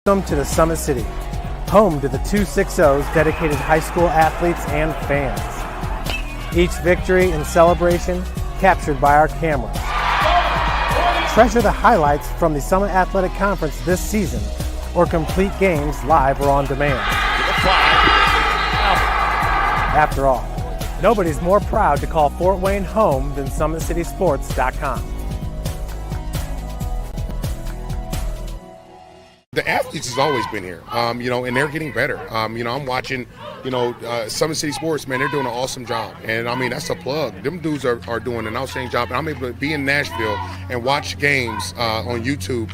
Welcome to the Summit City, home to the 260's dedicated high school athletes and fans. Each victory and celebration captured by our cameras. Treasure the highlights from the Summit Athletic Conference this season, or complete games live or on demand. After all, nobody's more proud to call Fort Wayne home than SummitCitySports.com. The athletes has always been here, and they're getting better. I'm watching, Summit City Sports, man, they're doing an awesome job. And, that's a plug. Them dudes are doing an outstanding job. And I'm able to be in Nashville and watch games on YouTube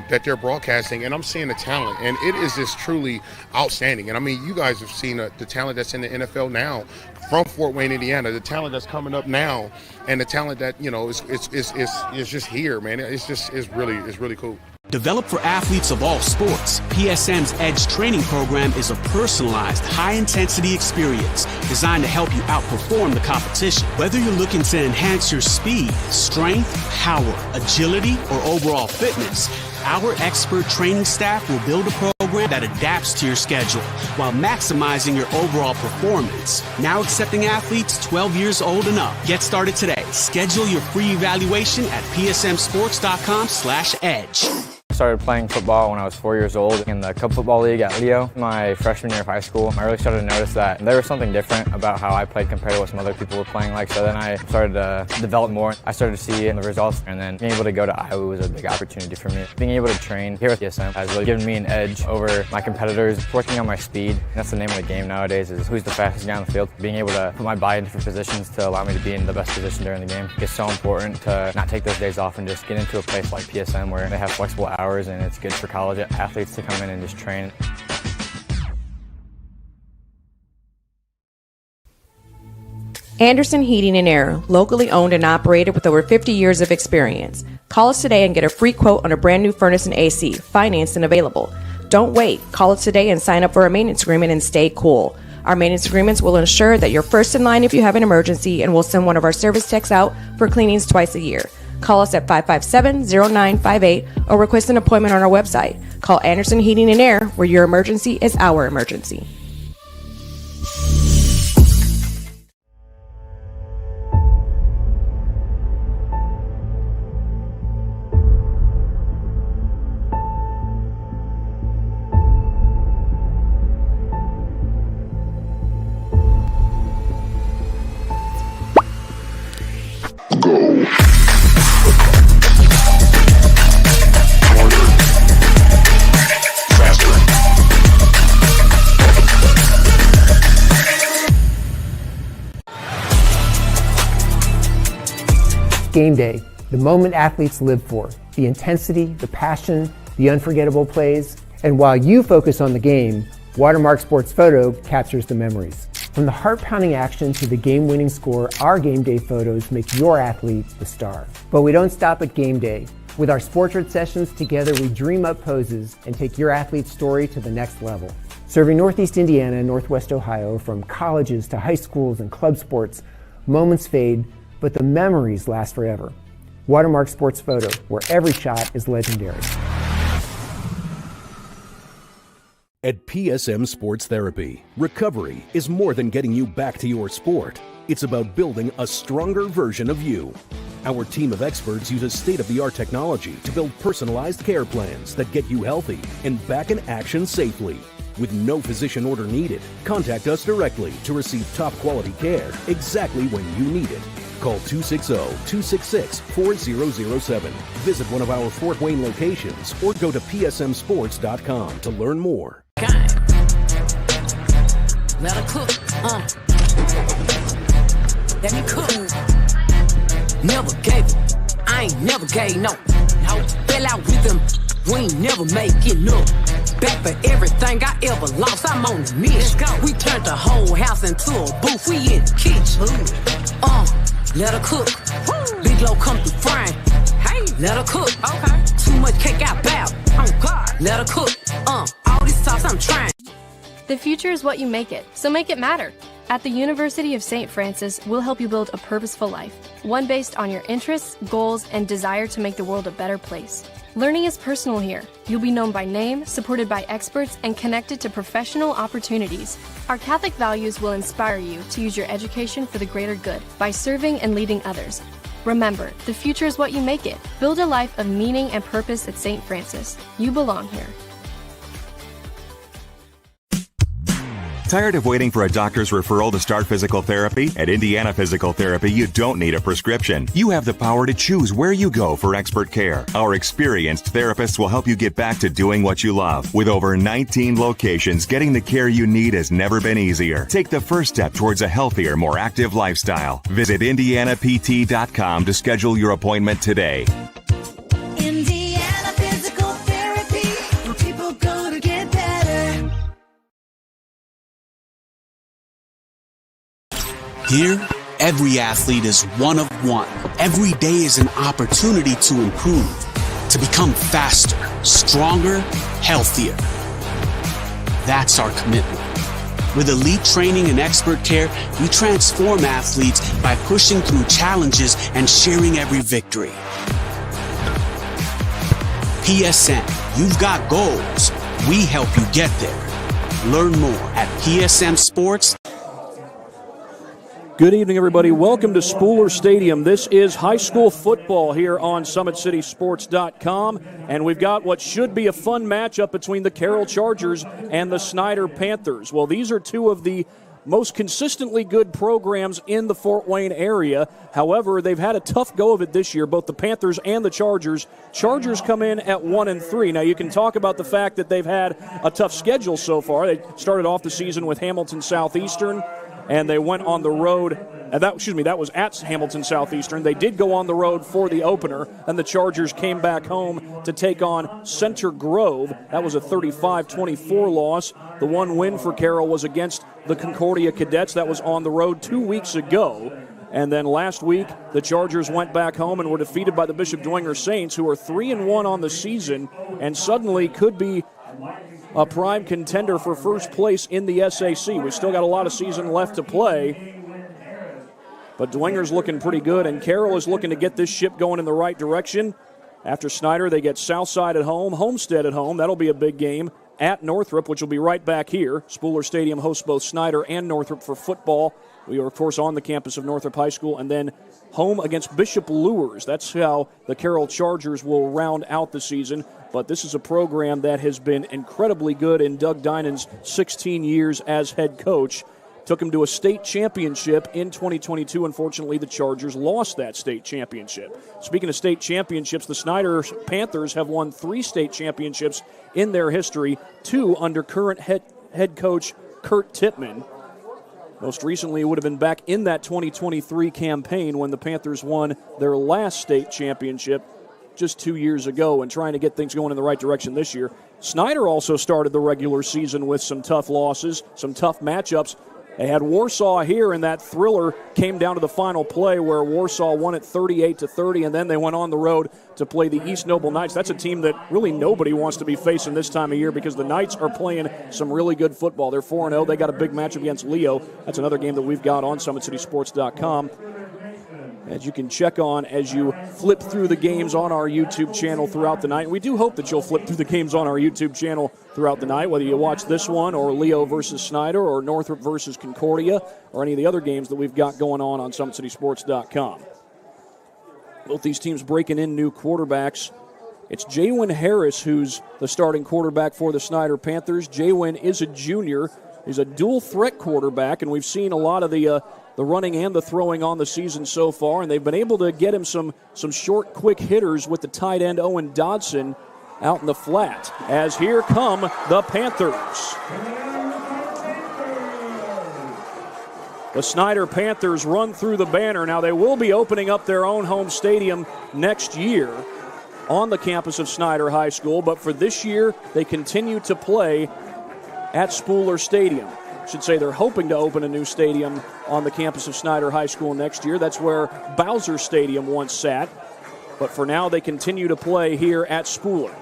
that they're broadcasting, and I'm seeing the talent. And it is just truly outstanding. And, you guys have seen the talent that's in the NFL now from Fort Wayne, Indiana, the talent that's coming up now, and the talent that, is just here, man. It's really cool. Developed for athletes of all sports, PSM's Edge training program is a personalized, high-intensity experience designed to help you outperform the competition. Whether you're looking to enhance your speed, strength, power, agility, or overall fitness, our expert training staff will build a program that adapts to your schedule while maximizing your overall performance. Now accepting athletes 12 years old and up. Get started today. Schedule your free evaluation at psmsports.com/edge. I started playing football when I was 4 years old in the Cub Football League at Leo. My freshman year of high school, I really started to notice that there was something different about how I played compared to what some other people were playing like. So then I started to develop more. I started to see the results, and then being able to go to Iowa was a big opportunity for me. Being able to train here at PSM has really given me an edge over my competitors. Working on my speed, that's the name of the game nowadays, is who's the fastest guy on the field. Being able to put my body in different positions to allow me to be in the best position during the game. It's so important to not take those days off and just get into a place like PSM where they have flexible hours, and it's good for college athletes to come in and just train. Anderson Heating and Air, locally owned and operated with over 50 years of experience. Call us today and get a free quote on a brand new furnace and AC, financed and available. Don't wait. Call us today and sign up for a maintenance agreement and stay cool. Our maintenance agreements will ensure that you're first in line if you have an emergency, and we'll send one of our service techs out for cleanings twice a year. Call us at 557-0958 or request an appointment on our website. Call Anderson Heating and Air, where your emergency is our emergency. Game day, the moment athletes live for, the intensity, the passion, the unforgettable plays. And while you focus on the game, Watermark Sports Photo captures the memories. From the heart-pounding action to the game-winning score, our game day photos make your athlete the star. But we don't stop at game day. With our Sportrait sessions together, we dream up poses and take your athlete's story to the next level. Serving Northeast Indiana and Northwest Ohio, from colleges to high schools and club sports, moments fade, but the memories last forever. Watermark Sports Photo, where every shot is legendary. At PSM Sports Therapy, recovery is more than getting you back to your sport. It's about building a stronger version of you. Our team of experts uses state-of-the-art technology to build personalized care plans that get you healthy and back in action safely. With no physician order needed, contact us directly to receive top-quality care exactly when you need it. Call 260-266-4007. Visit one of our Fort Wayne locations or go to psmsports.com to learn more. Let her cook, let me cook. Never gave it, I ain't never gave no. Fell out with them, we ain't never make it no. Back for everything I ever lost, I'm on the mission. We turned the whole house into a booth, we in the kitchen. Let her cook. Big low come through frying. Hey, let her cook. Okay. Too much cake out bow. Oh God. Let her cook. All this sauce I'm trying. The future is what you make it, so make it matter. At the University of St. Francis, we'll help you build a purposeful life, one based on your interests, goals, and desire to make the world a better place. Learning is personal here. You'll be known by name, supported by experts, and connected to professional opportunities. Our Catholic values will inspire you to use your education for the greater good by serving and leading others. Remember, the future is what you make it. Build a life of meaning and purpose at St. Francis. You belong here. Tired of waiting for a doctor's referral to start physical therapy? At Indiana Physical Therapy, you don't need a prescription. You have the power to choose where you go for expert care. Our experienced therapists will help you get back to doing what you love. With over 19 locations, getting the care you need has never been easier. Take the first step towards a healthier, more active lifestyle. Visit IndianaPT.com to schedule your appointment today. Indiana Physical Therapy, where people go to get better. Here, every athlete is one of one. Every day is an opportunity to improve, to become faster, stronger, healthier. That's our commitment. With elite training and expert care, we transform athletes by pushing through challenges and sharing every victory. PSM, you've got goals. We help you get there. Learn more at PSM Sports. Good evening, everybody. Welcome to Spooler Stadium. This is high school football here on SummitCitySports.com, and we've got what should be a fun matchup between the Carroll Chargers and the Snider Panthers. Well, these are two of the most consistently good programs in the Fort Wayne area. However, they've had a tough go of it this year, both the Panthers and the Chargers. Chargers come in at 1-3. Now, you can talk about the fact that they've had a tough schedule so far. They started off the season with Hamilton Southeastern, and they went on the road. That was at Hamilton Southeastern. They did go on the road for the opener, and the Chargers came back home to take on Center Grove. That was a 35-24 loss. The one win for Carroll was against the Concordia Cadets. That was on the road 2 weeks ago. And then last week, the Chargers went back home and were defeated by the Bishop Dwenger Saints, who are 3-1 on the season and suddenly could be a prime contender for first place in the SAC. We've still got a lot of season left to play, but Dwenger's looking pretty good, and Carroll is looking to get this ship going in the right direction. After Snider, they get Southside at home, Homestead at home. That'll be a big game at Northrop, which will be right back here. Spooler Stadium hosts both Snider and Northrop for football. We are, of course, on the campus of Northrop High School, and then home against Bishop Lures. That's how the Carroll Chargers will round out the season. But this is a program that has been incredibly good in Doug Dinan's 16 years as head coach. Took him to a state championship in 2022. Unfortunately, the Chargers lost that state championship. Speaking of state championships, the Snider Panthers have won 3 state championships in their history, 2 under current head coach Kurt Tippmann. Most recently, it would have been back in that 2023 campaign when the Panthers won their last state championship just 2 years ago, and trying to get things going in the right direction this year. Snider also started the regular season with some tough losses, some tough matchups. They had Warsaw here, and that thriller came down to the final play where Warsaw won it 38-30, and then they went on the road to play the East Noble Knights. That's a team that really nobody wants to be facing this time of year because the Knights are playing some really good football. They're 4-0. They got a big matchup against Leo. That's another game that we've got on SummitCitySports.com. As you can check on as you flip through the games on our YouTube channel throughout the night. And we do hope that you'll flip through the games on our YouTube channel throughout the night, whether you watch this one or Leo versus Snider or Northrop versus Concordia or any of the other games that we've got going on SummitCitySports.com. Both these teams breaking in new quarterbacks. It's Jaywin Harris who's the starting quarterback for the Snider Panthers. Jaywin is a junior. He's a dual-threat quarterback, and we've seen a lot of the running and the throwing on the season so far, and they've been able to get him some short, quick hitters with the tight end Owen Dodson out in the flat. As here come the Panthers. The Snider Panthers run through the banner. Now, they will be opening up their own home stadium next year on the campus of Snider High School, but for this year, they continue to play at Spooler Stadium. I should say they're hoping to open a new stadium on the campus of Snider High School next year. That's where Bowser Stadium once sat. But for now, they continue to play here at Spooler.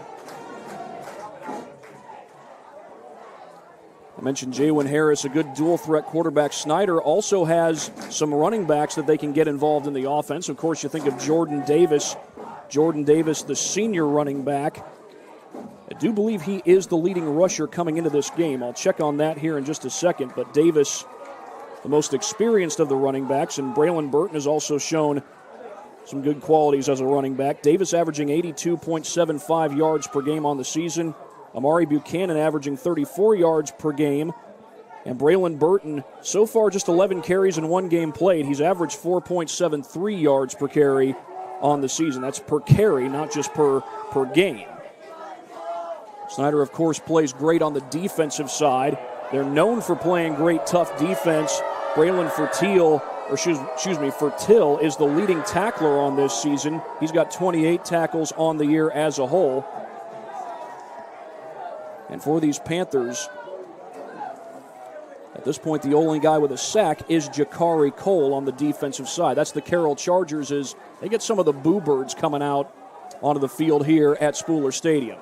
I mentioned Jaywin Harris, a good dual-threat quarterback. Snider also has some running backs that they can get involved in the offense. Of course, you think of Jordan Davis. Jordan Davis, the senior running back. I do believe he is the leading rusher coming into this game. I'll check on that here in just a second. But Davis, the most experienced of the running backs, and Braylon Burton has also shown some good qualities as a running back. Davis averaging 82.75 yards per game on the season. Amari Buchanan averaging 34 yards per game. And Braylon Burton, so far just 11 carries in one game played. He's averaged 4.73 yards per carry on the season. That's per carry, not just per game. Snider, of course, plays great on the defensive side. They're known for playing great, tough defense. Braylon Fertil is the leading tackler on this season. He's got 28 tackles on the year as a whole. And for these Panthers, at this point, the only guy with a sack is Jakari Cole on the defensive side. That's the Carroll Chargers as they get some of the Boo Birds coming out onto the field here at Spooler Stadium.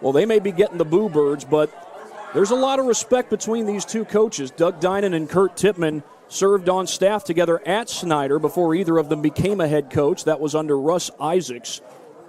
Well, they may be getting the Boo Birds, but there's a lot of respect between these two coaches. Doug Dinan and Kurt Tippmann served on staff together at Snider before either of them became a head coach. That was under Russ Isaacs.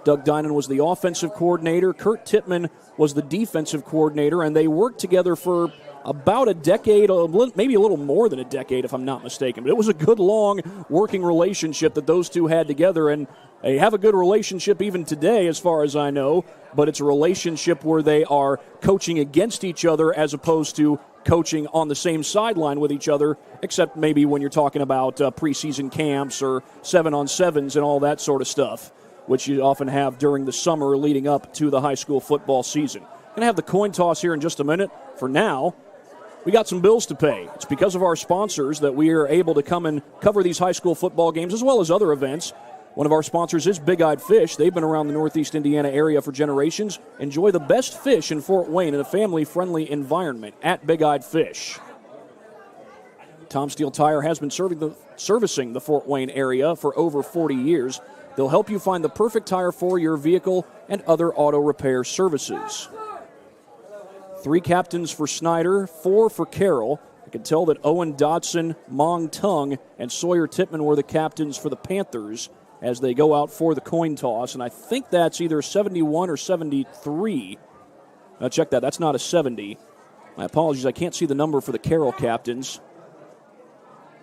Doug Dinan was the offensive coordinator. Kurt Tippmann was the defensive coordinator, and they worked together for about a decade, maybe a little more than a decade if I'm not mistaken. But it was a good, long working relationship that those two had together, and they have a good relationship even today as far as I know, but it's a relationship where they are coaching against each other as opposed to coaching on the same sideline with each other, except maybe when you're talking about preseason camps or 7-on-7s and all that sort of stuff, which you often have during the summer leading up to the high school football season. Going to have the coin toss here in just a minute. For now, we got some bills to pay. It's because of our sponsors that we are able to come and cover these high school football games as well as other events. One of our sponsors is Big Eyed Fish. They've been around the Northeast Indiana area for generations. Enjoy the best fish in Fort Wayne in a family-friendly environment at Big Eyed Fish. Tom Steele Tire has been servicing the Fort Wayne area for over 40 years. They'll help you find the perfect tire for your vehicle and other auto repair services. 3 captains for Snider, 4 for Carroll. I can tell that Owen Dotson, Mong Tung, and Sawyer Tippmann were the captains for the Panthers as they go out for the coin toss. And I think that's either 71 or 73. Now check that. That's not a 70. My apologies. I can't see the number for the Carroll captains.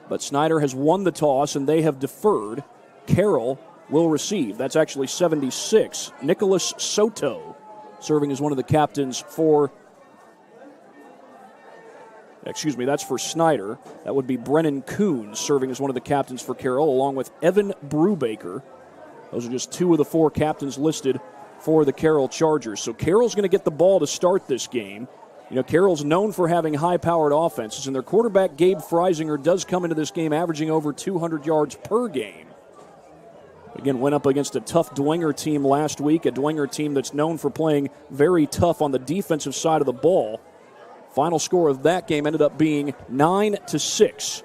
But Snider has won the toss, and they have deferred. Carroll will receive. That's actually 76. Nicholas Soto serving as one of the captains for... that's for Snider. That would be Brennan Coons serving as one of the captains for Carroll, along with Evan Brubaker. Those are just 2 of the 4 captains listed for the Carroll Chargers. So Carroll's going to get the ball to start this game. You know, Carroll's known for having high-powered offenses, and their quarterback, Gabe Freisinger, does come into this game averaging over 200 yards per game. Again, went up against a tough Dwenger team last week, a Dwenger team that's known for playing very tough on the defensive side of the ball. Final score of that game ended up being 9-6.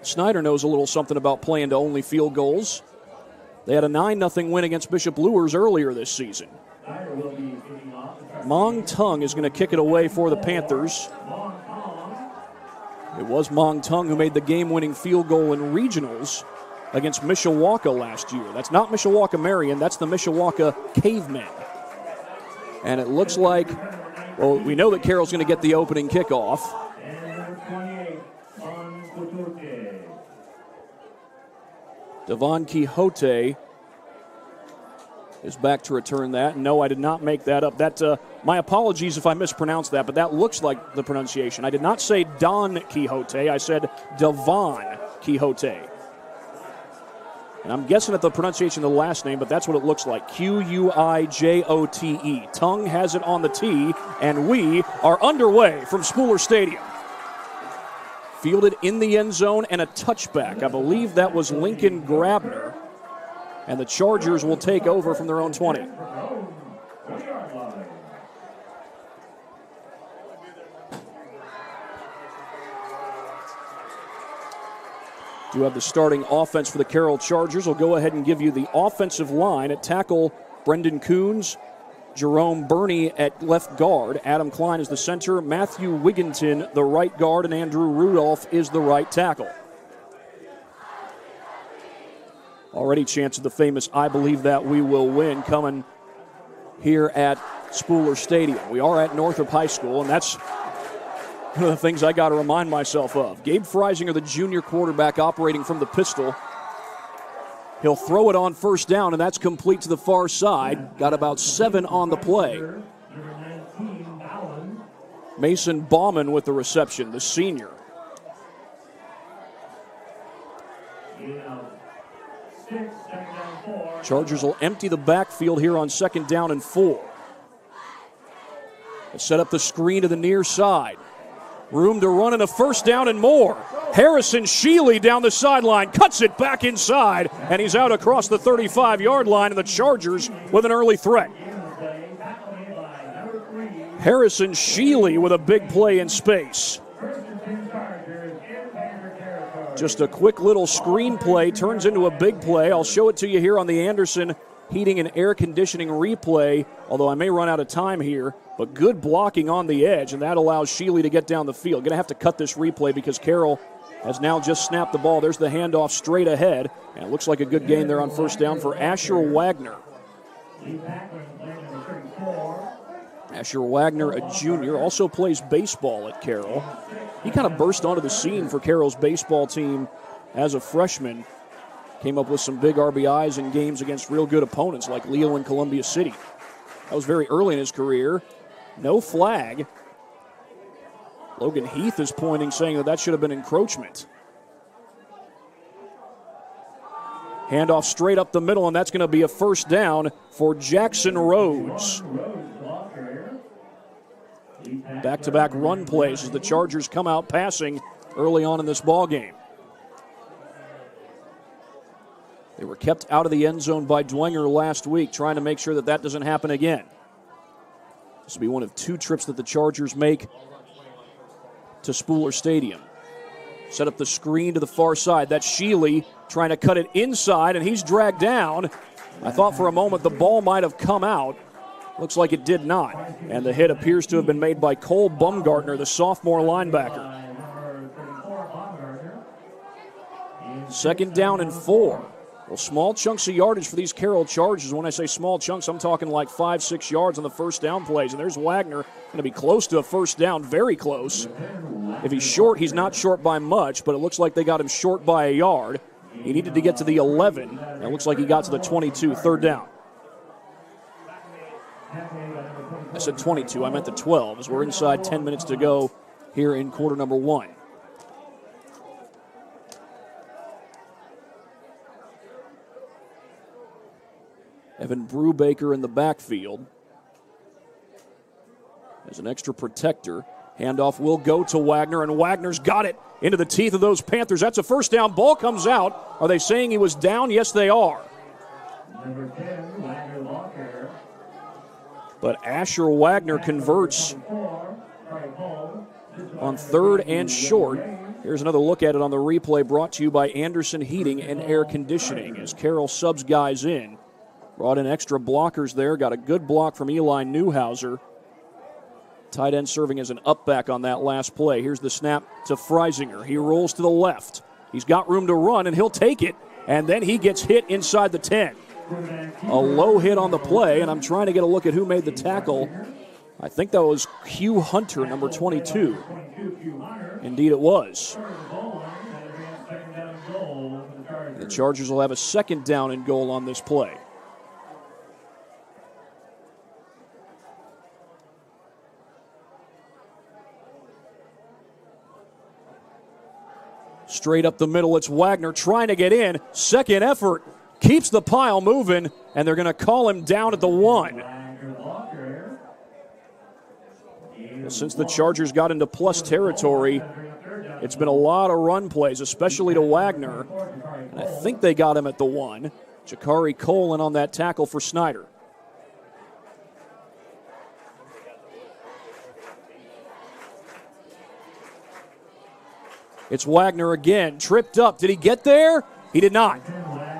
Snider knows a little something about playing to only field goals. They had a 9-0 win against Bishop Luers earlier this season. Mong Tung is going to kick it away for the Panthers. It was Mong Tung who made the game-winning field goal in regionals against Mishawaka last year. That's not Mishawaka Marion, that's the Mishawaka Cavemen. And it looks like, well, we know that Carroll's going to get the opening kickoff. Devon Quixote is back to return that. No, I did not make that up. My apologies if I mispronounced that, but that looks like the pronunciation. I did not say Don Quixote. I said Devon Quixote. And I'm guessing at the pronunciation of the last name, but that's what it looks like. Quijote. Tung has it on the tee, and we are underway from Spooler Stadium. Fielded in the end zone and a touchback. I believe that was Lincoln Grabner. And the Chargers will take over from their own 20. Do have the starting offense for the Carroll Chargers. We'll go ahead and give you the offensive line. At tackle, Brendan Coons, Jerome Burney at left guard. Adam Klein is the center. Matthew Wigginton, the right guard, and Andrew Rudolph is the right tackle. Already chance of the famous I Believe That We Will Win coming here at Spooler Stadium. We are at Northrop High School, and that's one of the things I got to remind myself of. Gabe Freisinger, the junior quarterback, operating from the pistol. He'll throw it on first down, and that's complete to the far side. Got about 7 on the play. Mason Bauman with the reception, the senior. Chargers will empty the backfield here on 2nd down and 4. They set up the screen to the near side. Room to run and a first down and more. Harrison Sheely down the sideline, cuts it back inside, and he's out across the 35-yard line, and the Chargers with an early threat. Harrison Sheely with a big play in space. Just a quick little screen play turns into a big play. I'll show it to you here on the Anderson Heating and Air Conditioning replay, although I may run out of time here. But good blocking on the edge, and that allows Sheely to get down the field. Going to have to cut this replay because Carroll has now just snapped the ball. There's the handoff straight ahead, and it looks like a good gain there on first down for Asher Wagner. Asher Wagner, a junior, also plays baseball at Carroll. He kind of burst onto the scene for Carroll's baseball team as a freshman. Came up with some big RBIs in games against real good opponents like Leo and Columbia City. That was very early in his career. No flag. Logan Heath is pointing, saying that should have been encroachment. Handoff straight up the middle, and that's going to be a first down for Jackson Rhodes. Back-to-back run plays as the Chargers come out passing early on in this ball game. They were kept out of the end zone by Dwenger last week, trying to make sure that doesn't happen again. This will be one of 2 trips that the Chargers make to Spooler Stadium. Set up the screen to the far side. That's Sheely trying to cut it inside, and he's dragged down. I thought for a moment the ball might have come out. Looks like it did not. And the hit appears to have been made by Cole Bumgartner, the sophomore linebacker. 2nd down and 4. Well, small chunks of yardage for these Carroll Chargers. When I say small chunks, I'm talking like 5-6 yards on the first down plays. And there's Wagner, going to be close to a first down, very close. If he's short, he's not short by much, but it looks like they got him short by a yard. He needed to get to the 11, and it looks like he got to the 22, 3rd down. I said 22, I meant the 12, as we're inside 10 minutes to go here in quarter number 1. Evan Brubaker in the backfield as an extra protector. Handoff will go to Wagner, and Wagner's got it into the teeth of those Panthers. That's a first down. Ball comes out. Are they saying he was down? Yes, they are. But Asher Wagner converts on 3rd and short. Here's another look at it on the replay brought to you by Anderson Heating and Air Conditioning as Carroll subs guys in. Brought in extra blockers there. Got a good block from Eli Newhouser. Tight end serving as an up back on that last play. Here's the snap to Freisinger. He rolls to the left. He's got room to run, and he'll take it. And then he gets hit inside the 10. A low hit on the play, and I'm trying to get a look at who made the tackle. I think that was Hugh Hunter, number 22. Indeed it was. The Chargers will have a 2nd down and goal on this play. Straight up the middle, it's Wagner trying to get in. 2nd effort. Keeps the pile moving, and they're going to call him down at the 1. Well, since the Chargers got into plus territory, it's been a lot of run plays, especially to Wagner. And I think they got him at the 1. Jakari Cole in on that tackle for Snider. It's Wagner again, tripped up. Did he get there? He did not.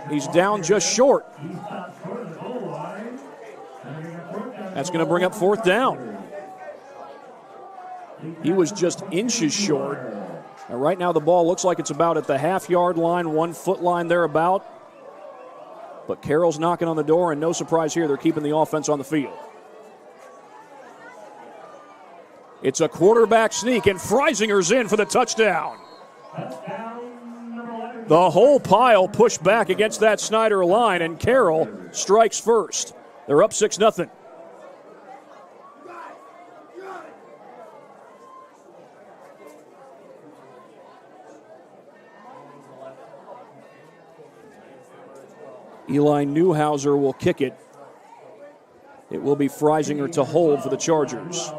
He's down just short. That's going to bring up 4th down. He was just inches short. And right now the ball looks like it's about at the half-yard line, 1 foot line thereabout. But Carroll's knocking on the door, and no surprise here, they're keeping the offense on the field. It's a quarterback sneak, and Freisinger's in for the touchdown. The whole pile pushed back against that Snider line, and Carroll strikes first. They're up 6-0. Eli Newhouser will kick it. It will be Freisinger to hold for the Chargers.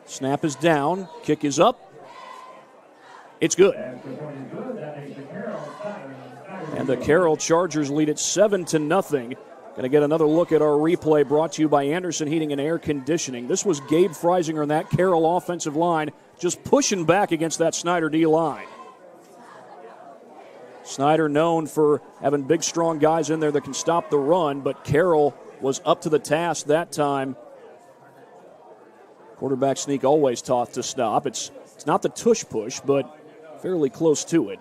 Snap is down. Kick is up. It's good. And the Carroll Chargers lead it 7-0. Going to get another look at our replay brought to you by Anderson Heating and Air Conditioning. This was Gabe Freisinger and that Carroll offensive line just pushing back against that Snider D line. Snider known for having big, strong guys in there that can stop the run, but Carroll was up to the task that time. Quarterback sneak always tough to stop. It's not the tush push, but fairly close to it.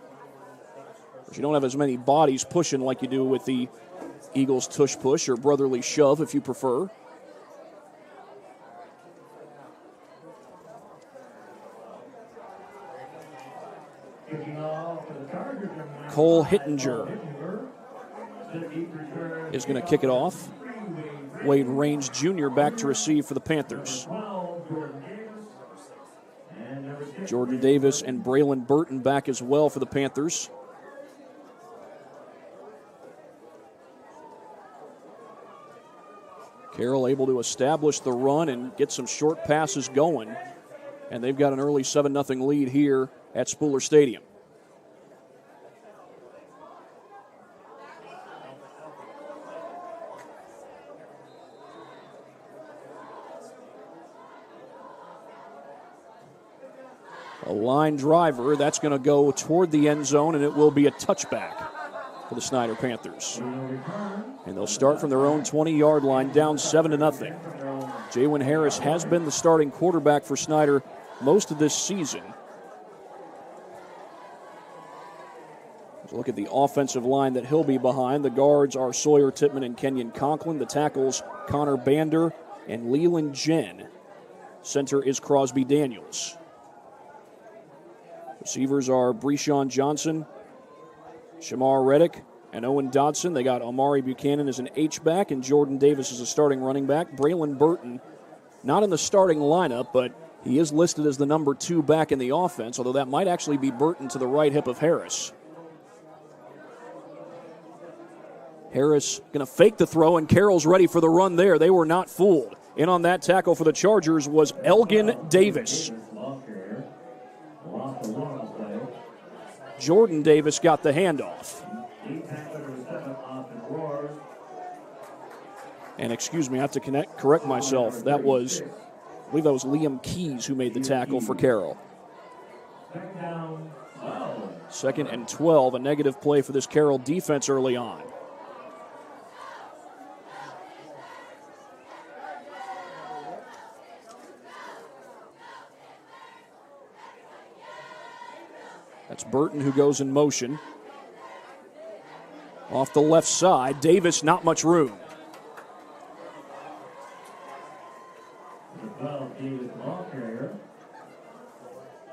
You don't have as many bodies pushing like you do with the Eagles tush push or brotherly shove if you prefer. Cole Hittinger is going to kick it off. Wade Raines Jr. back to receive for the Panthers. Jordan Davis and Braylon Burton back as well for the Panthers. Carroll able to establish the run and get some short passes going. And they've got an early 7-0 lead here at Spooler Stadium. A line driver, that's going to go toward the end zone, and it will be a touchback for the Snider Panthers. And they'll start from their own 20-yard line, down 7-0. Jaywin Harris has been the starting quarterback for Snider most of this season. Let's look at the offensive line that he'll be behind. The guards are Sawyer Tittman and Kenyon Conklin. The tackles, Connor Bander and Leland Jen. Center is Crosby Daniels. Receivers are Breshawn Johnson, Shamar Reddick, and Owen Dodson. They got Amari Buchanan as an H-back and Jordan Davis as a starting running back. Braylon Burton, not in the starting lineup, but he is listed as the number 2 back in the offense, although that might actually be Burton to the right hip of Harris. Harris going to fake the throw, and Carroll's ready for the run there. They were not fooled. In on that tackle for the Chargers was Elgin Davis. Jordan Davis got the handoff. And excuse me, I have to correct myself. I believe that was Liam Keys who made the tackle for Carroll. 2nd and 12, a negative play for this Carroll defense early on. That's Burton who goes in motion. Off the left side, Davis, not much room.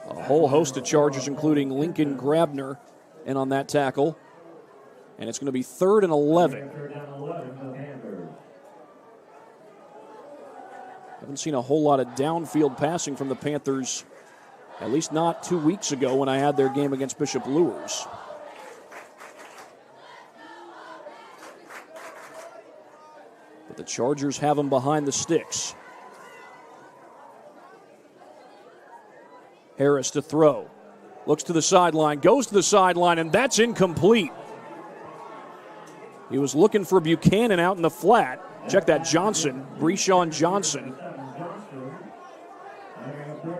A whole host of Chargers, including Lincoln Grabner, in on that tackle. And it's going to be 3rd and 11. Haven't seen a whole lot of downfield passing from the Panthers, at least not 2 weeks ago when I had their game against Bishop Luers. But the Chargers have them behind the sticks. Harris to throw. Looks to the sideline, goes to the sideline, and that's incomplete. He was looking for Buchanan out in the flat. Check that Johnson, Breshawn Johnson.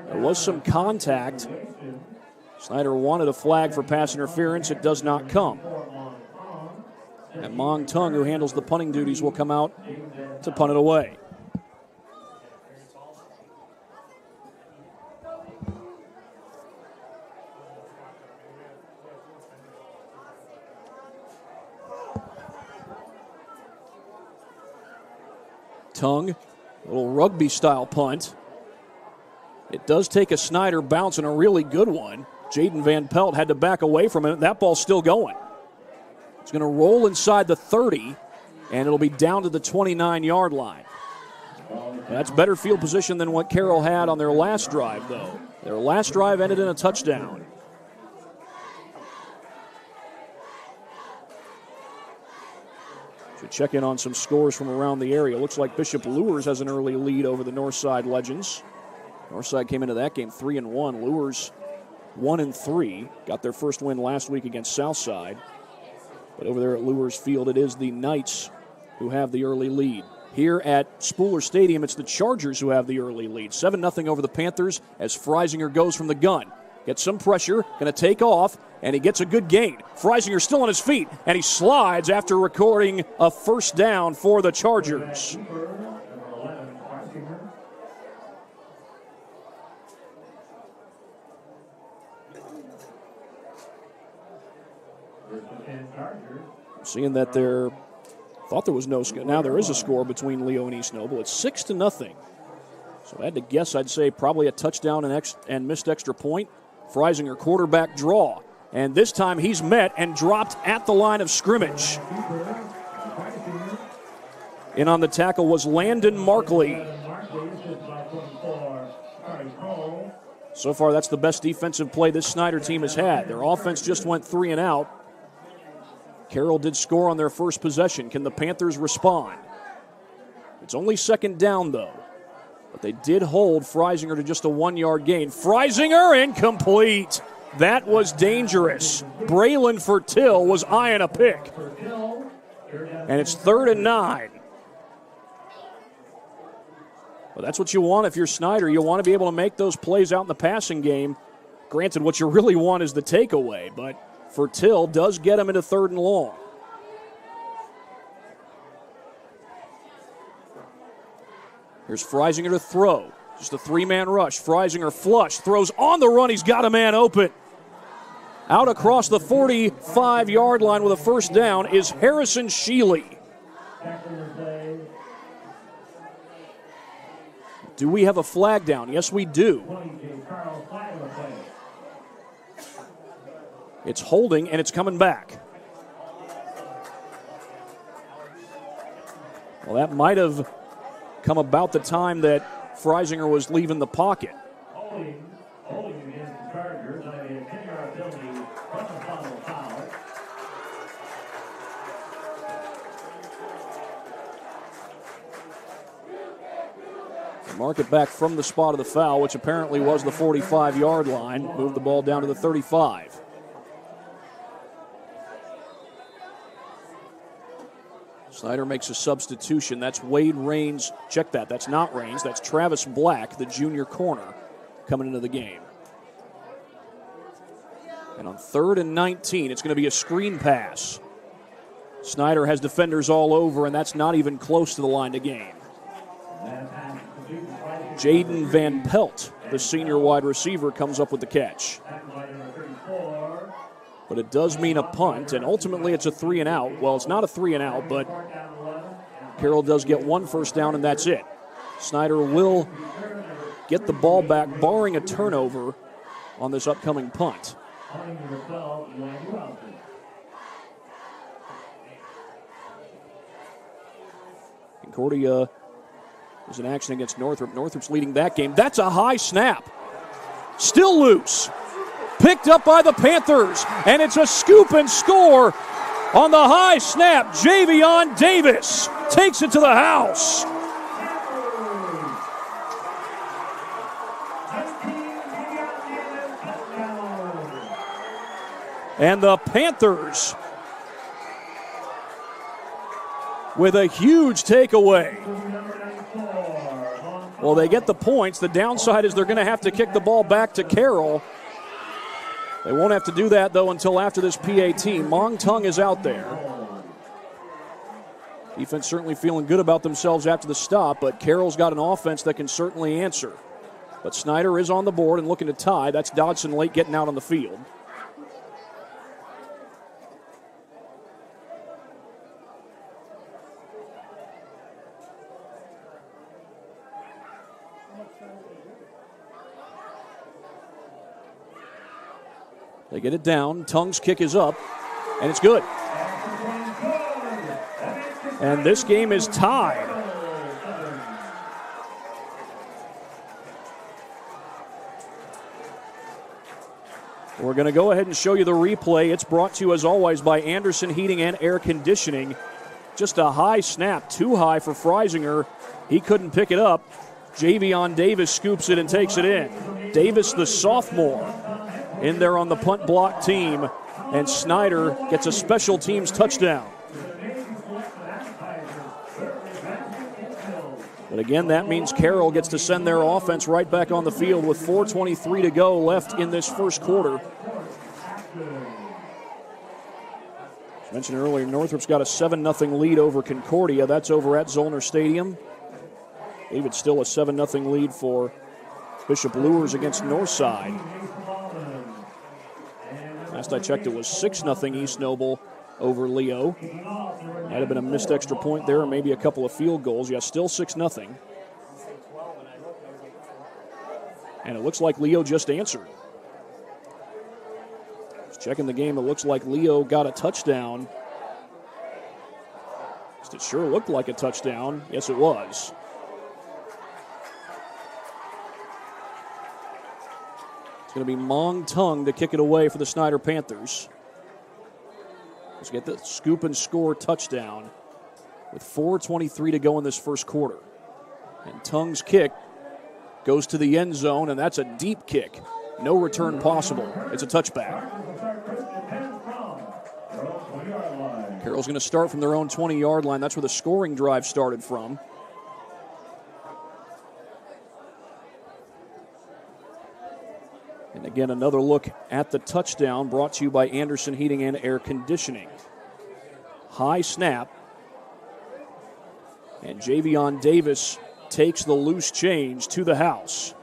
There was some contact. Snider wanted a flag for pass interference. It does not come. And Mong Tung, who handles the punting duties, will come out to punt it away. Tongue, a little rugby-style punt. It does take a Snider bounce and a really good one. Jaden Van Pelt had to back away from it. That ball's still going. It's going to roll inside the 30, and it'll be down to the 29-yard line. That's better field position than what Carroll had on their last drive, though. Their last drive ended in a touchdown. Should check in on some scores from around the area. Looks like Bishop Luers has an early lead over the Northside Legends. Northside came into that game 3-1. Luers 1-3. Got their first win last week against Southside. But over there at Luers Field, it is the Knights who have the early lead. Here at Spooler Stadium, it's the Chargers who have the early lead. 7-0 over the Panthers as Freisinger goes from the gun. Gets some pressure, going to take off, and he gets a good gain. Freisinger still on his feet, and he slides after recording a first down for the Chargers. Seeing that there, thought there was no score. Now there is a score between Leo and East Noble. It's 6-0. So I had to guess, I'd say probably a touchdown and missed extra point. Freisinger quarterback draw. And this time he's met and dropped at the line of scrimmage. In on the tackle was Landon Markley. So far, that's the best defensive play this Snider team has had. Their offense just went 3 and out. Carroll did score on their first possession. Can the Panthers respond? It's only second down, though. But they did hold Freisinger to just a 1-yard gain. Freisinger incomplete. That was dangerous. Braylon Fertil was eyeing a pick. And it's 3rd and 9. Well, that's what you want if you're Snider. You want to be able to make those plays out in the passing game. Granted, what you really want is the takeaway, but Fertil does get him into 3rd and long. Here's Freisinger to throw. Just a 3-man rush. Freisinger flush, throws on the run. He's got a man open. Out across the 45-yard line with a first down is Harrison Sheely. Do we have a flag down? Yes, we do. It's holding, and it's coming back. Well, that might have come about the time that Freisinger was leaving the pocket. Mark it back from the spot of the foul, which apparently was the 45-yard line. Move the ball down to the 35. Snider makes a substitution. That's Wade Raines. Check that. That's not Raines. That's Travis Black, the junior corner, coming into the game. And on 3rd and 19, it's going to be a screen pass. Snider has defenders all over, and that's not even close to the line to gain. Jaden Van Pelt, the senior wide receiver, comes up with the catch. But it does mean a punt, and ultimately it's a 3 and out. Well, it's not a 3 and out, but Carroll does get 1 first down, and that's it. Snider will get the ball back, barring a turnover on this upcoming punt. Concordia was in action against Northrop. Northrop's leading that game. That's a high snap. Still loose. Picked up by the Panthers. And it's a scoop and score on the high snap. Javion Davis takes it to the house. And the Panthers with a huge takeaway. Well, they get the points. The downside is they're going to have to kick the ball back to Carroll. They won't have to do that, though, until after this PAT. Mong Tung is out there. Defense certainly feeling good about themselves after the stop, but Carroll's got an offense that can certainly answer. But Snider is on the board and looking to tie. That's Dodson late getting out on the field. They get it down. Tung's kick is up, and it's good. And this game is tied. We're going to go ahead and show you the replay. It's brought to you, as always, by Anderson Heating and Air Conditioning. Just a high snap, too high for Freisinger. He couldn't pick it up. Javion Davis scoops it and takes it in. Davis, the sophomore, in there on the punt block team, and Snider gets a special teams touchdown. But again, that means Carroll gets to send their offense right back on the field with 4:23 to go left in this first quarter. As mentioned earlier, Northrop's got a 7-0 lead over Concordia. That's over at Zollner Stadium. I believe it's still a 7-0 lead for Bishop Luers against Northside. Last I checked, it was 6-0 East Noble over Leo. Might have been a missed extra point there, or maybe a couple of field goals. Yeah, still 6-0. And it looks like Leo just answered. Just checking the game, it looks like Leo got a touchdown. It sure looked like a touchdown. Yes, it was. It's going to be Mong Tung to kick it away for the Snider Panthers. Let's get the scoop and score touchdown with 4:23 to go in this first quarter. And Tung's kick goes to the end zone, and that's a deep kick. No return possible. It's a touchback. Carroll's going to start from their own 20-yard line. That's where the scoring drive started from. And again, another look at the touchdown brought to you by Anderson Heating and Air Conditioning. High snap. And Javion Davis takes the loose change to the house.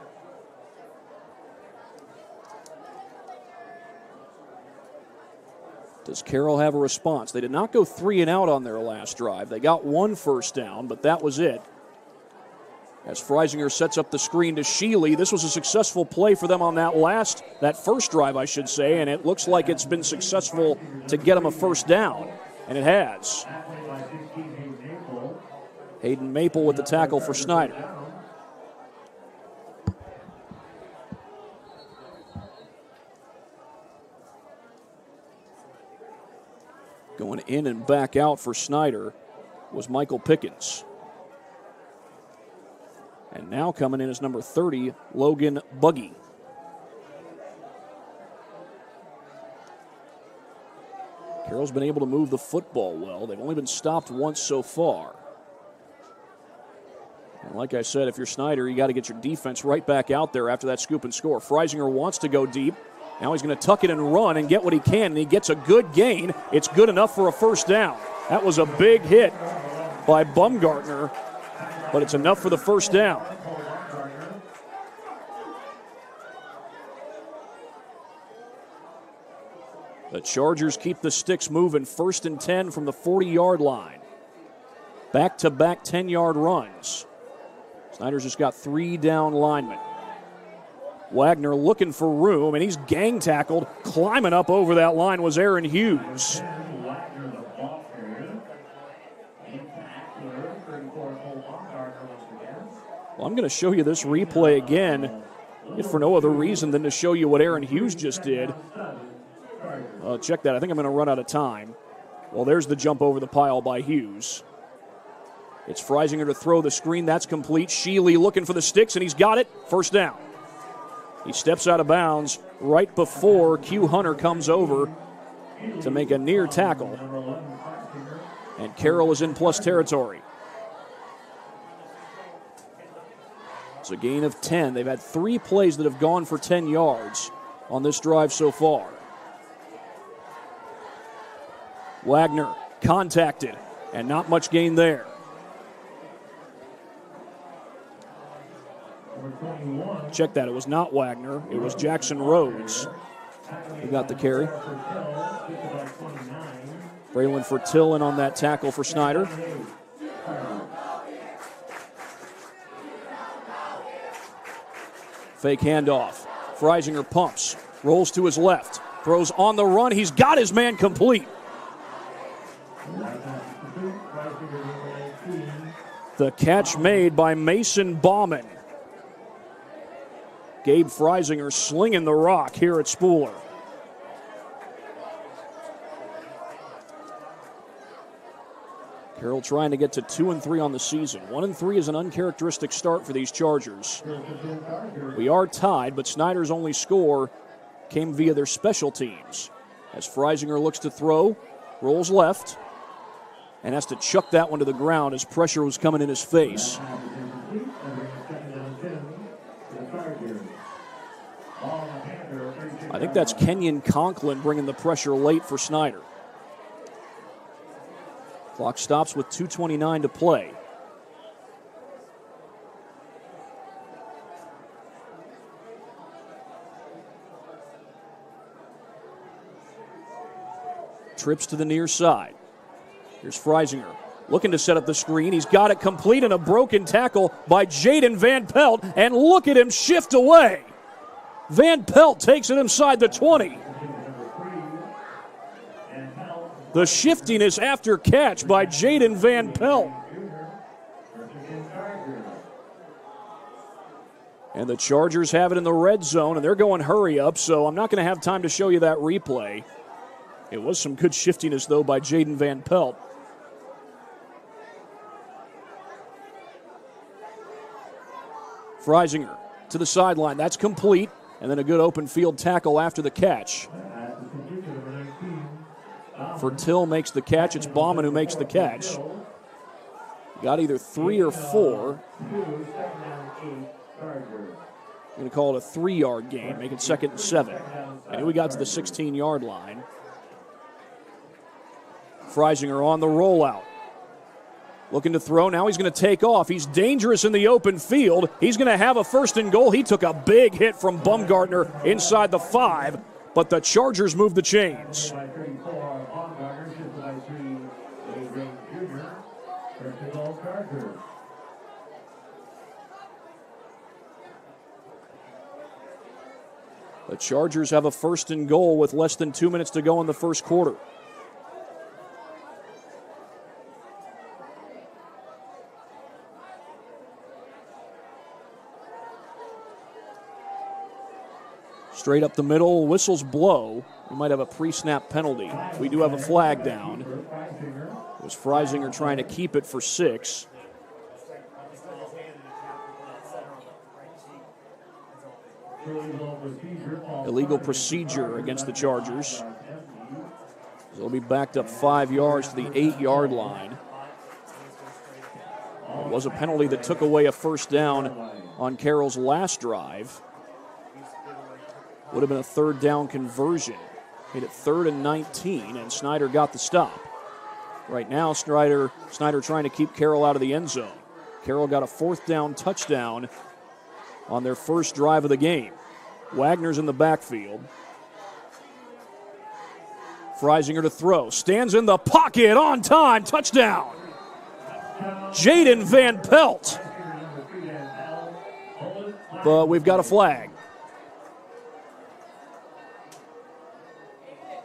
Does Carroll have a response? They did not go 3 and out on their last drive. They got 1 first down, but that was it. As Freisinger sets up the screen to Sheely, this was a successful play for them on that first drive, I should say, and it looks like it's been successful to get them a first down, and it has. Hayden Maple with the tackle for Snider. Going in and back out for Snider was Michael Pickens. And now coming in is number 30, Logan Buggy. Carroll's been able to move the football well. They've only been stopped once so far. And like I said, if you're Snider, you got to get your defense right back out there after that scoop and score. Freisinger wants to go deep. Now he's going to tuck it and run and get what he can, and he gets a good gain. It's good enough for a first down. That was a big hit by Bumgartner, but it's enough for the first down. The Chargers keep the sticks moving. 1st and 10 from the 40-yard line. Back-to-back 10-yard runs. Snider's just got 3 down linemen. Wagner looking for room, and he's gang tackled. Climbing up over that line was Aaron Hughes. Well, I'm going to show you this replay again, if for no other reason than to show you what Aaron Hughes just did. Check that. I think I'm going to run out of time. Well, there's the jump over the pile by Hughes. It's Freisinger to throw the screen. That's complete. Sheely looking for the sticks, and he's got it. First down. He steps out of bounds right before Q Hunter comes over to make a near tackle. And Carroll is in plus territory. It's a gain of 10. They've had 3 plays that have gone for 10 yards on this drive so far. Wagner contacted, and not much gain there. Check that. It was not Wagner. It was Jackson Rhodes who got the carry. Braylon Fertillin on that tackle for Snider. Fake handoff. Freisinger pumps, rolls to his left, throws on the run. He's got his man complete. The catch made by Mason Bauman. Gabe Freisinger slinging the rock here at Spooler. Carroll trying to get to 2-3 on the season. 1-3 is an uncharacteristic start for these Chargers. We are tied, but Snider's only score came via their special teams. As Freisinger looks to throw, rolls left, and has to chuck that one to the ground as pressure was coming in his face. I think that's Kenyon Conklin bringing the pressure late for Snider. Clock stops with 2:29 to play. Trips to the near side. Here's Freisinger looking to set up the screen. He's got it complete and a broken tackle by Jaden Van Pelt, and look at him shift away. Van Pelt takes it inside the 20. The shiftiness after catch by Jaden Van Pelt. And the Chargers have it in the red zone, and they're going hurry up, so I'm not going to have time to show you that replay. It was some good shiftiness, though, by Jaden Van Pelt. Freisinger to the sideline. That's complete. And then a good open field tackle after the catch. Fertil makes the catch. It's Bauman who makes the catch. Got either 3 or 4. I'm going to call it a 3-yard gain, make it 2nd and 7. And we got to the 16-yard line. Freisinger on the rollout. Looking to throw. Now he's going to take off. He's dangerous in the open field. He's going to have a 1st and goal. He took a big hit from Bumgartner inside the 5, but the Chargers move the chains. The Chargers have a 1st and goal with less than 2 minutes to go in the first quarter. Straight up the middle, whistles blow. We might have a pre-snap penalty. We do have a flag down. It was Freisinger trying to keep it for 6. Illegal procedure against the Chargers. So they'll be backed up 5 yards to the 8-yard line. It was a penalty that took away a 1st down on Carroll's last drive. Would have been a 3rd down conversion. Made it 3rd and 19, and Snider got the stop. Right now, Snider trying to keep Carroll out of the end zone. Carroll got a 4th down touchdown on their first drive of the game. Wagner's in the backfield. Freisinger to throw. Stands in the pocket on time. Touchdown. Jaden Van Pelt. But we've got a flag.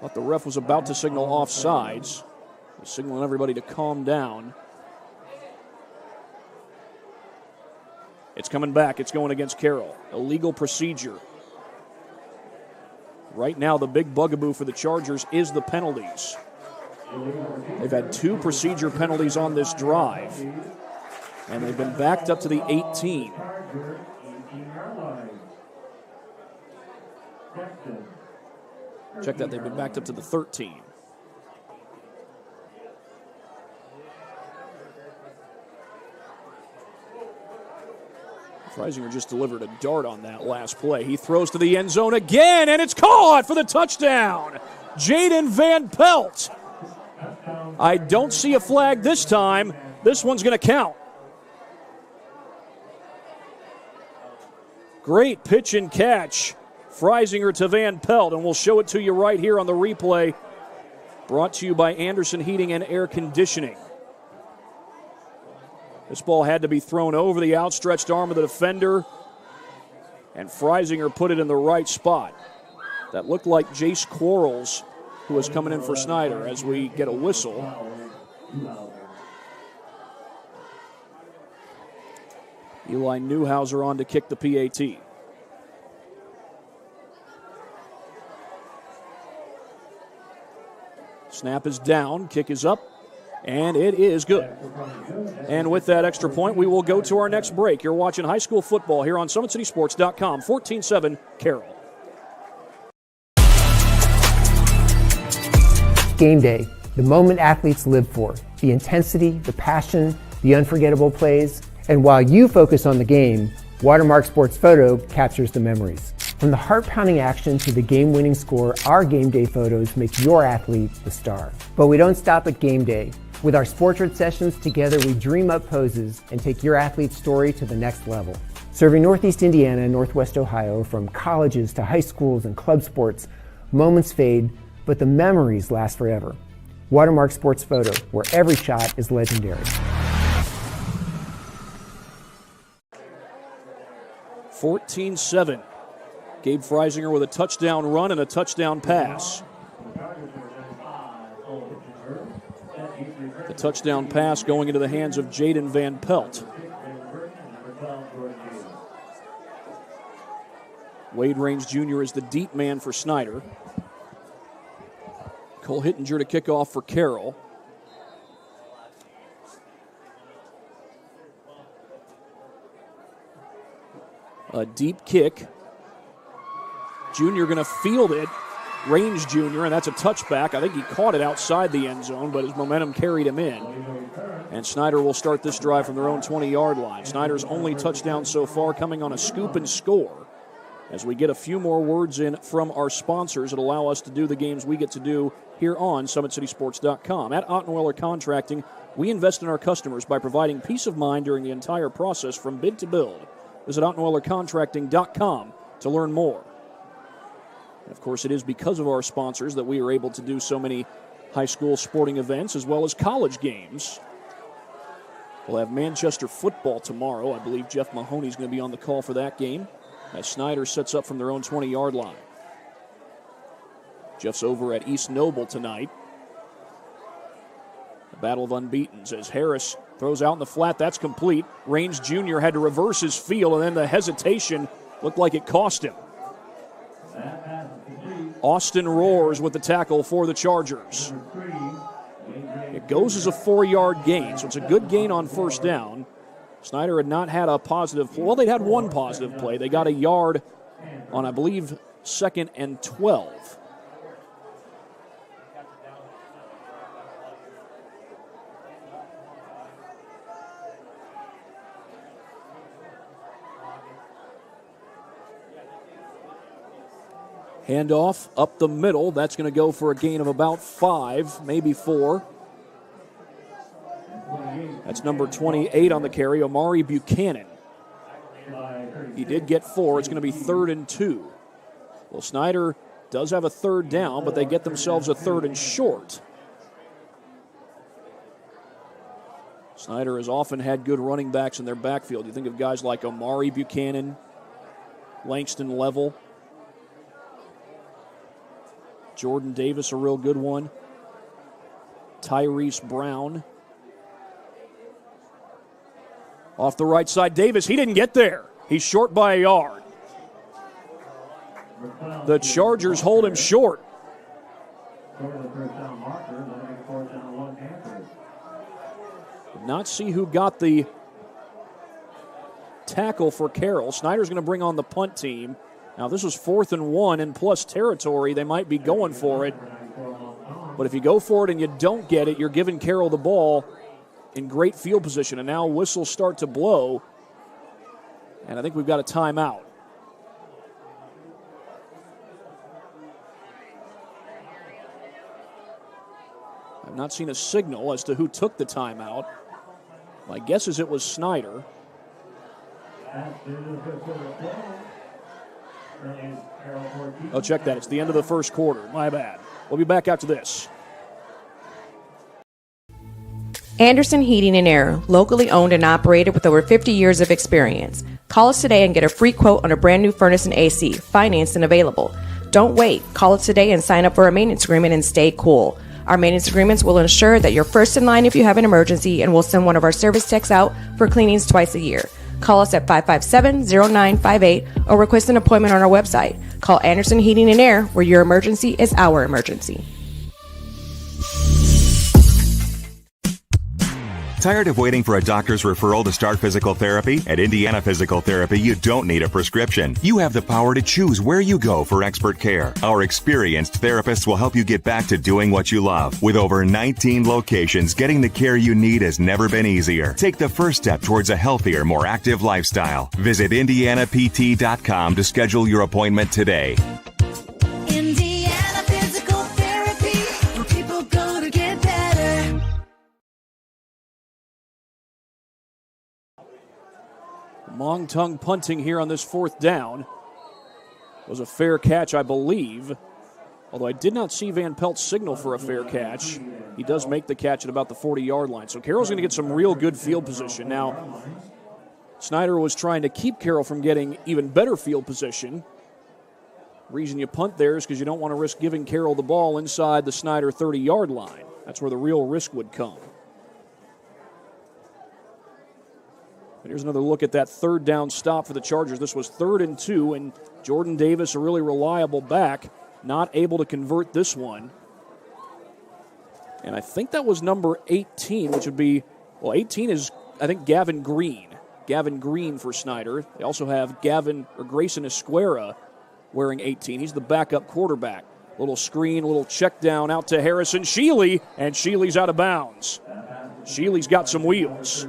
Thought the ref was about to signal offsides. He's signaling everybody to calm down. It's coming back. It's going against Carroll. Illegal procedure. Right now, the big bugaboo for the Chargers is the penalties. They've had 2 procedure penalties on this drive, and they've been backed up to the 18. Check that, they've been backed up to the 13. Freisinger just delivered a dart on that last play. He throws to the end zone again, and it's caught for the touchdown. Jaden Van Pelt. I don't see a flag this time. This one's going to count. Great pitch and catch. Freisinger to Van Pelt, and we'll show it to you right here on the replay. Brought to you by Anderson Heating and Air Conditioning. This ball had to be thrown over the outstretched arm of the defender. And Freisinger put it in the right spot. That looked like Jace Quarles, who was coming in for Snider, as we get a whistle. Eli Newhouser on to kick the PAT. Snap is down, kick is up, and it is good. And with that extra point, we will go to our next break. You're watching high school football here on SummitCitySports.com, 14-7 Carroll. Game day, the moment athletes live for, the intensity, the passion, the unforgettable plays. And while you focus on the game, Watermark Sports Photo captures the memories. From the heart-pounding action to the game-winning score, our game day photos make your athlete the star. But we don't stop at game day. With our Sportrait sessions, together we dream up poses and take your athlete's story to the next level. Serving Northeast Indiana and Northwest Ohio, from colleges to high schools and club sports, moments fade, but the memories last forever. Watermark Sports Photo, where every shot is legendary. 14-7. Gabe Freisinger with a touchdown run and a touchdown pass. The touchdown pass going into the hands of Jaden Van Pelt. Wade Raines Jr. is the deep man for Snider. Cole Hittinger to kick off for Carroll. A deep kick. Junior going to field it. Raines Jr., and that's a touchback. I think he caught it outside the end zone, but his momentum carried him in. And Snider will start this drive from their own 20-yard line. Snider's only touchdown so far coming on a scoop and score. As we get a few more words in from our sponsors that allow us to do the games we get to do here on SummitCitySports.com. At Ottenweiler Contracting, we invest in our customers by providing peace of mind during the entire process from bid to build. Visit OttenweilerContracting.com to learn more. And of course, it is because of our sponsors that we are able to do so many high school sporting events as well as college games. We'll have Manchester football tomorrow. I believe Jeff Mahoney is going to be on the call for that game as Snider sets up from their own 20-yard line. Jeff's over at East Noble tonight. The battle of unbeatens as Harris throws out in the flat. That's complete. Raines Jr. had to reverse his field, and then the hesitation looked like it cost him. Austin Roars with the tackle for the Chargers. It goes as a 4-yard gain, so it's a good gain on first down. Snider had not had a positive play. Well, they had one positive play. They got a yard on, I believe, 2nd and 12. Handoff up the middle. That's going to go for a gain of about 5, maybe 4. That's number 28 on the carry, Amari Buchanan. He did get 4. It's going to be 3rd and 2. Well, Snider does have a 3rd down, but they get themselves a 3rd and short. Snider has often had good running backs in their backfield. You think of guys like Amari Buchanan, Langston Level, Jordan Davis, a real good one. Tyrese Brown. Off the right side, Davis, he didn't get there. He's short by a yard. The Chargers hold him short. Did not see who got the tackle for Carroll. Snider's going to bring on the punt team. Now, this was 4th and 1 and plus territory. They might be going for it. But if you go for it and you don't get it, you're giving Carroll the ball in great field position. And now whistles start to blow. And I think we've got a timeout. I've not seen a signal as to who took the timeout. My guess is it was Snider. Oh, check that. It's the end of the first quarter. My bad. We'll be back after this. Anderson Heating and Air, locally owned and operated with over 50 years of experience. Call us today and get a free quote on a brand new furnace and AC, financed and available. Don't wait. Call us today and sign up for a maintenance agreement and stay cool. Our maintenance agreements will ensure that you're first in line if you have an emergency, and we'll send one of our service techs out for cleanings twice a year. Call us at 557-0958 or request an appointment on our website. Call Anderson Heating and Air, where your emergency is our emergency. Tired of waiting for a doctor's referral to start physical therapy? At Indiana Physical Therapy, you don't need a prescription. You have the power to choose where you go for expert care. Our experienced therapists will help you get back to doing what you love. With over 19 locations, getting the care you need has never been easier. Take the first step towards a healthier, more active lifestyle. Visit IndianaPT.com to schedule your appointment today. Indiana Physical Therapy, where people go to get better. Long tongue punting here on this fourth down. Was a fair catch, I believe. Although I did not see Van Pelt signal for a fair catch. He does make the catch at about the 40-yard line. So Carroll's going to get some real good field position. Now, Snider was trying to keep Carroll from getting even better field position. Reason you punt there is because you don't want to risk giving Carroll the ball inside the Snider 30-yard line. That's where the real risk would come. Here's another look at that third down stop for the Chargers. This was 3rd and 2, and Jordan Davis, a really reliable back, not able to convert this one. And I think that was number 18, which would be, well, 18 is, I think, Gavin Green. Gavin Green for Snider. They also have Grayson Esquera wearing 18. He's the backup quarterback. Little screen, little check down out to Harrison Sheely, and Sheely's out of bounds. Sheely's got some wheels.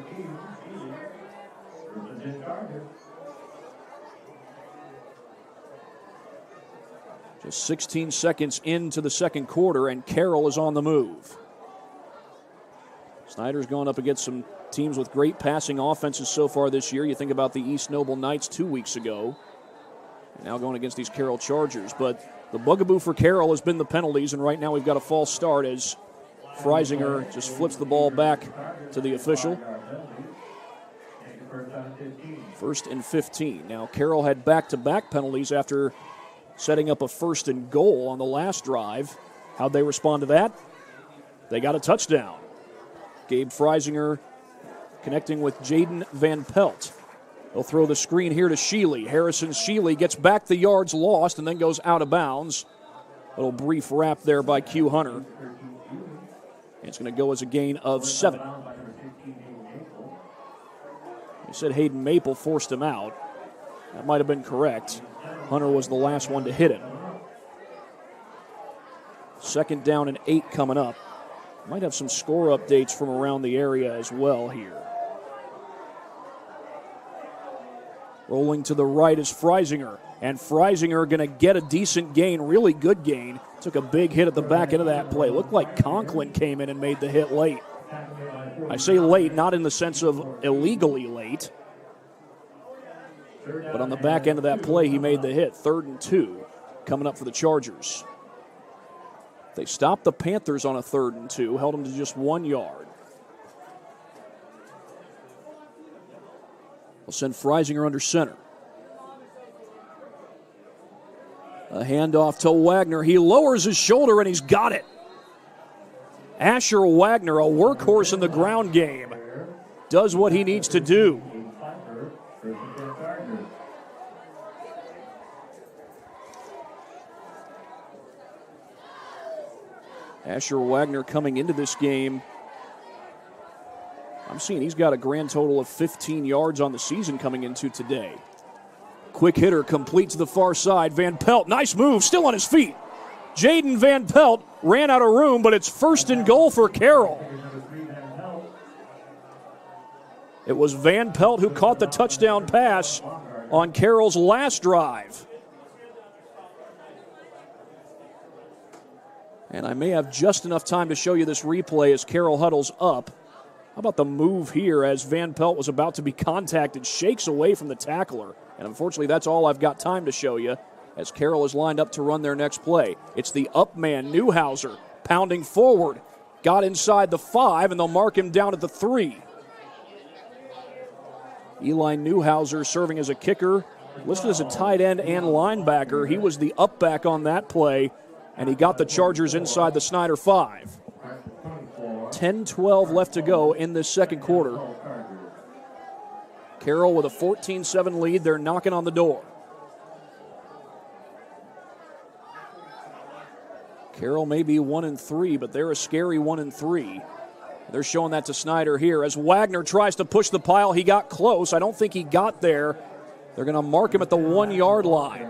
Just 16 seconds into the second quarter, and Carroll is on the move. Snider's gone up against some teams with great passing offenses so far this year. You think about the East Noble Knights 2 weeks ago. And now going against these Carroll Chargers. But the bugaboo for Carroll has been the penalties, and right now we've got a false start as Freisinger just flips the ball back to the official. 1st and 15. Now Carroll had back-to-back penalties after setting up a 1st and goal on the last drive. How'd they respond to that? They got a touchdown. Gabe Freisinger connecting with Jaden Van Pelt. They'll throw the screen here to Sheely. Harrison Sheely gets back the yards lost and then goes out of bounds. A little brief wrap there by Q Hunter. It's going to go as a gain of 7. They said Hayden Maple forced him out. That might have been correct. Hunter was the last one to hit him. 2nd down and 8 coming up. Might have some score updates from around the area as well here. Rolling to the right is Freisinger. And Freisinger going to get a decent gain, really good gain. Took a big hit at the back end of that play. Looked like Conklin came in and made the hit late. I say late, not in the sense of illegally late. But on the back end of that play, he made the hit. 3rd and 2 coming up for the Chargers. They stopped the Panthers on a 3rd and 2, held them to just 1 yard. We'll send Freisinger under center. A handoff to Wagner. He lowers his shoulder and he's got it. Asher Wagner, a workhorse in the ground game, does what he needs to do. Asher Wagner coming into this game, I'm seeing he's got a grand total of 15 yards on the season coming into today. Quick hitter complete to the far side. Van Pelt, nice move, still on his feet. Jaden Van Pelt ran out of room, but it's 1st and goal for Carroll. It was Van Pelt who caught the touchdown pass on Carroll's last drive. And I may have just enough time to show you this replay as Carroll huddles up. How about the move here as Van Pelt was about to be contacted, shakes away from the tackler. And unfortunately, that's all I've got time to show you as Carroll is lined up to run their next play. It's the up man, Newhouser, pounding forward. Got inside the 5, and they'll mark him down at the 3. Eli Newhouser serving as a kicker, listed as a tight end and linebacker. He was the up back on that play, and he got the Chargers inside the Snider 5. 10-12 left to go in this second quarter. Carroll with a 14-7 lead. They're knocking on the door. Carroll may be 1-3, but they're a scary 1-3. They're showing that to Snider here as Wagner tries to push the pile. He got close. I don't think he got there. They're going to mark him at the 1-yard line.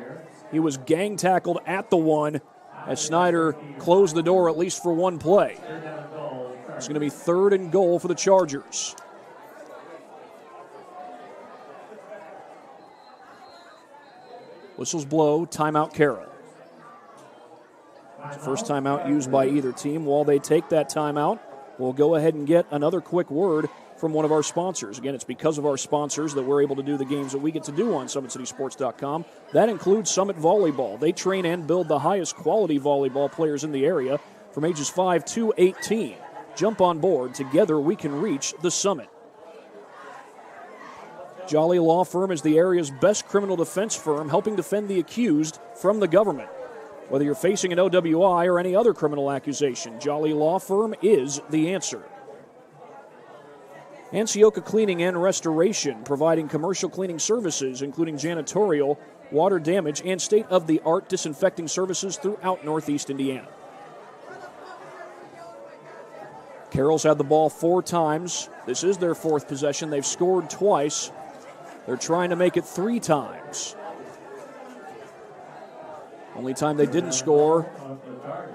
He was gang tackled at the 1 as Snider closed the door at least for one play. It's going to be 3rd and goal for the Chargers. Whistles blow, timeout Carroll. First timeout used by either team. While they take that timeout, we'll go ahead and get another quick word from one of our sponsors. Again, it's because of our sponsors that we're able to do the games that we get to do on SummitCitySports.com. That includes Summit Volleyball. They train and build the highest quality volleyball players in the area from ages 5 to 18. Jump on board. Together we can reach the summit. Jolly Law Firm is the area's best criminal defense firm, helping defend the accused from the government. Whether you're facing an OWI or any other criminal accusation, Jolly Law Firm is the answer. Ansioka Cleaning and Restoration, providing commercial cleaning services, including janitorial, water damage, and state-of-the-art disinfecting services throughout Northeast Indiana. Carroll's had the ball 4 times. This is their 4th possession. They've scored twice. They're trying to make it 3 times. Only time they didn't score,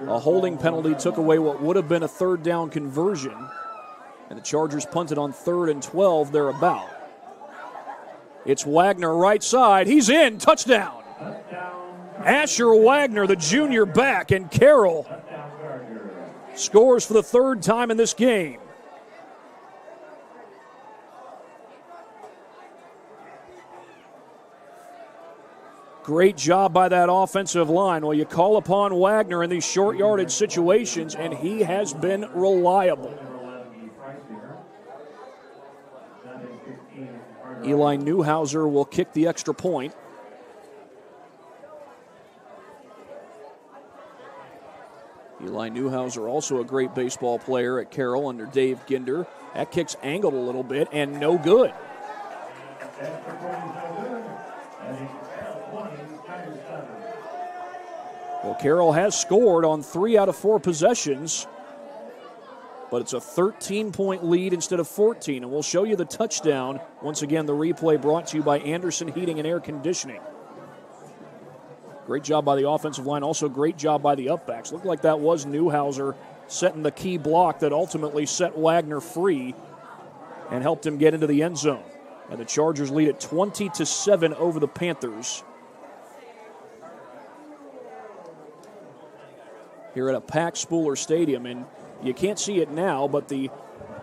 a holding penalty took away what would have been a 3rd down conversion. And the Chargers punted on 3rd and 12 thereabout. It's Wagner right side. He's in. Touchdown. Asher Wagner, the junior back, and Carroll scores for the 3rd time in this game. Great job by that offensive line. Well, you call upon Wagner in these short yardage situations, and he has been reliable. Eli Newhouser will kick the extra point. Eli Newhouser, also a great baseball player at Carroll under Dave Ginder. That kick's angled a little bit and no good. Well, Carroll has scored on 3 out of 4 possessions, but it's a 13-point lead instead of 14, and we'll show you the touchdown. Once again, the replay brought to you by Anderson Heating and Air Conditioning. Great job by the offensive line, also great job by the upbacks. Looked like that was Newhouser setting the key block that ultimately set Wagner free and helped him get into the end zone. And the Chargers lead at 20-7 over the Panthers. Here at a packed Spooler Stadium, and you can't see it now, but the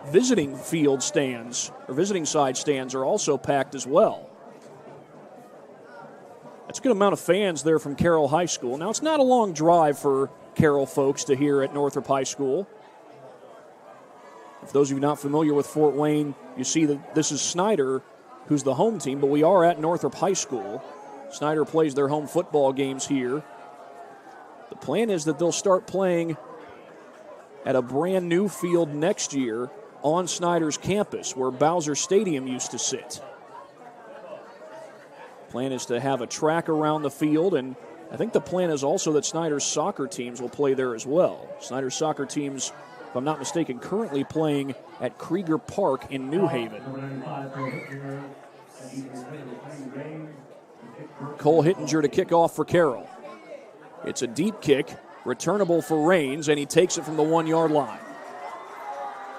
visiting field stands, or visiting side stands, are also packed as well. That's a good amount of fans there from Carroll High School. Now, it's not a long drive for Carroll folks to here at Northrop High School. For those of you not familiar with Fort Wayne, you see that this is Snider, who's the home team, but we are at Northrop High School. Snider plays their home football games here. The plan is that they'll start playing at a brand new field next year on Snider's campus where Bowser Stadium used to sit. Plan is to have a track around the field, and I think the plan is also that Snider's soccer teams will play there as well. Snider's soccer teams, if I'm not mistaken, currently playing at Krieger Park in New Haven. Cole Hittinger to kick off for Carroll. It's a deep kick, returnable for Raines, and he takes it from the 1-yard line.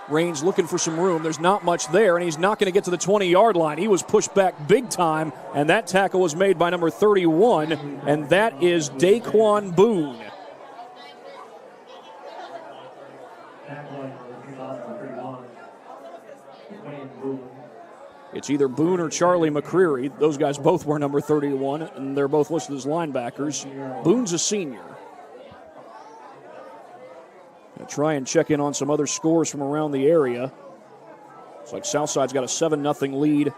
Raines looking for some room. There's not much there, and he's not going to get to the 20-yard line. He was pushed back big time, and that tackle was made by number 31, and that is Daquan Boone. It's either Boone or Charlie McCreary. Those guys both wear number 31, and they're both listed as linebackers. Boone's a senior. Gonna try and check in on some other scores from around the area. Looks like Southside's got a 7-0 lead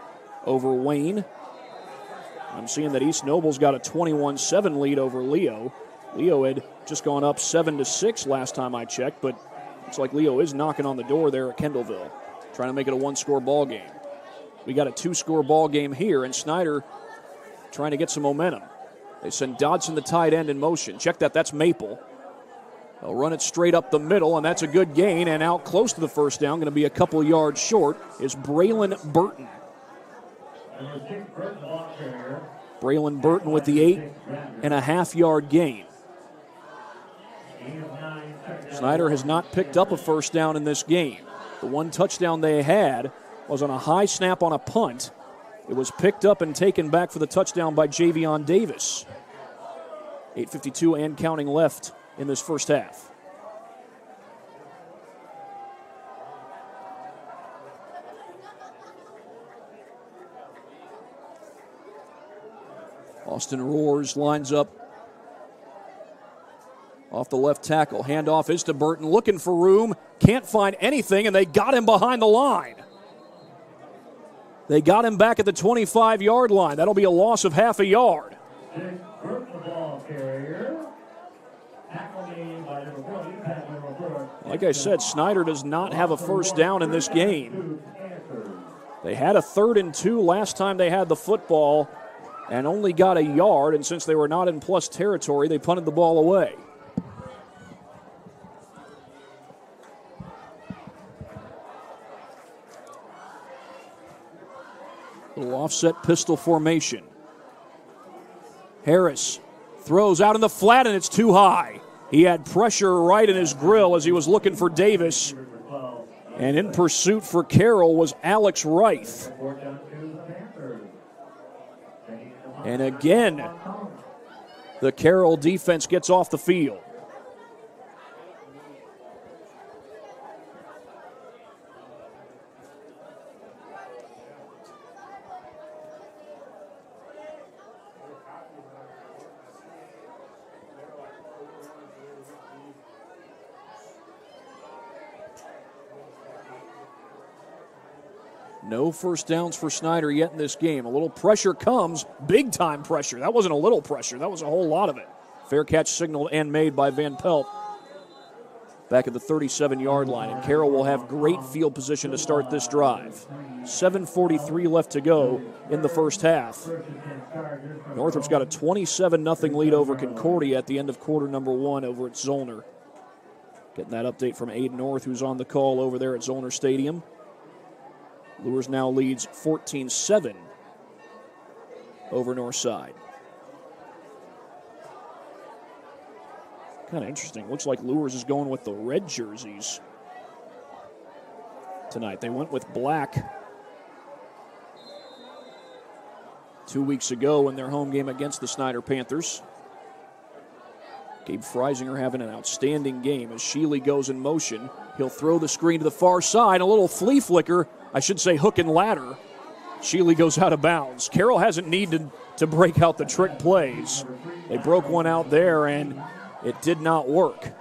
over Wayne. I'm seeing that East Noble's got a 21-7 lead over Leo. Leo had just gone up 7-6 last time I checked, but looks like Leo is knocking on the door there at Kendallville, trying to make it a one-score ball game. We got a two-score ball game here, and Snider trying to get some momentum. They send Dodson, the tight end, in motion. Check that. That's Maple. They'll run it straight up the middle, and that's a good gain. And out close to the first down, going to be a couple yards short, is Braylon Burton. Braylon Burton with the 8.5-yard gain. Snider has not picked up a first down in this game. The one touchdown they had was on a high snap on a punt. It was picked up and taken back for the touchdown by Javion Davis. 8:52 and counting left in this first half. Austin Roars lines up off the left tackle. Handoff is to Burton, looking for room. Can't find anything, and they got him behind the line. They got him back at the 25-yard line. That'll be a loss of half a yard. Like I said, Snider does not have a first down in this game. They had a 3rd and 2 last time they had the football and only got a yard, and since they were not in plus territory, they punted the ball away. Little offset pistol formation. Harris throws out in the flat, and it's too high. He had pressure right in his grill as he was looking for Davis. And in pursuit for Carroll was Alex Reith. And again, the Carroll defense gets off the field. No first downs for Snider yet in this game. A little pressure comes, big-time pressure. That wasn't a little pressure. That was a whole lot of it. Fair catch signaled and made by Van Pelt back at the 37-yard line. And Carroll will have great field position to start this drive. 7:43 left to go in the first half. Northrop's got a 27-0 lead over Concordia at the end of quarter number 1 over at Zollner. Getting that update from Aiden North, who's on the call over there at Zollner Stadium. Lures now leads 14-7 over Northside. Kind of interesting. Looks like Lures is going with the red jerseys tonight. They went with black 2 weeks ago in their home game against the Snider Panthers. Gabe Freisinger having an outstanding game as Sheely goes in motion. He'll throw the screen to the far side. A little flea flicker. I should say hook and ladder. Sheely goes out of bounds. Carroll hasn't needed to break out the trick plays. They broke one out there, and it did not work.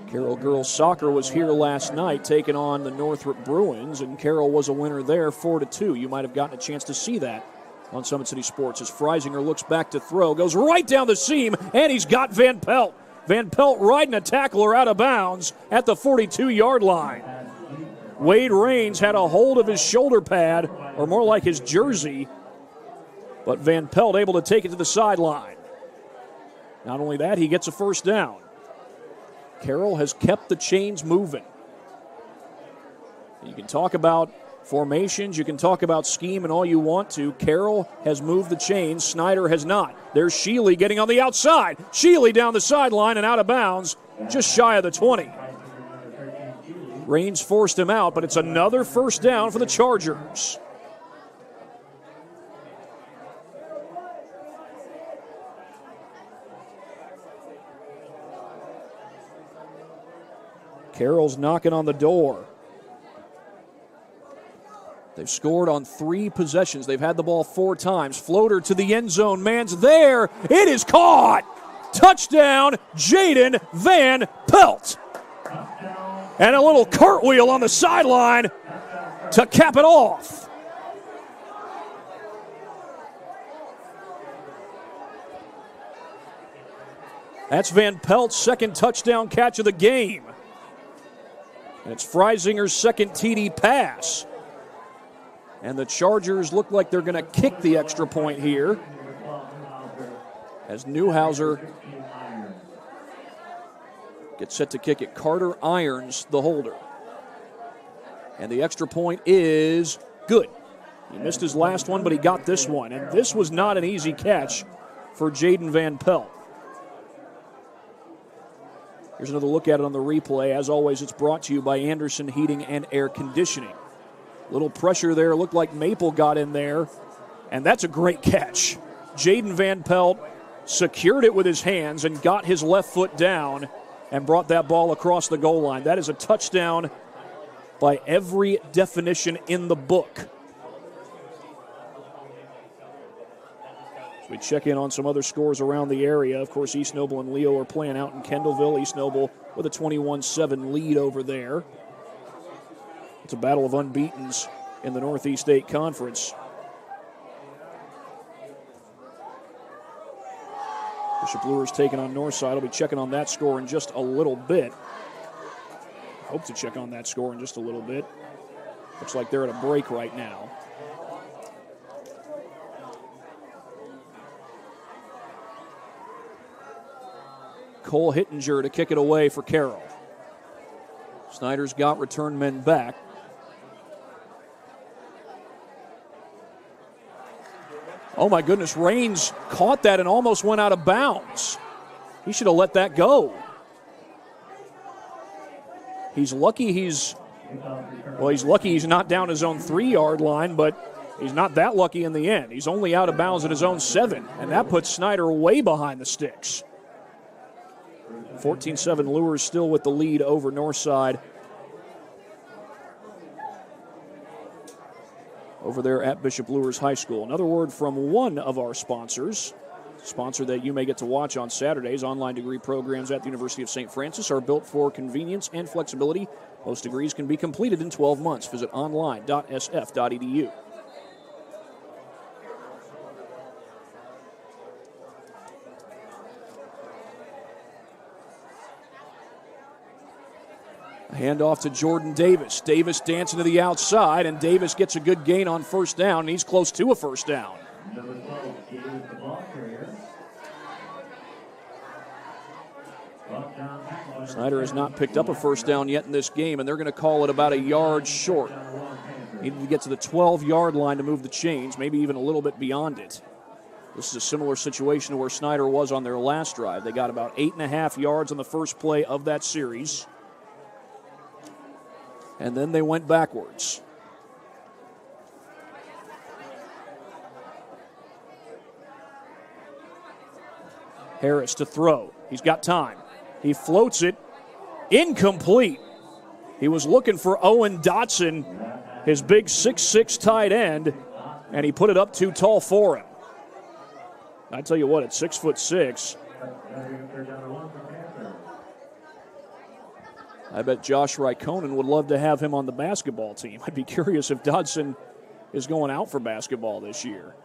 Carroll girls soccer was here last night taking on the Northrop Bruins, and Carroll was a winner there 4-2. You might have gotten a chance to see that on Summit City Sports as Freisinger looks back to throw, goes right down the seam, and he's got Van Pelt. Van Pelt riding a tackler out of bounds at the 42-yard line. Wade Raines had a hold of his shoulder pad, or more like his jersey, but Van Pelt able to take it to the sideline. Not only that, he gets a first down. Carroll has kept the chains moving. You can talk about formations, you can talk about scheme and all you want to. Carroll has moved the chains. Snider has not. There's Sheely getting on the outside. Sheely down the sideline and out of bounds, just shy of the 20. Raines forced him out, but it's another first down for the Chargers. Carroll's knocking on the door. They've scored on 3 possessions. They've had the ball 4 times. Floater to the end zone. Man's there. It is caught. Touchdown, Jaden Van Pelt. And a little cartwheel on the sideline to cap it off. That's Van Pelt's second touchdown catch of the game. And it's Freisinger's second TD pass. And the Chargers look like they're going to kick the extra point here, as Newhouser gets set to kick it. Carter Irons, the holder. And the extra point is good. He missed his last one, but he got this one. And this was not an easy catch for Jaden Van Pelt. Here's another look at it on the replay. As always, it's brought to you by Anderson Heating and Air Conditioning. Little pressure there. Looked like Maple got in there. And that's a great catch. Jaden Van Pelt secured it with his hands and got his left foot down and brought that ball across the goal line. That is a touchdown by every definition in the book. So we check in on some other scores around the area. Of course, East Noble and Leo are playing out in Kendallville. East Noble with a 21-7 lead over there. It's a battle of unbeatens in the Northeast 8 Conference. Bishop Luers taking on Northside. I'll be checking on that score in just a little bit. Hope to check on that score in just a little bit. Looks like they're at a break right now. Cole Hittinger to kick it away for Carroll. Snider's got return men back. Oh my goodness, Raines caught that and almost went out of bounds. He should have let that go. He's lucky he's not down his own 3-yard line, but he's not that lucky in the end. He's only out of bounds at his own 7, and that puts Snider way behind the sticks. 14-7 Luers still with the lead over Northside. Over there at Bishop Luers High School. Another word from one of our sponsors. Sponsor that you may get to watch on Saturdays. Online degree programs at the University of St. Francis are built for convenience and flexibility. Most degrees can be completed in 12 months. Visit online.sf.edu. Handoff to Jordan Davis. Davis dancing to the outside, and Davis gets a good gain on first down, and he's close to a first down. Snider has not picked up a first down yet in this game, and they're going to call it about a yard short. Needed to get to the 12-yard line to move the chains, maybe even a little bit beyond it. This is a similar situation to where Snider was on their last drive. They got about 8.5 yards on the first play of that series. And then they went backwards. Harris to throw. He's got time. He floats it. Incomplete. He was looking for Owen Dotson, his big 6'6" tight end, and he put it up too tall for him. I tell you what, at 6'6", I bet Josh Raikkonen would love to have him on the basketball team. I'd be curious if Dodson is going out for basketball this year.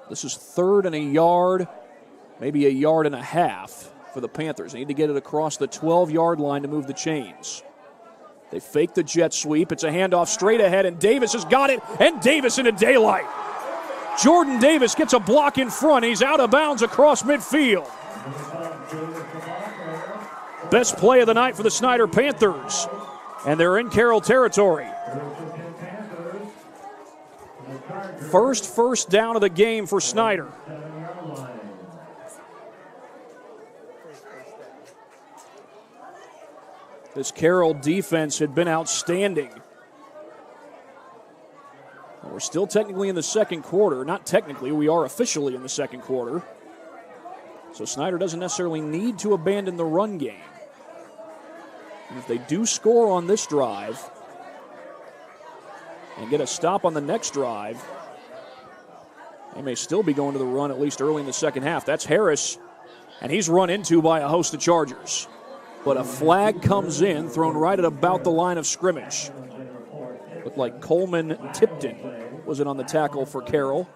This is 3rd and a yard, maybe a yard and a half for the Panthers. They need to get it across the 12-yard line to move the chains. They fake the jet sweep. It's a handoff straight ahead, and Davis has got it, and Davis into daylight. Jordan Davis gets a block in front. He's out of bounds across midfield. Best play of the night for the Snider Panthers, and they're in Carroll territory. First down of the game for Snider. This Carroll defense had been outstanding. We're still technically in the second quarter. Not technically, we are officially in the second quarter. So Snider doesn't necessarily need to abandon the run game. And if they do score on this drive and get a stop on the next drive, They may still be going to the run at least early in the second half. That's Harris, and he's run into by a host of Chargers. But a flag comes in, thrown right at about the line of scrimmage. Looked like Coleman Tipton was in on the tackle for Carroll.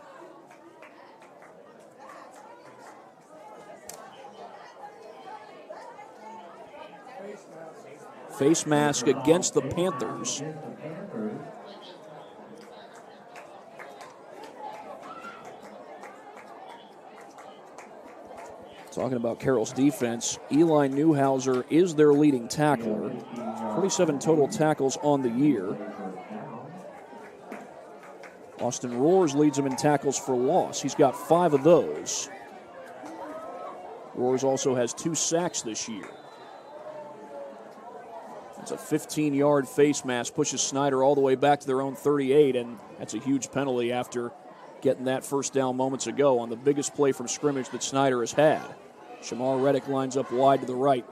Face mask against the Panthers. Talking about Carroll's defense, Eli Newhouser is their leading tackler. 47 total tackles on the year. Austin Roars leads them in tackles for loss. He's got 5 of those. Roars also has 2 sacks this year. It's a 15-yard face mask, pushes Snider all the way back to their own 38, and that's a huge penalty after getting that first down moments ago on the biggest play from scrimmage that Snider has had. Shamar Reddick lines up wide to the right.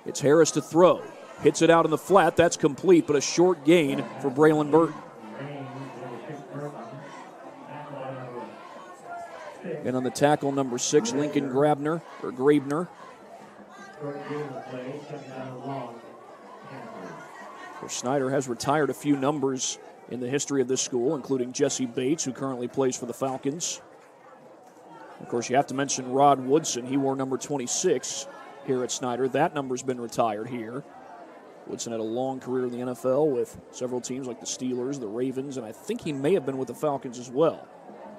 It's Harris to throw. Hits it out in the flat. That's complete, but a short gain for Braylon Burton. And on the tackle, number 6, Lincoln Graebner. Snider has retired a few numbers in the history of this school, including Jesse Bates, who currently plays for the Falcons. Of course, you have to mention Rod Woodson. He wore number 26 here at Snider. That number's been retired here. Woodson had a long career in the NFL with several teams like the Steelers, the Ravens, and I think he may have been with the Falcons as well.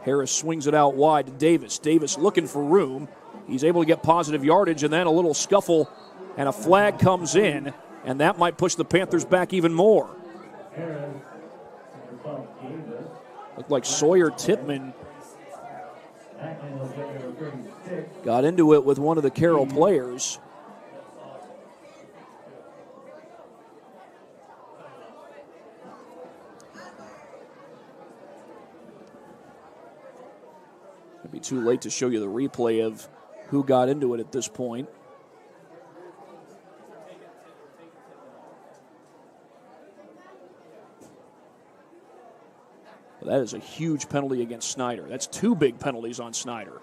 Harris swings it out wide to Davis. Davis looking for room. He's able to get positive yardage, and then a little scuffle, and a flag comes in, and that might push the Panthers back even more. Looked like Sawyer Tippmann got into it with one of the Carroll players. It'd be too late to show you the replay of who got into it at this point. But that is a huge penalty against Snider. That's 2 big penalties on Snider.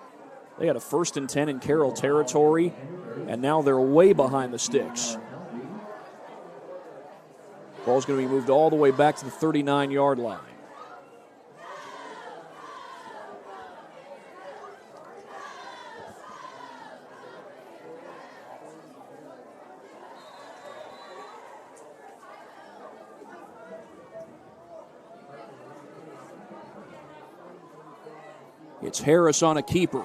They had a 1st and 10 in Carroll territory, and now they're way behind the sticks. Ball's going to be moved all the way back to the 39-yard line. It's Harris on a keeper.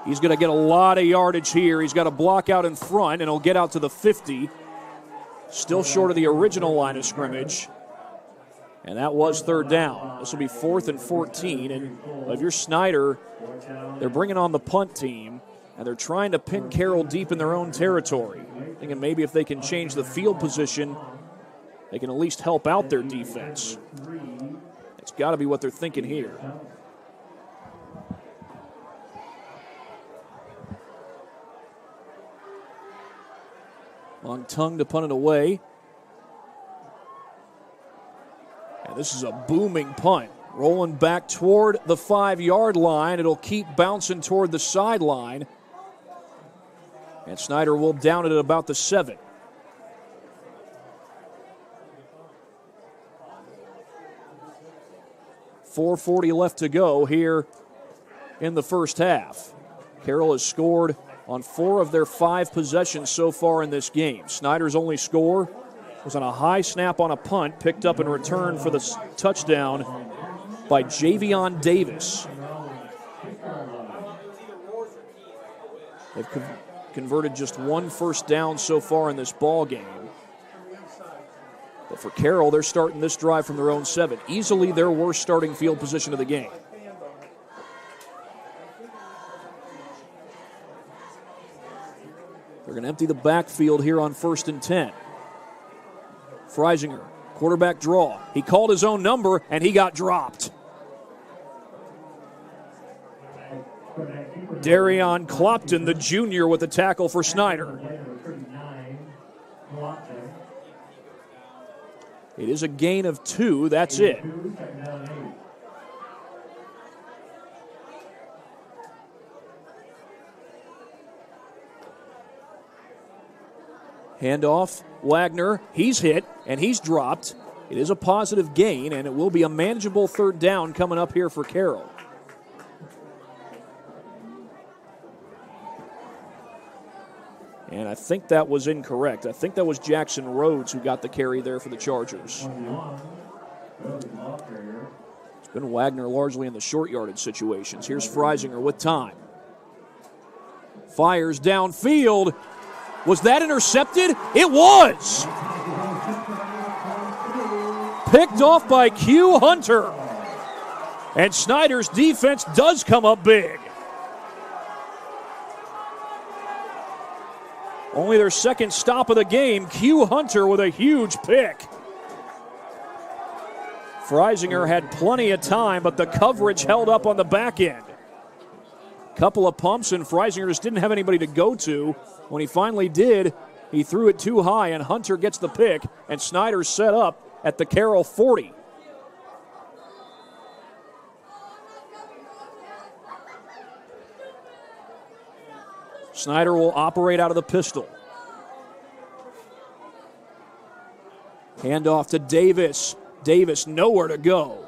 He's going to get a lot of yardage here. He's got a block out in front, and he'll get out to the 50. Still short of the original line of scrimmage. And that was 3rd down. This will be 4th and 14. And if you're Snider, they're bringing on the punt team, and they're trying to pin Carroll deep in their own territory. Thinking maybe if they can change the field position, they can at least help out their defense. It's got to be what they're thinking here. Long tongue to punt it away. And this is a booming punt. Rolling back toward the 5-yard line. It'll keep bouncing toward the sideline. And Snider will down it at about the 7. .440 left to go here in the first half. Carroll has scored on 4 of their 5 possessions so far in this game. Snider's only score was on a high snap on a punt, picked up in return for the touchdown by Javion Davis. They've converted just 1 first down so far in this ball game. But for Carroll, they're starting this drive from their own 7. Easily their worst starting field position of the game. They're going to empty the backfield here on 1st and 10. Freisinger, quarterback draw. He called his own number, and he got dropped. Darion Clopton, the junior, with a tackle for Snider. It is a gain of 2. That's it. Handoff, Wagner, he's hit, and he's dropped. It is a positive gain, and it will be a manageable third down coming up here for Carroll. And I think that was incorrect. I think that was Jackson Rhodes who got the carry there for the Chargers. It's been Wagner largely in the short yardage situations. Here's Freisinger with time. Fires downfield. Was that intercepted? It was! Picked off by Q Hunter. And Snider's defense does come up big. Only their second stop of the game. Q Hunter with a huge pick. Freisinger had plenty of time, but the coverage held up on the back end. Couple of pumps, and Freisinger just didn't have anybody to go to. When he finally did, he threw it too high, and Hunter gets the pick, and Snider's set up at the Carroll 40. Snider will operate out of the pistol. Handoff to Davis. Davis nowhere to go.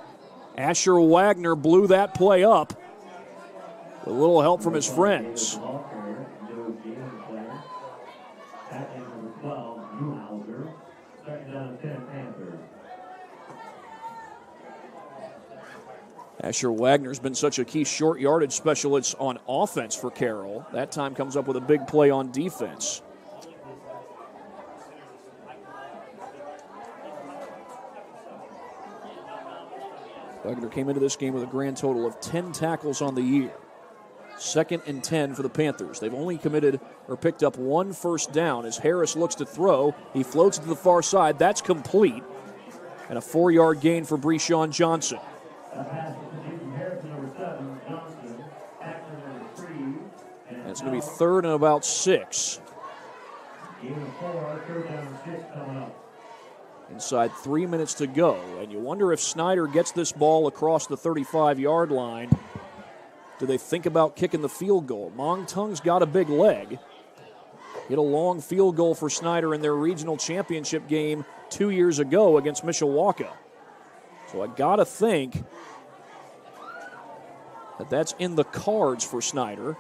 Asher Wagner blew that play up with a little help from his friends. Asher Wagner's been such a key short yardage specialist on offense for Carroll. That time comes up with a big play on defense. Wagner came into this game with a grand total of 10 tackles on the year. 2nd and 10 for the Panthers. They've only committed or picked up one first down as Harris looks to throw. He floats to the far side. That's complete. And a 4-yard gain for Breshawn Johnson. And it's going to be 3rd and about 6. Inside 3 minutes to go. And you wonder if Snider gets this ball across the 35-yard line. Do they think about kicking the field goal? Mong Tung's got a big leg. Hit a long field goal for Snider in their regional championship game 2 years ago against Mishawaka. So I got to think that that's in the cards for Snider.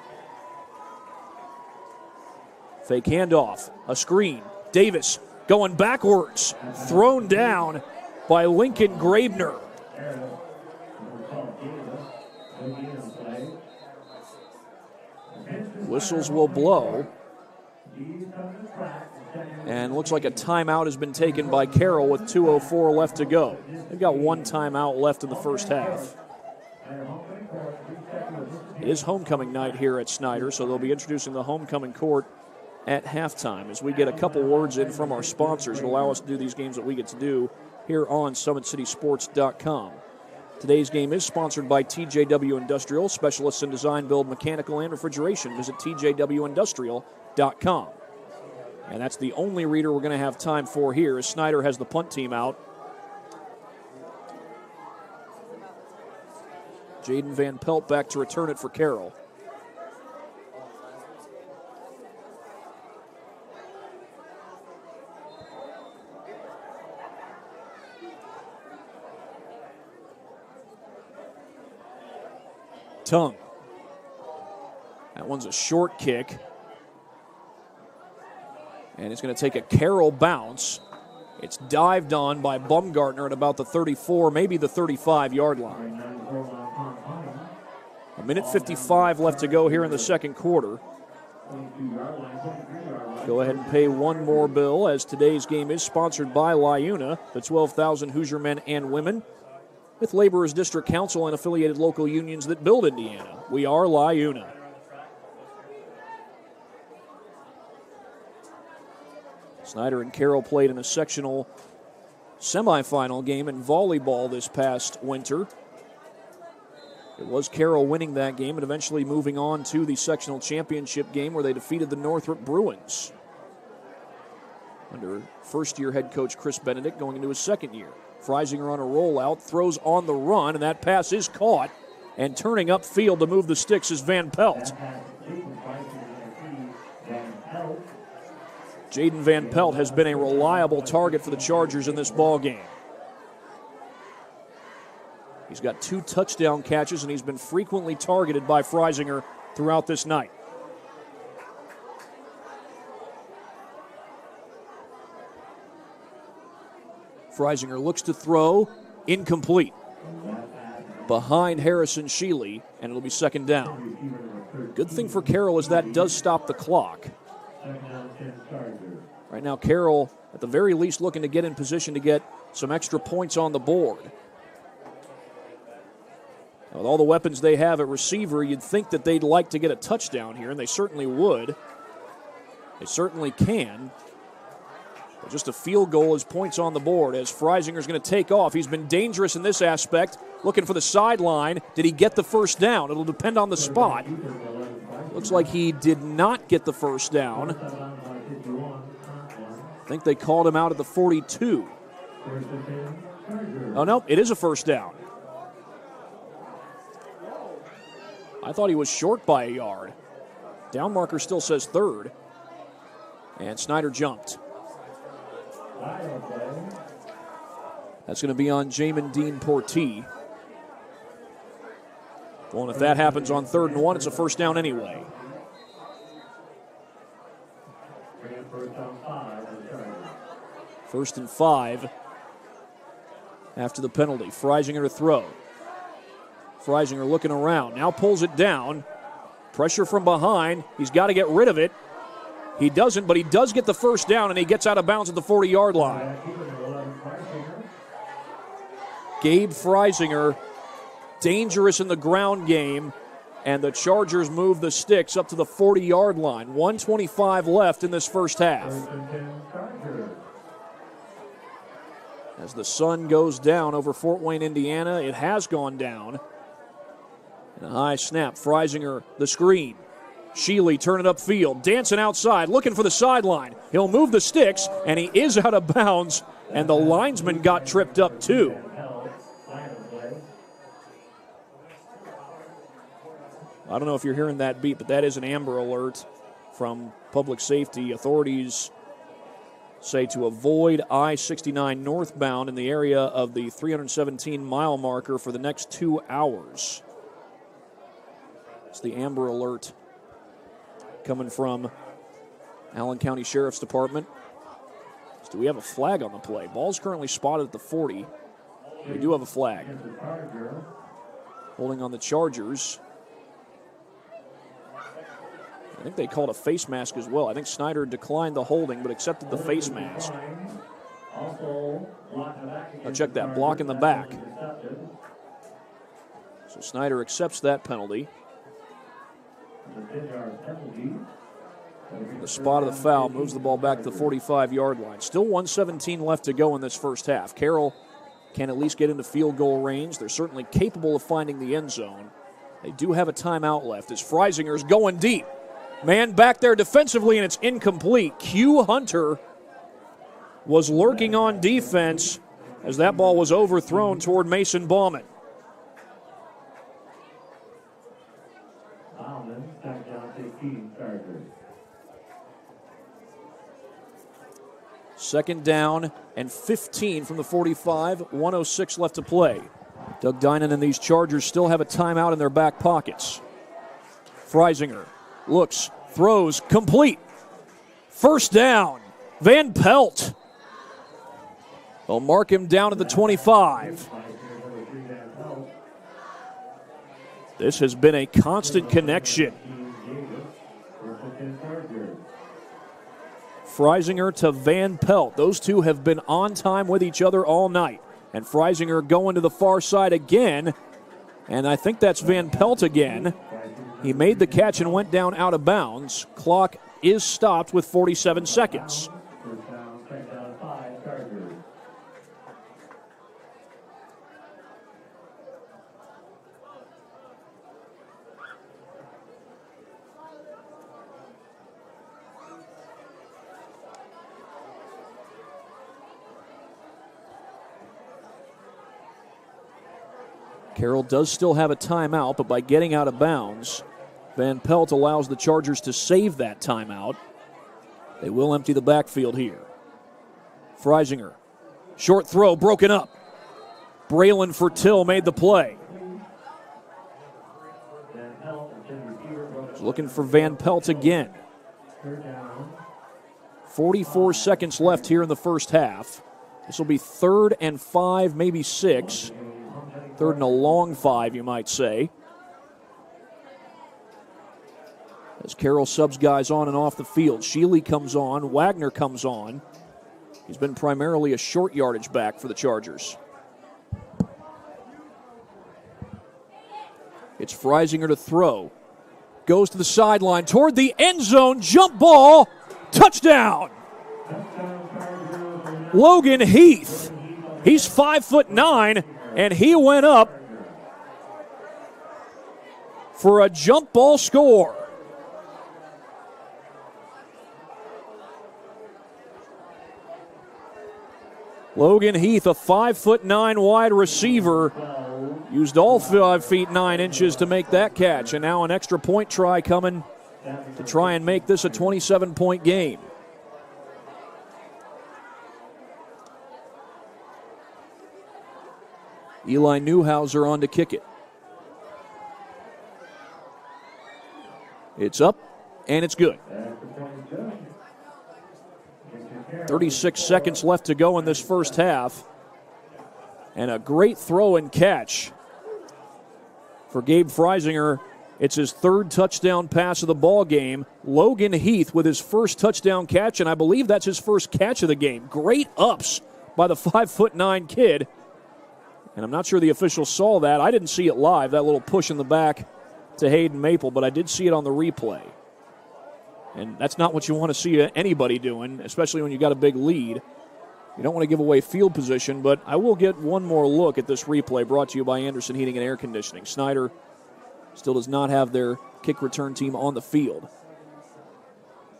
Fake handoff, a screen. Davis going backwards, thrown down by Lincoln Graebner. Whistles will blow. And looks like a timeout has been taken by Carroll with 2:04 left to go. They've got one timeout left in the first half. It is homecoming night here at Snider, so they'll be introducing the homecoming court at halftime as we get a couple words in from our sponsors to allow us to do these games that we get to do here on SummitCitySports.com. Today's game is sponsored by TJW Industrial, specialists in design, build, mechanical, and refrigeration. Visit TJWindustrial.com. And that's the only reader we're going to have time for here as Snider has the punt team out. Jaden Van Pelt back to return it for Carroll. Tongue. That one's a short kick. And it's going to take a Carroll bounce. It's dived on by Bumgartner at about the 34, maybe the 35-yard line. 1:55 left to go here in the second quarter. Go ahead and pay one more bill as today's game is sponsored by LiUNA, the 12,000 Hoosier men and women, with Laborers District Council and affiliated local unions that build Indiana. We are LiUNA. Snider and Carroll played in a sectional semifinal game in volleyball this past winter. It was Carroll winning that game and eventually moving on to the sectional championship game where they defeated the Northrop Bruins under first-year head coach Chris Benedict going into his second year. Freisinger on a rollout, throws on the run, and that pass is caught. And turning upfield to move the sticks is Van Pelt. Jaden Van Pelt has been a reliable target for the Chargers in this ball game. He's got 2 touchdown catches, and he's been frequently targeted by Freisinger throughout this night. Freisinger looks to throw, incomplete. Behind Harrison Sheely, and it'll be second down. Good thing for Carroll is that does stop the clock. Right now, Carroll, at the very least, looking to get in position to get some extra points on the board. Now, with all the weapons they have at receiver, you'd think that they'd like to get a touchdown here, and they certainly would. They certainly can. But just a field goal is points on the board as Freisinger's going to take off. He's been dangerous in this aspect, looking for the sideline. Did he get the first down? It'll depend on the spot. Looks like he did not get the first down. I think they called him out at the 42. Oh, no, it is a first down. I thought he was short by a yard. Down marker still says third. And Snider jumped. That's going to be on Jamin Dean Portee. Well, and if that happens on 3rd and 1, it's a first down anyway. First and 5 after the penalty. Freisinger to throw. Freisinger looking around. Now pulls it down. Pressure from behind. He's got to get rid of it. He doesn't, but he does get the first down, and he gets out of bounds at the 40-yard line. Gabe Freisinger, dangerous in the ground game, and the Chargers move the sticks up to the 40-yard line. 1:25 left in this first half. As the sun goes down over Fort Wayne, Indiana, it has gone down. And a high snap. Freisinger, the screen. Sheely turning upfield, dancing outside, looking for the sideline. He'll move the sticks, and he is out of bounds, and the linesman got tripped up too. I don't know if you're hearing that beat, but that is an Amber Alert from public safety. Authorities say to avoid I-69 northbound in the area of the 317-mile marker for the next 2 hours. It's the Amber Alert coming from Allen County Sheriff's Department. So do we have a flag on the play? Ball's currently spotted at the 40. We do have a flag. Holding on the Chargers. I think they called a face mask as well. I think Snider declined the holding but accepted the face mask. Now check that, block in the back. So Snider accepts that penalty. The spot of the foul moves the ball back to the 45-yard line. Still 1:17 left to go in this first half. Carroll can at least get into field goal range. They're certainly capable of finding the end zone. They do have a timeout left as Freisinger's going deep. Man back there defensively, and it's incomplete. Q Hunter was lurking on defense as that ball was overthrown toward Mason Bauman. Second down and 15 from the 45, 1:06 left to play. Doug Dinan and these Chargers still have a timeout in their back pockets. Freisinger looks, throws, complete. First down, Van Pelt. They'll mark him down at the 25. This has been a constant connection. Freisinger to Van Pelt. Those two have been on time with each other all night. And Freisinger going to the far side again. And I think that's Van Pelt again. He made the catch and went down out of bounds. Clock is stopped with 47 seconds. Carroll does still have a timeout, but by getting out of bounds, Van Pelt allows the Chargers to save that timeout. They will empty the backfield here. Freisinger. Short throw broken up. Braylon Fertil made the play. Looking for Van Pelt again. 44 seconds left here in the first half. This will be 3rd and 5, maybe 6. 3rd and a long 5, you might say. As Carroll subs guys on and off the field. Shealy comes on. Wagner comes on. He's been primarily a short yardage back for the Chargers. It's Freisinger to throw. Goes to the sideline toward the end zone. Jump ball. Touchdown. Logan Heath. He's 5'9", and he went up for a jump ball score. Logan Heath, a 5'9" wide receiver, used all 5 feet 9 inches to make that catch, and now an extra point try coming to try and make this a 27-point game. Eli Newhouser on to kick it. It's up, and it's good. 36 seconds left to go in this first half. And a great throw and catch for Gabe Freisinger. It's his 3rd touchdown pass of the ball game. Logan Heath with his first touchdown catch, and I believe that's his first catch of the game. Great ups by the 5'9" kid. And I'm not sure the officials saw that. I didn't see it live, that little push in the back to Hayden Maple, but I did see it on the replay. And that's not what you want to see anybody doing, especially when you got a big lead. You don't want to give away field position, but I will get one more look at this replay brought to you by Anderson Heating and Air Conditioning. Snider still does not have their kick return team on the field.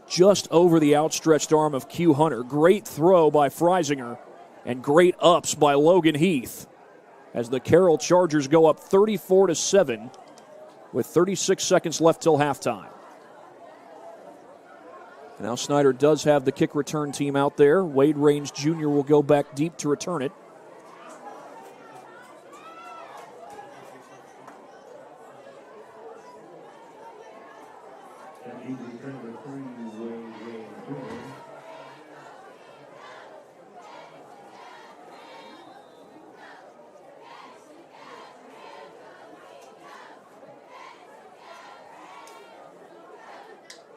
Just over the outstretched arm of Q Hunter. Great throw by Freisinger and great ups by Logan Heath as the Carroll Chargers go up 34-7 with 36 seconds left till halftime. Now Snider does have the kick return team out there. Wade Raines Jr. will go back deep to return it.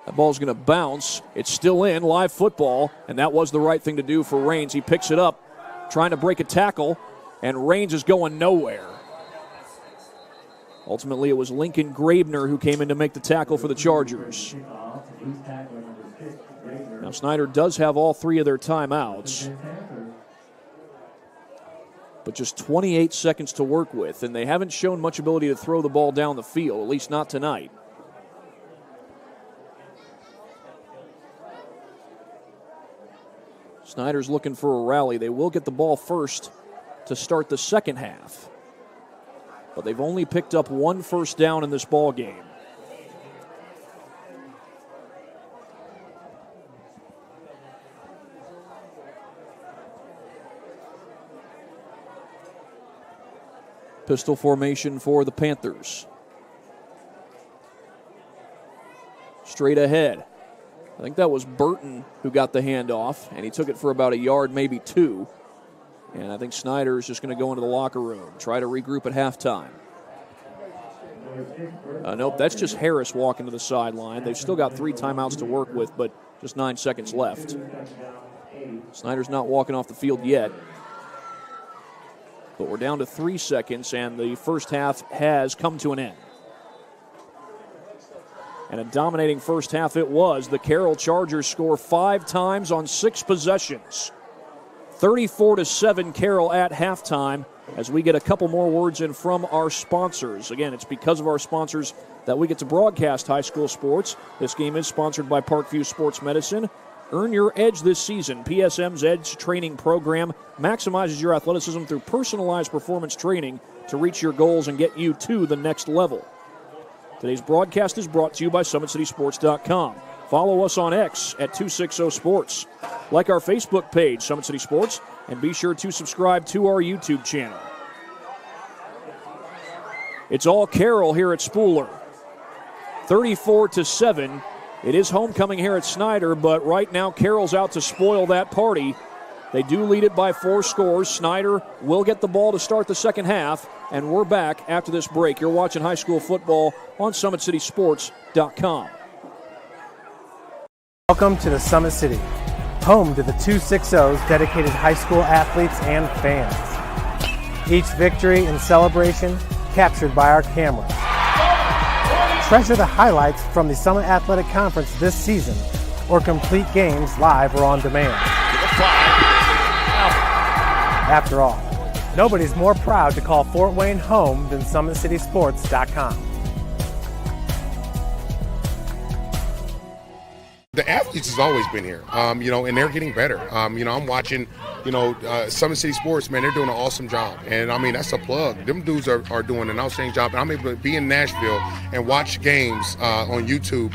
That ball's going to bounce. It's still in, live football, and that was the right thing to do for Raines. He picks it up, trying to break a tackle, and Raines is going nowhere. Ultimately, it was Lincoln Graebner who came in to make the tackle for the Chargers. Now, Snider does have all 3 of their timeouts, but just 28 seconds to work with, and they haven't shown much ability to throw the ball down the field, at least not tonight. Snider's looking for a rally. They will get the ball first to start the second half. But they've only picked up 1 first down in this ball game. Pistol formation for the Panthers. Straight ahead. I think that was Burton who got the handoff, and he took it for about a yard, maybe 2. And I think Snider is just going to go into the locker room, try to regroup at halftime. Nope, that's just Harris walking to the sideline. They've still got 3 timeouts to work with, but just 9 seconds left. Snider's not walking off the field yet. But we're down to 3 seconds, and the first half has come to an end. And a dominating first half it was. The Carroll Chargers score 5 times on 6 possessions. 34-7 Carroll at halftime as we get a couple more words in from our sponsors. Again, it's because of our sponsors that we get to broadcast high school sports. This game is sponsored by Parkview Sports Medicine. Earn your edge this season. PSM's Edge training program maximizes your athleticism through personalized performance training to reach your goals and get you to the next level. Today's broadcast is brought to you by SummitCitySports.com. Follow us on X at 260 Sports. Like our Facebook page, Summit City Sports, and be sure to subscribe to our YouTube channel. It's all Carroll here at Spooler. 34-7. It is homecoming here at Snider, but right now Carroll's out to spoil that party. They do lead it by 4 scores. Snider will get the ball to start the second half, and we're back after this break. You're watching high school football on SummitCitySports.com. Welcome to the Summit City, home to the 260's dedicated high school athletes and fans. Each victory and celebration captured by our cameras. Treasure the highlights from the Summit Athletic Conference this season, or complete games live or on demand. After all, nobody's more proud to call Fort Wayne home than SummitCitySports.com. The athletes has always been here, and they're getting better. I'm watching, Summit City Sports, man, they're doing an awesome job. And, that's a plug. Them dudes are doing an outstanding job. And I'm able to be in Nashville and watch games on YouTube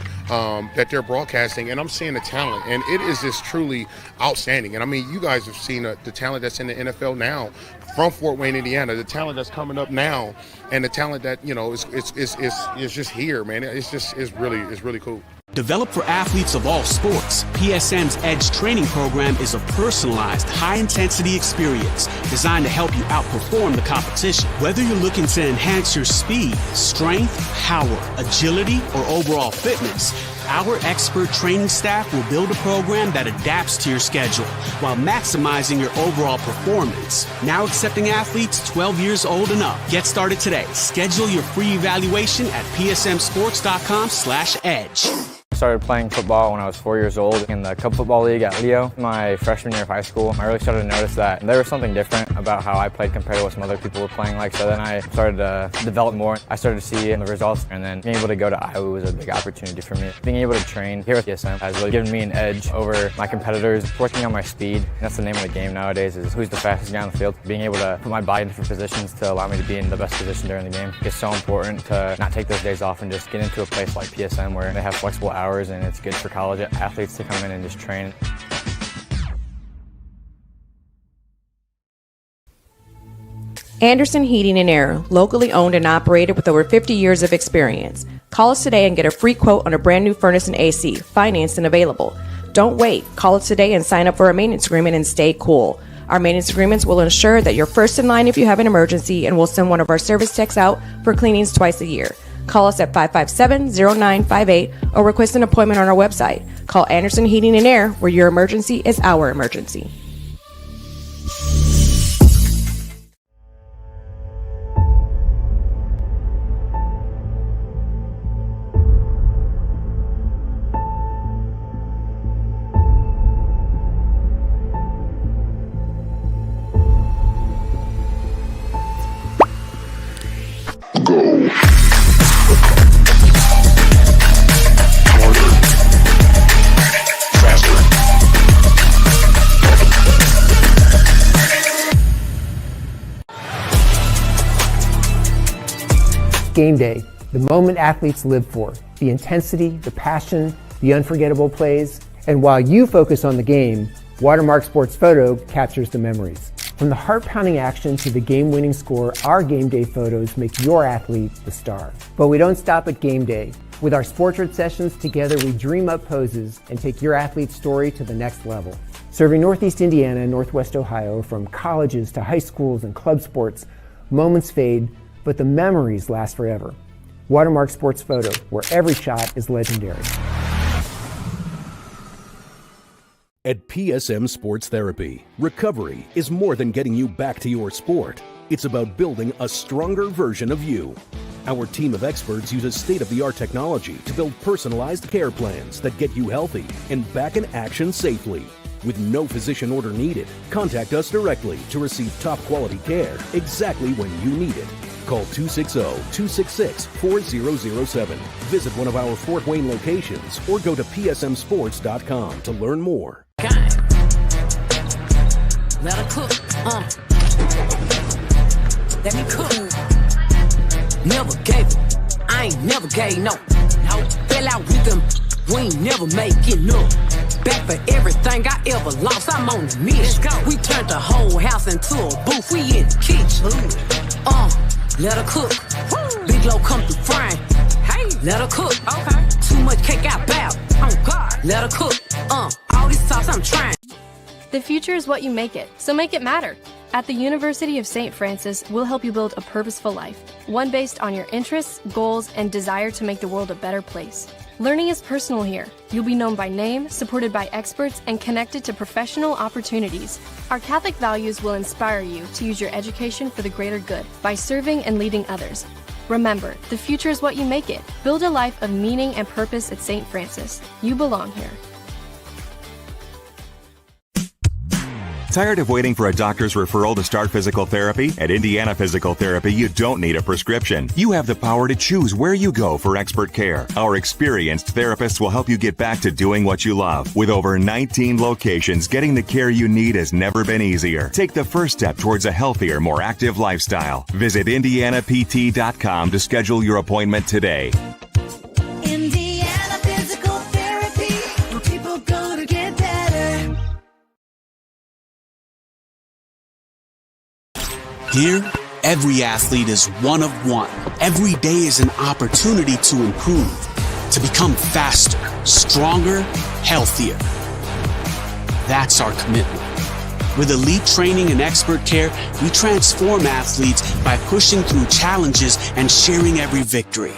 that they're broadcasting, and I'm seeing the talent. And it is just truly outstanding. And, you guys have seen the talent that's in the NFL now from Fort Wayne, Indiana, the talent that's coming up now, and the talent that, is just here, man. It's really cool. Developed for athletes of all sports, PSM's Edge training program is a personalized, high-intensity experience designed to help you outperform the competition. Whether you're looking to enhance your speed, strength, power, agility, or overall fitness, our expert training staff will build a program that adapts to your schedule while maximizing your overall performance. Now accepting athletes 12 years old and up. Get started today. Schedule your free evaluation at psmsports.com/edge. I started playing football when I was 4 years old in the Cup Football League at Leo. My freshman year of high school, I really started to notice that there was something different about how I played compared to what some other people were playing like. So then I started to develop more. I started to see the results, and then being able to go to Iowa was a big opportunity for me. Being able to train here at PSM has really given me an edge over my competitors. Working on my speed, that's the name of the game nowadays, is who's the fastest guy on the field. Being able to put my body in different positions to allow me to be in the best position during the game is so important to not take those days off and just get into a place like PSM where they have flexible hours, and it's good for college athletes to come in and just train. Anderson Heating and Air, locally owned and operated with over 50 years of experience. Call us today and get a free quote on a brand new furnace and AC, financed and available. Don't wait. Call us today and sign up for a maintenance agreement and stay cool. Our maintenance agreements will ensure that you're first in line if you have an emergency, and we'll send one of our service techs out for cleanings twice a year. Call us at 557-0958 or request an appointment on our website. Call Anderson Heating and Air, where your emergency is our emergency. Game day, the moment athletes live for, the intensity, the passion, the unforgettable plays. And while you focus on the game, Watermark Sports Photo captures the memories. From the heart-pounding action to the game-winning score, our game day photos make your athlete the star. But we don't stop at game day. With our Sportrait sessions, together we dream up poses and take your athlete's story to the next level. Serving Northeast Indiana and Northwest Ohio, from colleges to high schools and club sports, moments fade, but the memories last forever. Watermark Sports Photo, where every shot is legendary. At PSM Sports Therapy, recovery is more than getting you back to your sport. It's about building a stronger version of you. Our team of experts uses state-of-the-art technology to build personalized care plans that get you healthy and back in action safely. With no physician order needed, contact us directly to receive top-quality care exactly when you need it. Call 260-266-4007. Visit one of our Fort Wayne locations or go to psmsports.com to learn more. Let her cook, let me cook. Never gave it, I ain't never gave no. Fell out with them, we ain't never making up. Back for everything I ever lost, I'm on the mission. We turned the whole house into a booth, we in the kitchen. Let her cook. Big low come through frying. Hey, let her cook. Okay. Too much cake out bow. Oh God. Let her cook. All this sauce I'm trying. The future is what you make it, so make it matter. At the University of St. Francis, we'll help you build a purposeful life, one based on your interests, goals, and desire to make the world a better place. Learning is personal here. You'll be known by name, supported by experts, and connected to professional opportunities. Our Catholic values will inspire you to use your education for the greater good by serving and leading others. Remember, the future is what you make it. Build a life of meaning and purpose at St. Francis. You belong here. Tired of waiting for a doctor's referral to start physical therapy? At Indiana Physical Therapy, you don't need a prescription. You have the power to choose where you go for expert care. Our experienced therapists will help you get back to doing what you love. With over 19 locations, getting the care you need has never been easier. Take the first step towards a healthier, more active lifestyle. Visit IndianaPT.com to schedule your appointment today. Indiana Physical Therapy, where people go to get better. Here, every athlete is one of one. Every day is an opportunity to improve, to become faster, stronger, healthier. That's our commitment. With elite training and expert care, we transform athletes by pushing through challenges and sharing every victory.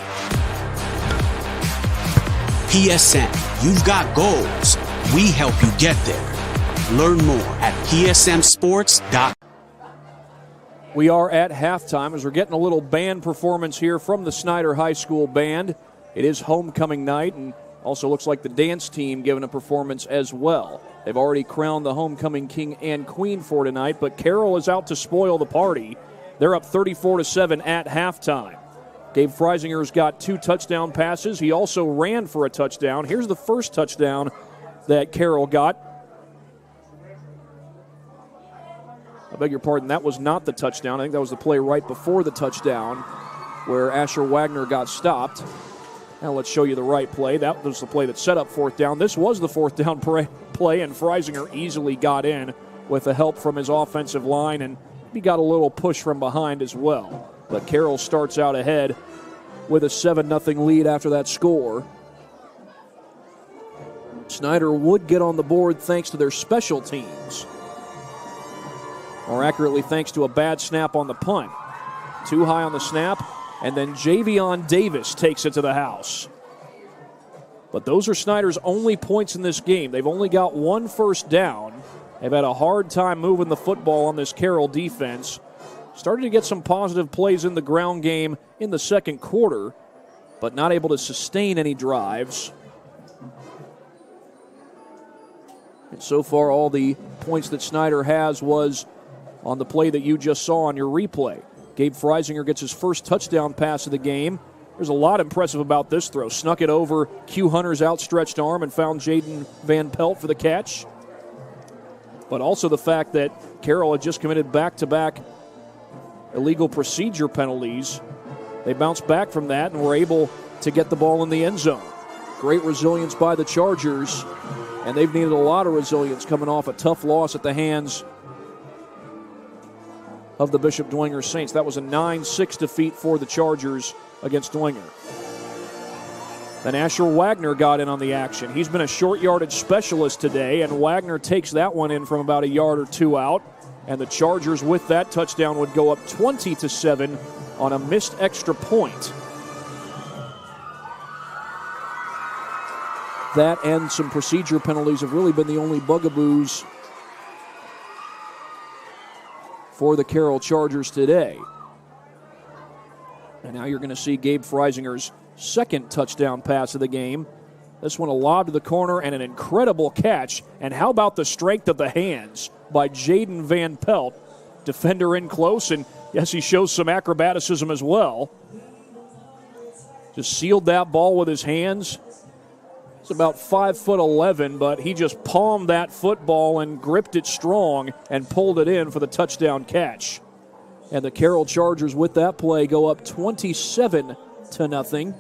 PSM, you've got goals. We help you get there. Learn more at psmsports.com. We are at halftime as we're getting a little band performance here from the Snider High School Band. It is homecoming night, and also looks like the dance team giving a performance as well. They've already crowned the homecoming king and queen for tonight, but Carroll is out to spoil the party. They're up 34-7 at halftime. Gabe Freisinger's got 2 touchdown passes. He also ran for a touchdown. Here's the first touchdown that Carroll got. I beg your pardon, that was not the touchdown. I think that was the play right before the touchdown where Asher Wagner got stopped. Now let's show you the right play. That was the play that set up fourth down. This was the fourth down play, and Freisinger easily got in with the help from his offensive line, and he got a little push from behind as well. But Carroll starts out ahead with a 7-0 lead after that score. Snider would get on the board thanks to their special teams. More accurately, thanks to a bad snap on the punt. Too high on the snap, and then Javion Davis takes it to the house. But those are Snider's only points in this game. They've only got 1 first down. They've had a hard time moving the football on this Carroll defense. Started to get some positive plays in the ground game in the second quarter, but not able to sustain any drives. And so far, all the points that Snider has was on the play that you just saw on your replay. Gabe Freisinger gets his first touchdown pass of the game. There's a lot impressive about this throw. Snuck it over Q Hunter's outstretched arm and found Jaden Van Pelt for the catch. But also the fact that Carroll had just committed back-to-back illegal procedure penalties. They bounced back from that and were able to get the ball in the end zone. Great resilience by the Chargers, and they've needed a lot of resilience coming off a tough loss at the hands of the Bishop Dwenger Saints. That was a 9-6 defeat for the Chargers against Dwenger. Then Asher Wagner got in on the action. He's been a short yardage specialist today, and Wagner takes that one in from about a yard or 2 out. And the Chargers with that touchdown would go up 20-7 on a missed extra point. That and some procedure penalties have really been the only bugaboos for the Carroll Chargers today. And now you're going to see Gabe Freisinger's second touchdown pass of the game. This one a lob to the corner and an incredible catch. And how about the strength of the hands by Jaden Van Pelt? Defender in close, and yes, he shows some acrobaticism as well. Just sealed that ball with his hands. It's about 5'11", but he just palmed that football and gripped it strong and pulled it in for the touchdown catch. And the Carroll Chargers with that play go up 27-0.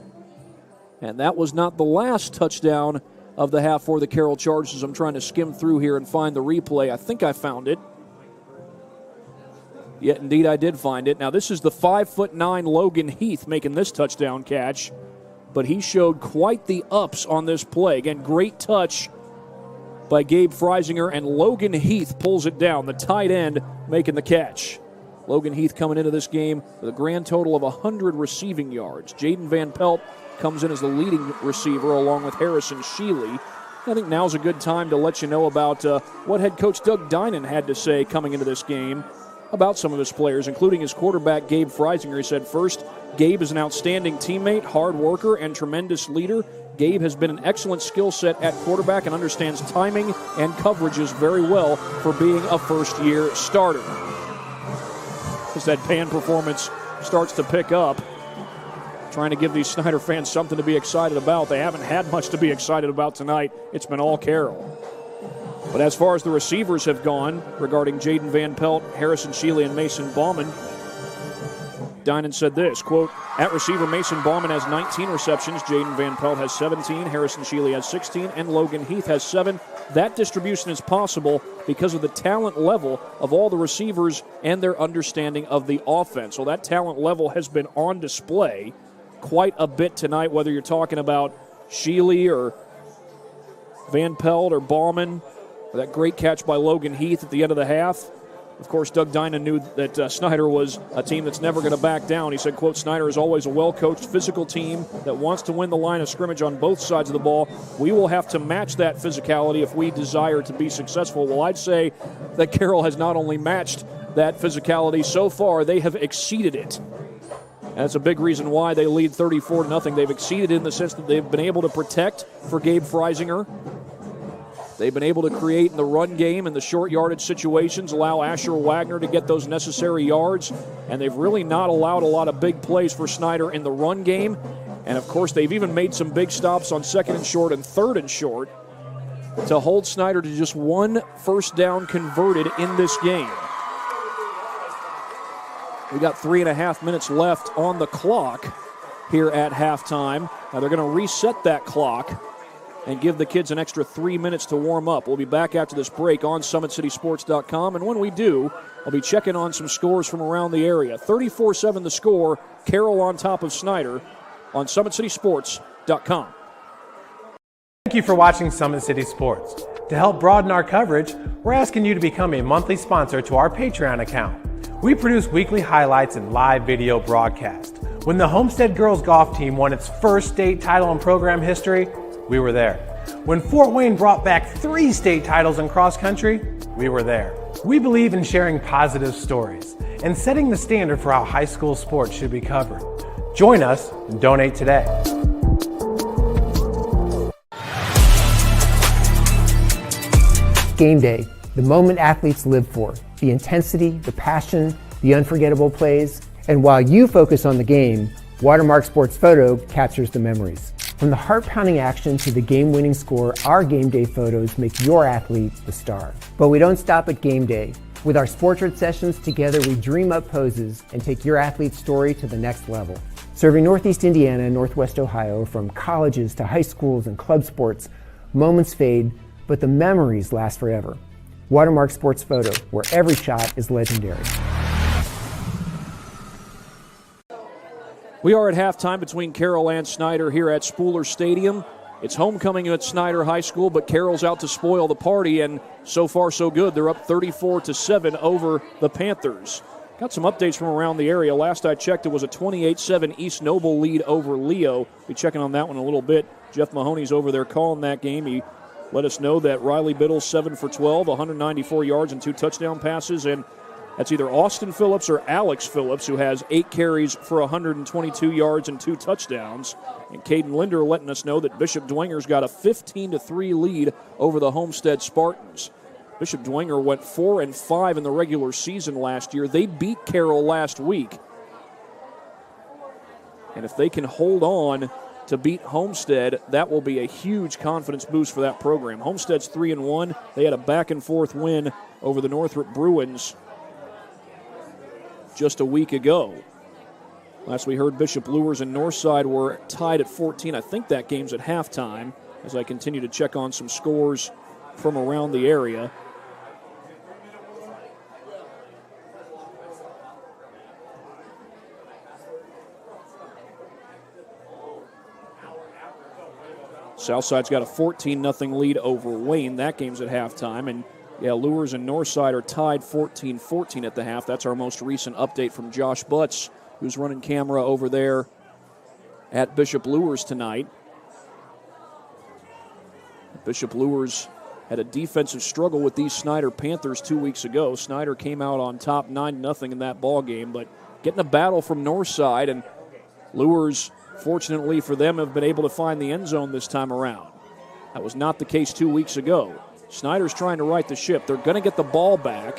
And that was not the last touchdown of the half for the Carroll Chargers. I'm trying to skim through here and find the replay. I think I found it. Yet, indeed, I did find it. Now, this is the 5'9" Logan Heath making this touchdown catch, but he showed quite the ups on this play. Again, great touch by Gabe Freisinger, and Logan Heath pulls it down, the tight end making the catch. Logan Heath coming into this game with a grand total of 100 receiving yards. Jaden Van Pelt comes in as the leading receiver along with Harrison Sheely. I think now's a good time to let you know about what head coach Doug Dinan had to say coming into this game about some of his players, including his quarterback, Gabe Freisinger. He said, first, Gabe is an outstanding teammate, hard worker, and tremendous leader. Gabe has been an excellent skill set at quarterback and understands timing and coverages very well for being a first-year starter. As that band performance starts to pick up, trying to give these Snider fans something to be excited about. They haven't had much to be excited about tonight. It's been all Carroll. But as far as the receivers have gone, regarding Jaden Van Pelt, Harrison Sheely, and Mason Bauman, Dinan said this, quote, at receiver, Mason Bauman has 19 receptions, Jaden Van Pelt has 17, Harrison Sheely has 16, and Logan Heath has 7. That distribution is possible because of the talent level of all the receivers and their understanding of the offense. So that talent level has been on display quite a bit tonight, whether you're talking about Sheely or Van Pelt or Bauman, or that great catch by Logan Heath at the end of the half. Of course, Doug Dinan knew that Snider was a team that's never going to back down. He said, quote, Snider is always a well-coached, physical team that wants to win the line of scrimmage on both sides of the ball. We will have to match that physicality if we desire to be successful. Well, I'd say that Carroll has not only matched that physicality so far, they have exceeded it. And that's a big reason why they lead 34-0. They've exceeded in the sense that they've been able to protect for Gabe Freisinger. They've been able to create in the run game in the short yardage situations, allow Asher Wagner to get those necessary yards, and they've really not allowed a lot of big plays for Snider in the run game. And, of course, they've even made some big stops on 2nd and short and 3rd and short to hold Snider to just 1 first down converted in this game. We got 3.5 minutes left on the clock here at halftime. Now they're going to reset that clock and give the kids an extra 3 minutes to warm up. We'll be back after this break on SummitCitySports.com, and when we do, I'll be checking on some scores from around the area. 34-7 the score, Carroll on top of Snider on SummitCitySports.com. Thank you for watching Summit City Sports. To help broaden our coverage, we're asking you to become a monthly sponsor to our Patreon account. We produce weekly highlights and live video broadcasts. When the Homestead girls golf team won its first state title in program history, we were there. When Fort Wayne brought back 3 state titles in cross country, we were there. We believe in sharing positive stories and setting the standard for how high school sports should be covered. Join us and donate today. Game day, the moment athletes live for, the intensity, the passion, the unforgettable plays. And while you focus on the game, Watermark Sports Photo captures the memories. From the heart-pounding action to the game-winning score, our game day photos make your athlete the star. But we don't stop at game day. With our Sportrait sessions, together we dream up poses and take your athlete's story to the next level. Serving Northeast Indiana and Northwest Ohio, from colleges to high schools and club sports, moments fade, but the memories last forever. Watermark Sports Photo, where every shot is legendary. We are at halftime between Carroll and Snider here at Spooler Stadium. It's homecoming at Snider High School, but Carroll's out to spoil the party, and so far so good. They're up 34-7 over the Panthers. Got some updates from around the area. Last I checked, it was a 28-7 East Noble lead over Leo. Be checking on that one in a little bit. Jeff Mahoney's over there calling that game. He let us know that Riley Biddle 7 for 12, 194 yards and 2 touchdown passes, and that's either Austin Phillips or Alex Phillips, who has 8 carries for 122 yards and 2 touchdowns. And Caden Linder letting us know that Bishop Dwenger's got a 15-3 lead over the Homestead Spartans. Bishop Dwenger went 4-5 in the regular season last year. They beat Carroll last week. And if they can hold on to beat Homestead, that will be a huge confidence boost for that program. Homestead's 3-1. They had a back-and-forth win over the Northrop Bruins just a week ago. Last we heard, Bishop Luers and Northside were tied at 14. I think that game's at halftime, as I continue to check on some scores from around the area. Southside's got a 14-0 lead over Wayne. That game's at halftime. And, Luers and Northside are tied 14-14 at the half. That's our most recent update from Josh Butts, who's running camera over there at Bishop Luers tonight. Bishop Luers had a defensive struggle with these Snider Panthers 2 weeks ago. Snider came out on top 9-0 in that ball game, but getting a battle from Northside, and Luers, fortunately for them, have been able to find the end zone this time around. That was not the case 2 weeks ago. Snider's trying to right the ship. They're going to get the ball back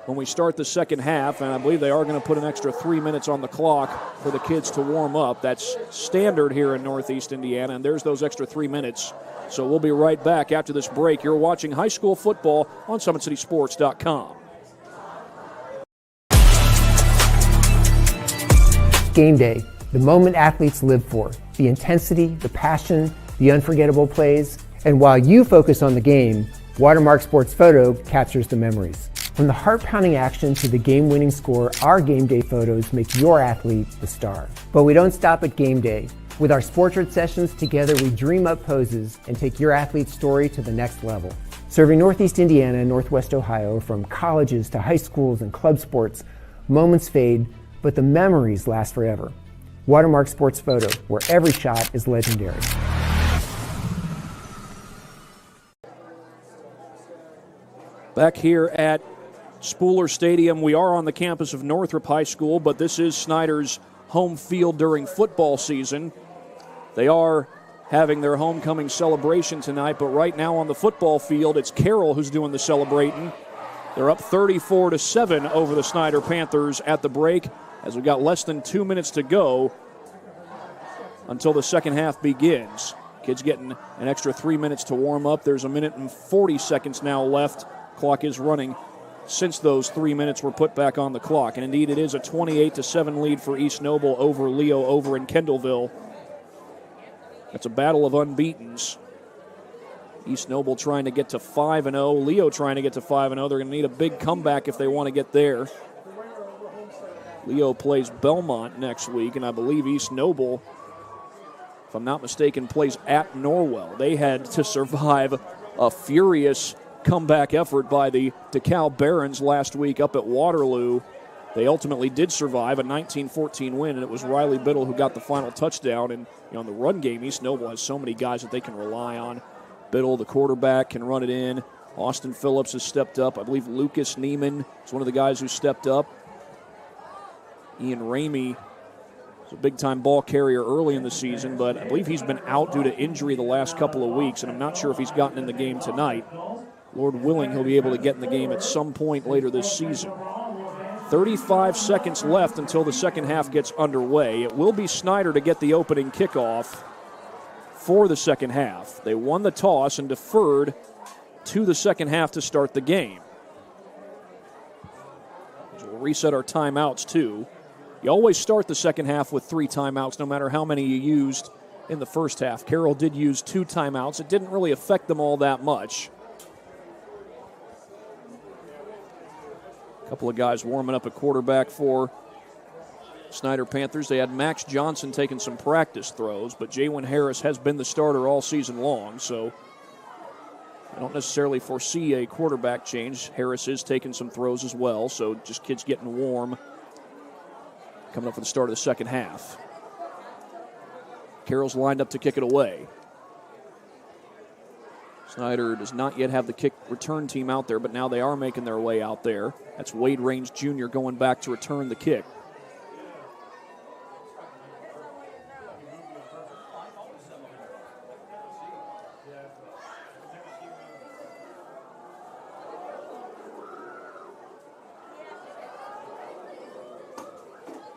when we start the second half, and I believe they are going to put an extra 3 minutes on the clock for the kids to warm up. That's standard here in Northeast Indiana, and there's those extra 3 minutes. So we'll be right back after this break. You're watching high school football on SummitCitySports.com. Game day, the moment athletes live for, the intensity, the passion, the unforgettable plays. And while you focus on the game, Watermark Sports Photo captures the memories. From the heart-pounding action to the game-winning score, our game day photos make your athlete the star. But we don't stop at game day. With our Sportrait sessions, together we dream up poses and take your athlete's story to the next level. Serving Northeast Indiana and Northwest Ohio, from colleges to high schools and club sports, moments fade, but the memories last forever. Watermark Sports Photo, where every shot is legendary. Back here at Spooler Stadium, we are on the campus of Northrop High School, but this is Snider's home field during football season. They are having their homecoming celebration tonight, but right now on the football field, it's Carroll who's doing the celebrating. They're up 34-7 over the Snider Panthers at the break, as we've got less than 2 minutes to go until the second half begins. Kids getting an extra 3 minutes to warm up. There's 1 minute and 40 seconds now left. Clock is running since those 3 minutes were put back on the clock. And indeed, it is a 28-7 lead for East Noble over Leo over in Kendallville. That's a battle of unbeatens. East Noble trying to get to 5-0. Leo trying to get to 5-0. They're going to need a big comeback if they want to get there. Leo plays Belmont next week, and I believe East Noble, if I'm not mistaken, plays at Norwell. They had to survive a furious comeback effort by the DeKalb Barons last week up at Waterloo. They ultimately did survive a 19-14 win, and it was Riley Biddle who got the final touchdown. And on the run game, East Noble has so many guys that they can rely on. Biddle, the quarterback, can run it in. Austin Phillips has stepped up. I believe Lucas Neiman is one of the guys who stepped up. Ian Ramey is a big-time ball carrier early in the season, but I believe he's been out due to injury the last couple of weeks, and I'm not sure if he's gotten in the game tonight. Lord willing, he'll be able to get in the game at some point later this season. 35 seconds left until the second half gets underway. It will be Snider to get the opening kickoff for the second half. They won the toss and deferred to the second half to start the game. So we'll reset our timeouts too. You always start the second half with 3 timeouts, no matter how many you used in the first half. Carroll did use 2 timeouts. It didn't really affect them all that much. A couple of guys warming up at quarterback for Snider Panthers. They had Max Johnson taking some practice throws, but Jaywin Harris has been the starter all season long, so I don't necessarily foresee a quarterback change. Harris is taking some throws as well, so just kids getting warm coming up for the start of the second half. Carroll's lined up to kick it away. Snider does not yet have the kick return team out there, but now they are making their way out there. That's Wade Raines Jr. going back to return the kick.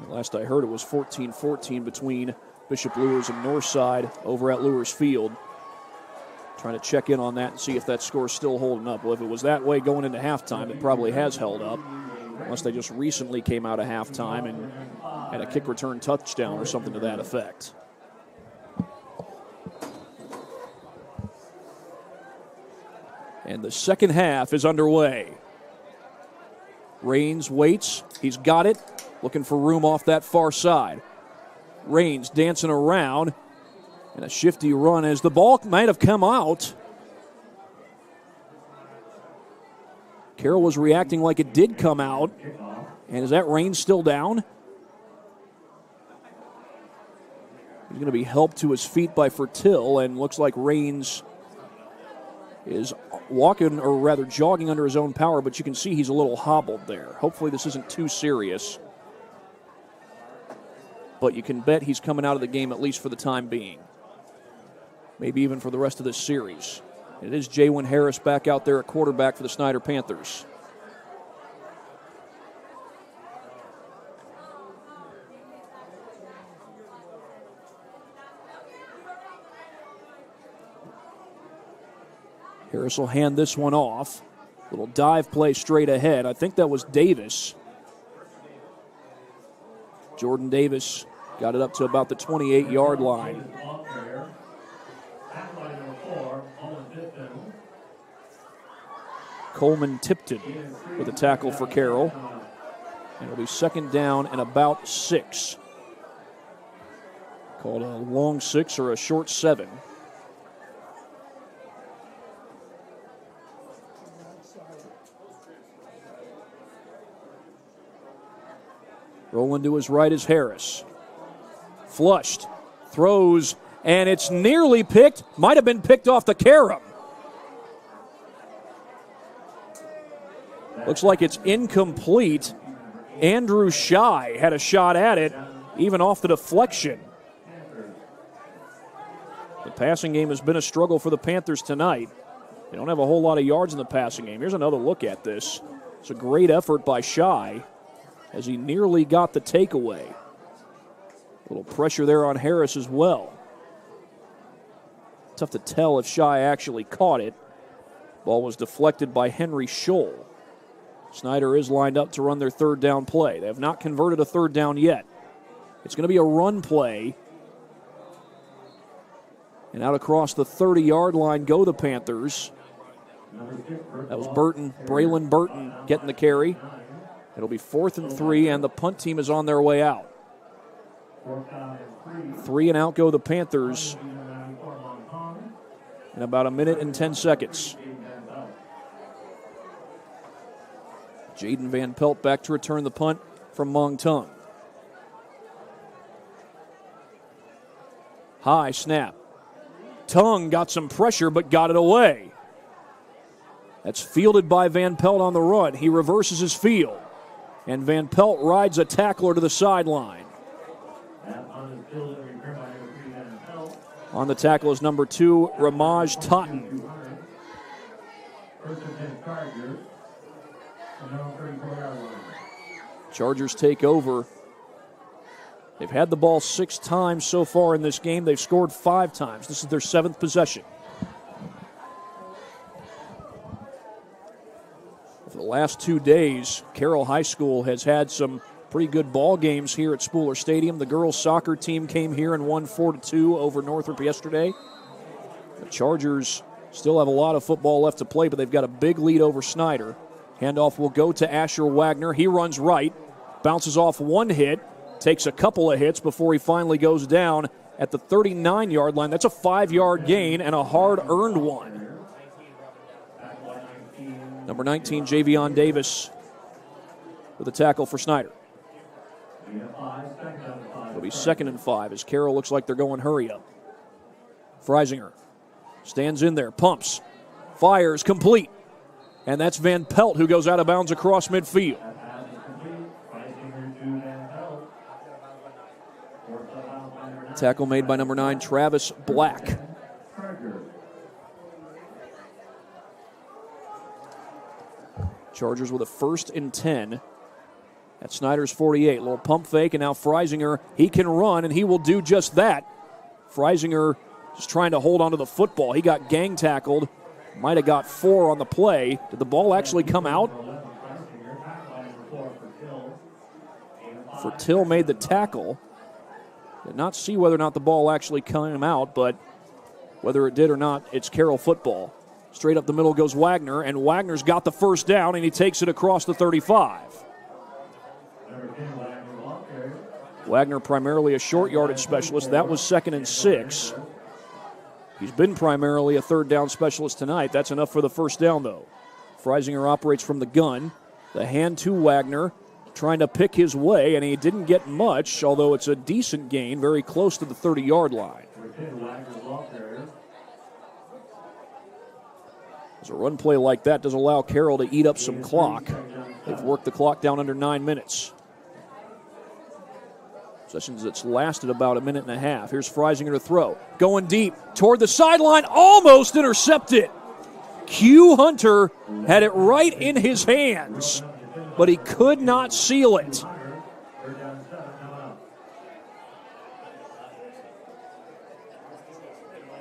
Last I heard, it was 14-14 between Bishop Luers and Northside over at Luers Field. Trying to check in on that and see if that score is still holding up. Well, if it was that way going into halftime, it probably has held up, unless they just recently came out of halftime and and a kick return touchdown or something to that effect. And the second half is underway. Raines waits. He's got it. Looking for room off that far side. Raines dancing around. And a shifty run as the ball might have come out. Carroll was reacting like it did come out. And is that Raines still down? He's going to be helped to his feet by Fertil, and looks like Raines is walking, or rather jogging under his own power, but you can see he's a little hobbled there. Hopefully this isn't too serious. But you can bet he's coming out of the game at least for the time being. Maybe even for the rest of this series. It is Jaywin Harris back out there at quarterback for the Snider Panthers. Harris will hand this one off. Little dive play straight ahead. I think that was Davis. Jordan Davis got it up to about the 28-yard line. Coleman Tipton with a tackle for Carroll. And it'll be second down and about 6. Called a long 6 or a short 7. Rolling to his right is Harris. Flushed. Throws. And it's nearly picked. Might have been picked off the carom. Looks like it's incomplete. Andrew Shy had a shot at it, even off the deflection. The passing game has been a struggle for the Panthers tonight. They don't have a whole lot of yards in the passing game. Here's another look at this. It's a great effort by Shy as he nearly got the takeaway. A little pressure there on Harris as well. Tough to tell if Shy actually caught it. Ball was deflected by Henry Scholl. Snider is lined up to run their third down play. They have not converted a third down yet. It's going to be a run play. And out across the 30-yard line go the Panthers. That was Burton, Braylon Burton getting the carry. It'll be 4th and 3, and the punt team is on their way out. 3 and out go the Panthers in about 1 minute and 10 seconds. Jaden Van Pelt back to return the punt from Mong Tung. High snap. Tung got some pressure but got it away. That's fielded by Van Pelt on the run. He reverses his field. And Van Pelt rides a tackler to the sideline. On the tackle is number 2, Ramaj Totten. Chargers take over. They've had the ball 6 times so far in this game. They've scored 5 times. This is their 7th possession. For the last 2 days, Carroll High School has had some pretty good ball games here at Spooler Stadium. The girls' soccer team came here and won 4-2 over Northrop yesterday. The Chargers still have a lot of football left to play, but they've got a big lead over Snider. Handoff will go to Asher Wagner. He runs right, bounces off 1 hit, takes a couple of hits before he finally goes down at the 39-yard line. That's a 5-yard gain and a hard-earned one. Number 19, Javion Davis with a tackle for Snider. It'll be 2nd and 5 as Carroll looks like they're going hurry up. Freisinger stands in there, pumps, fires, complete. And that's Van Pelt who goes out of bounds across midfield. Tackle made by number 9, Travis Black. Chargers with a 1st and 10 at Snider's 48. Little pump fake, and now Freisinger, he can run, and he will do just that. Freisinger just trying to hold onto the football. He got gang tackled. Might have got 4 on the play. Did the ball actually come out? Fertil made the tackle. Did not see whether or not the ball actually came out, but whether it did or not, it's Carroll football. Straight up the middle goes Wagner, and Wagner's got the first down, and he takes it across the 35. Wagner primarily a short yardage specialist. That was 2nd and 6. He's been primarily a third down specialist tonight. That's enough for the first down, though. Freisinger operates from the gun. The hand to Wagner, trying to pick his way, and he didn't get much, although it's a decent gain, very close to the 30-yard line. As a run play like that does allow Carroll to eat up some clock. They've worked the clock down under 9 minutes. Possessions that's lasted about a minute and a half. Here's Freisinger to throw. Going deep toward the sideline, almost intercepted. Q Hunter had it right in his hands, but he could not seal it.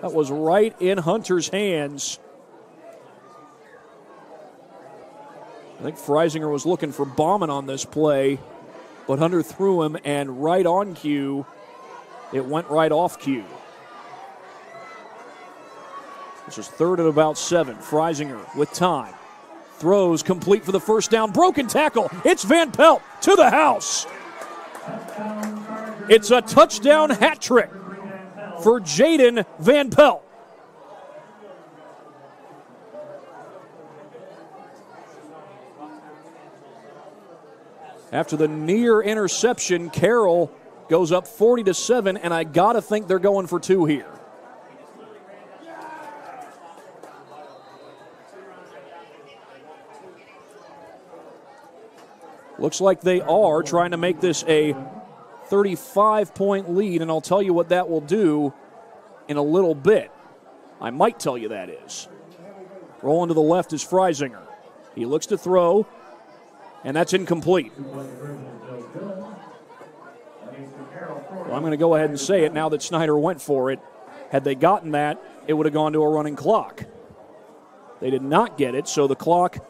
That was right in Hunter's hands. I think Freisinger was looking for Bauman on this play, but Hunter threw him, and right on cue, it went right off cue. This is 3rd and about 7. Freisinger with time. Throws complete for the first down. Broken tackle. It's Van Pelt to the house. It's a touchdown hat trick for Jaden Van Pelt. After the near interception, Carroll goes up 40-7, and I got to think they're going for 2 here. Looks like they are trying to make this a 35-point lead, and I'll tell you what that will do in a little bit. I might tell you that is. Rolling to the left is Freisinger. He looks to throw, and that's incomplete. Well, I'm going to go ahead and say it now that Snider went for it. Had they gotten that, it would have gone to a running clock. They did not get it, so the clock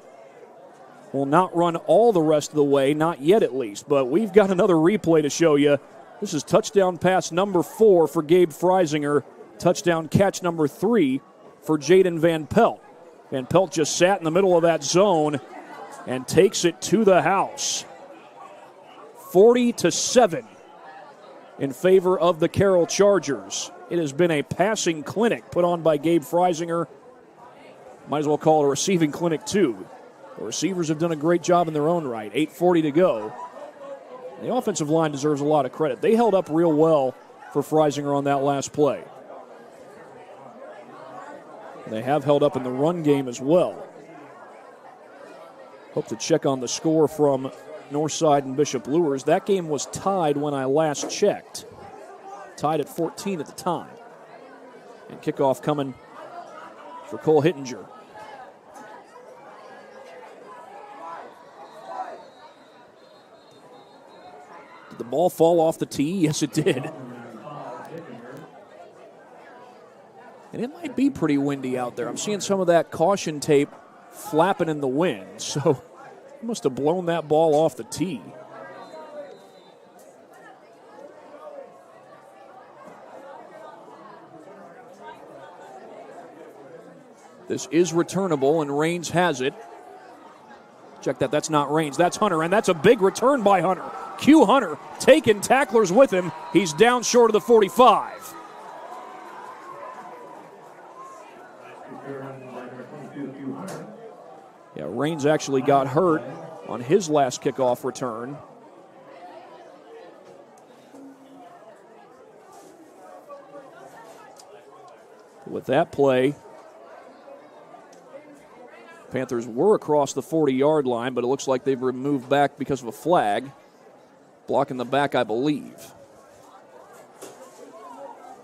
will not run all the rest of the way, not yet at least. But we've got another replay to show you. This is touchdown pass number 4 for Gabe Freisinger. Touchdown catch number 3 for Jaden Van Pelt. Van Pelt just sat in the middle of that zone and takes it to the house. 40-7 in favor of the Carroll Chargers. It has been a passing clinic put on by Gabe Freisinger. Might as well call it a receiving clinic too. The receivers have done a great job in their own right. 8:40 to go. The offensive line deserves a lot of credit. They held up real well for Freisinger on that last play. They have held up in the run game as well. Hope to check on the score from Northside and Bishop Lures. That game was tied when I last checked. Tied at 14 at the time. And kickoff coming for Cole Hittinger. Did the ball fall off the tee? Yes, it did. And it might be pretty windy out there. I'm seeing some of that caution tape flapping in the wind, so he must have blown that ball off the tee. This is returnable, and Raines has it. Check that, that's not Raines, that's Hunter, and that's a big return by Hunter. Q Hunter taking tacklers with him. He's down short of the 45. Yeah, Raines actually got hurt on his last kickoff return. With that play, Panthers were across the 40-yard line, but it looks like they've removed back because of a flag. Blocking the back, I believe.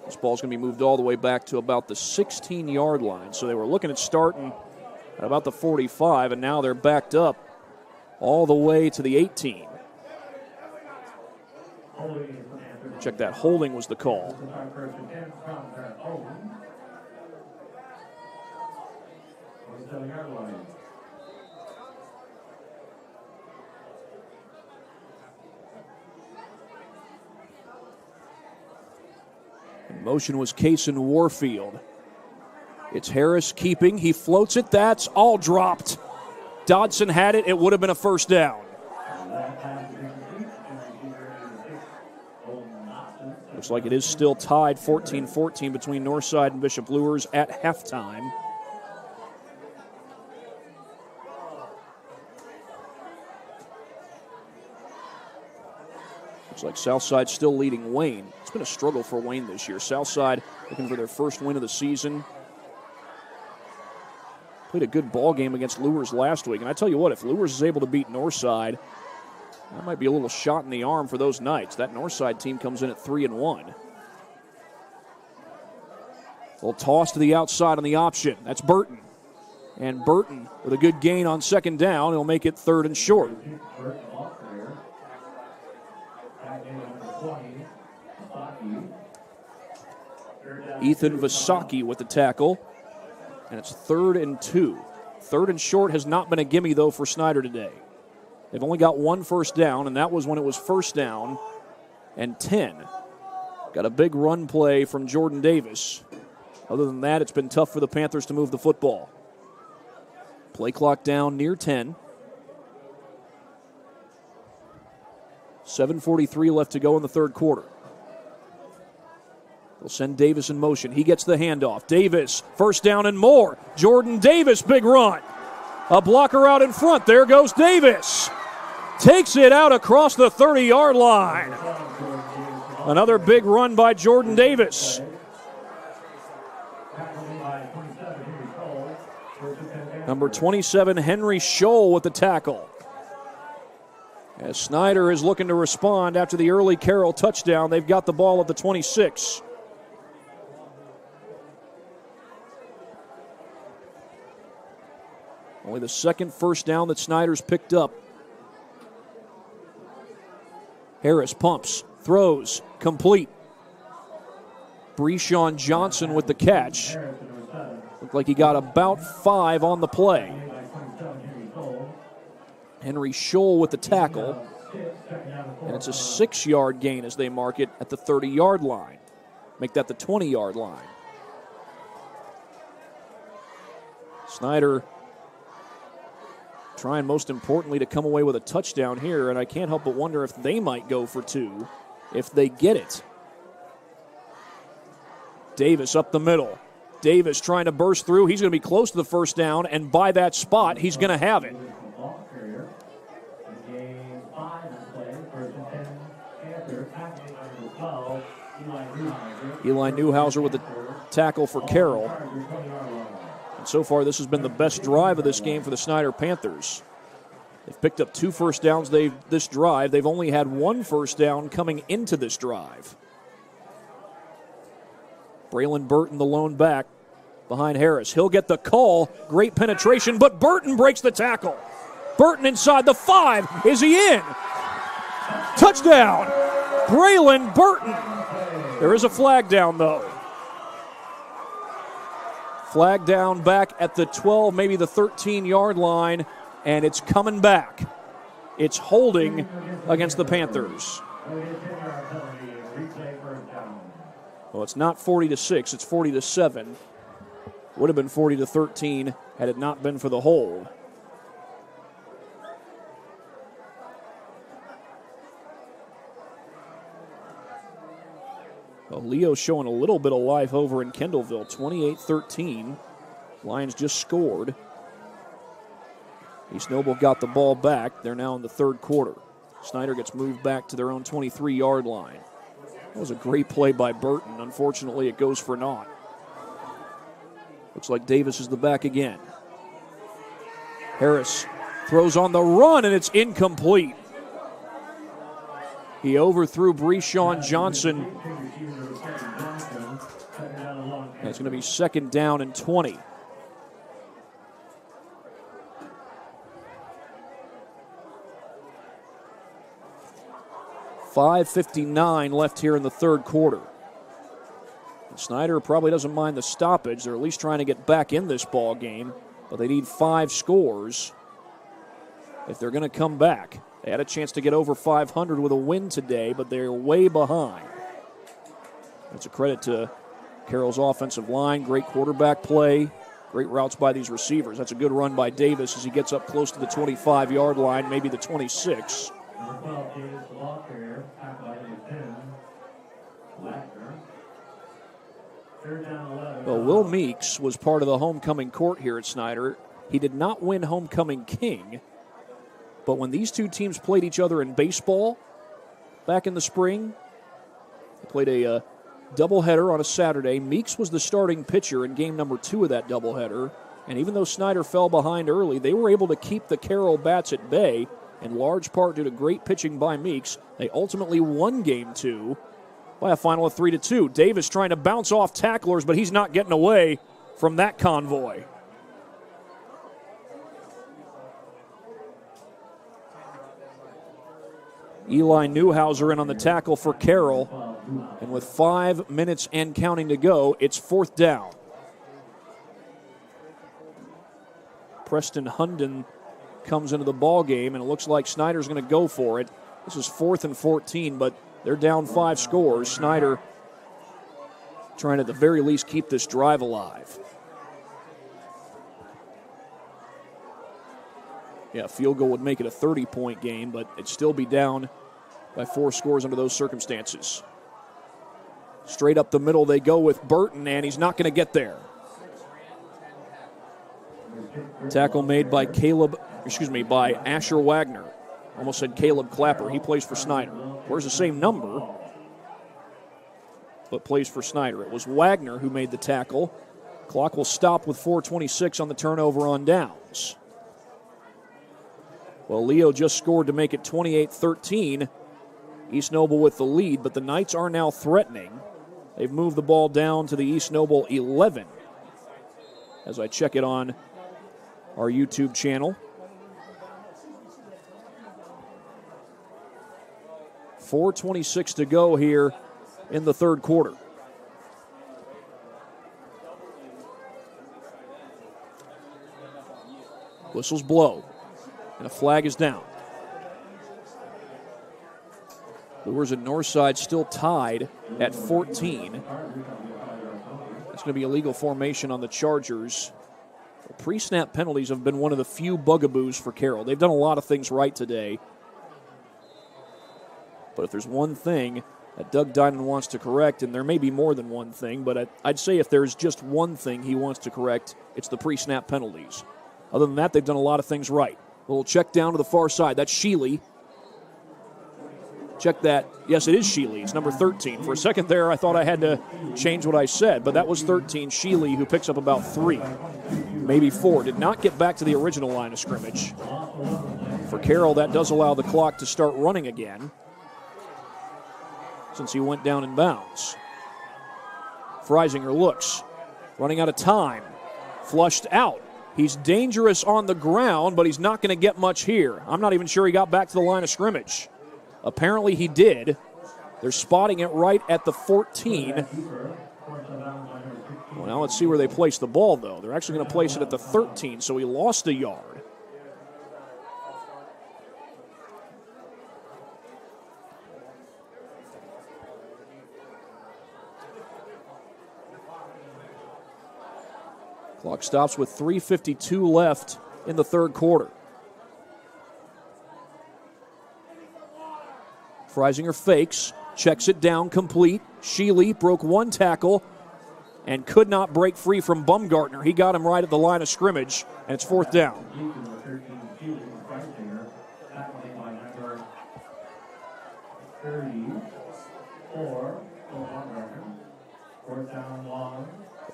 This ball's going to be moved all the way back to about the 16-yard line. So they were looking at starting at about the 45, and now they're backed up all the way to the 18. Check that, holding was the call. In motion was Cason Warfield. It's Harris keeping. He floats it. That's all dropped. Dodson had it. It would have been a first down. Looks like it is still tied 14-14 between Northside and Bishop Luers at halftime. Looks like Southside still leading Wayne. It's been a struggle for Wayne this year. Southside looking for their first win of the season. Played a good ball game against Luers last week. And I tell you what, if Luers is able to beat Northside, that might be a little shot in the arm for those Knights. That Northside team comes in at 3-1. Little toss to the outside on the option. That's Burton. And Burton with a good gain on second down. He'll make it 3rd and short. Ethan Visaki with the tackle. And it's 3rd and 2. 3rd and short has not been a gimme, though, for Snider today. They've only got 1 first down, and that was when it was 1st down and 10. Got a big run play from Jordan Davis. Other than that, it's been tough for the Panthers to move the football. Play clock down near 10. 7:43 left to go in the 3rd quarter. They'll send Davis in motion. He gets the handoff. Davis, first down and more. Jordan Davis, big run. A blocker out in front. There goes Davis. Takes it out across the 30-yard line. Another big run by Jordan Davis. Number 27, Henry Scholl with the tackle. As Snider is looking to respond after the early Carroll touchdown, they've got the ball at the 26. Only the 2nd first down that Snider's picked up. Harris pumps, throws, complete. Breshawn Johnson with the catch. Looked like he got about 5 on the play. Henry Scholl with the tackle. And it's a 6-yard gain as they mark it at the 30-yard line. Make that the 20-yard line. Snider trying most importantly to come away with a touchdown here, and I can't help but wonder if they might go for 2 if they get it. Davis up the middle. Davis trying to burst through. He's going to be close to the first down, and by that spot, he's going to have it. Eli Newhouser with the tackle for Carroll. And so far, this has been the best drive of this game for the Snider Panthers. They've picked up 2 first downs this drive. They've only had 1 first down coming into this drive. Braylon Burton, the lone back, behind Harris. He'll get the call. Great penetration, but Burton breaks the tackle. Burton inside the 5. Is he in? Touchdown! Braylon Burton. There is a flag down, though. Flag down back at the 12, maybe the 13-yard line, and it's coming back. It's holding against the Panthers. Well, it's not 40-6, it's 40-7. Would have been 40-13 had it not been for the hold. Well, Leo's showing a little bit of life over in Kendallville, 28-13. Lions just scored. East Noble got the ball back. They're now in the 3rd quarter. Snider gets moved back to their own 23-yard line. That was a great play by Burton. Unfortunately, it goes for naught. Looks like Davis is the back again. Harris throws on the run, and it's incomplete. He overthrew Breshawn Johnson. And it's going to be 2nd down and 20. .5:59 left here in the 3rd quarter. And Snider probably doesn't mind the stoppage. They're at least trying to get back in this ball game, but they need 5 scores if they're going to come back. They had a chance to get over 500 with a win today, but they're way behind. That's a credit to Carroll's offensive line. Great quarterback play. Great routes by these receivers. That's a good run by Davis as he gets up close to the 25-yard line, maybe the 26. Well, Will Meeks was part of the homecoming court here at Snider. He did not win homecoming king, but when these two teams played each other in baseball back in the spring, they played a doubleheader on a Saturday. Meeks was the starting pitcher in game number 2 of that doubleheader, and even though Snider fell behind early, they were able to keep the Carroll bats at bay, in large part due to great pitching by Meeks. They ultimately won game 2 by a final of 3-2. Davis trying to bounce off tacklers, but he's not getting away from that convoy. Eli Newhouser in on the tackle for Carroll. And with 5 minutes and counting to go, it's 4th down. Preston Hunden comes into the ball game, and it looks like Snider's going to go for it. This is 4th and 14, but they're down 5 scores. Snider trying to, at the very least, keep this drive alive. Yeah, field goal would make it a 30-point game, but it'd still be down by 4 scores under those circumstances. Straight up the middle they go with Burton, and he's not going to get there. Tackle made by by Asher Wagner. Almost said Caleb Clapper. He plays for Snider. Wears the same number, but plays for Snider. It was Wagner who made the tackle. Clock will stop with 4:26 on the turnover on downs. Well, Leo just scored to make it 28-13. East Noble with the lead, but the Knights are now threatening. They've moved the ball down to the East Noble 11. As I check it on our YouTube channel. 4:26 to go here in the third quarter. Whistles blow, and a flag is down. Lures and Northside still tied at 14. It's going to be a legal formation on the Chargers. Pre-snap penalties have been one of the few bugaboos for Carroll. They've done a lot of things right today. But if there's one thing that Doug Diamond wants to correct, and there may be more than one thing, but I'd say if there's just one thing he wants to correct, it's the pre-snap penalties. Other than that, they've done a lot of things right. A little check down to the far side. That's Sheely. Check that. Yes, it is Sheely. It's number 13. For a second there, I thought I had to change what I said, but that was 13. Sheely, who picks up about 3, maybe 4. Did not get back to the original line of scrimmage. For Carroll, that does allow the clock to start running again, since he went down in bounds. Freisinger looks. Running out of time. Flushed out. He's dangerous on the ground, but he's not going to get much here. I'm not even sure he got back to the line of scrimmage. Apparently he did. They're spotting it right at the 14. Well, now let's see where they place the ball, though. They're actually going to place it at the 13, so he lost a yard. Clock stops with 3:52 left in the third quarter. Freisinger fakes, checks it down complete. Sheely broke one tackle and could not break free from Bumgartner. He got him right at the line of scrimmage, and it's 4th down.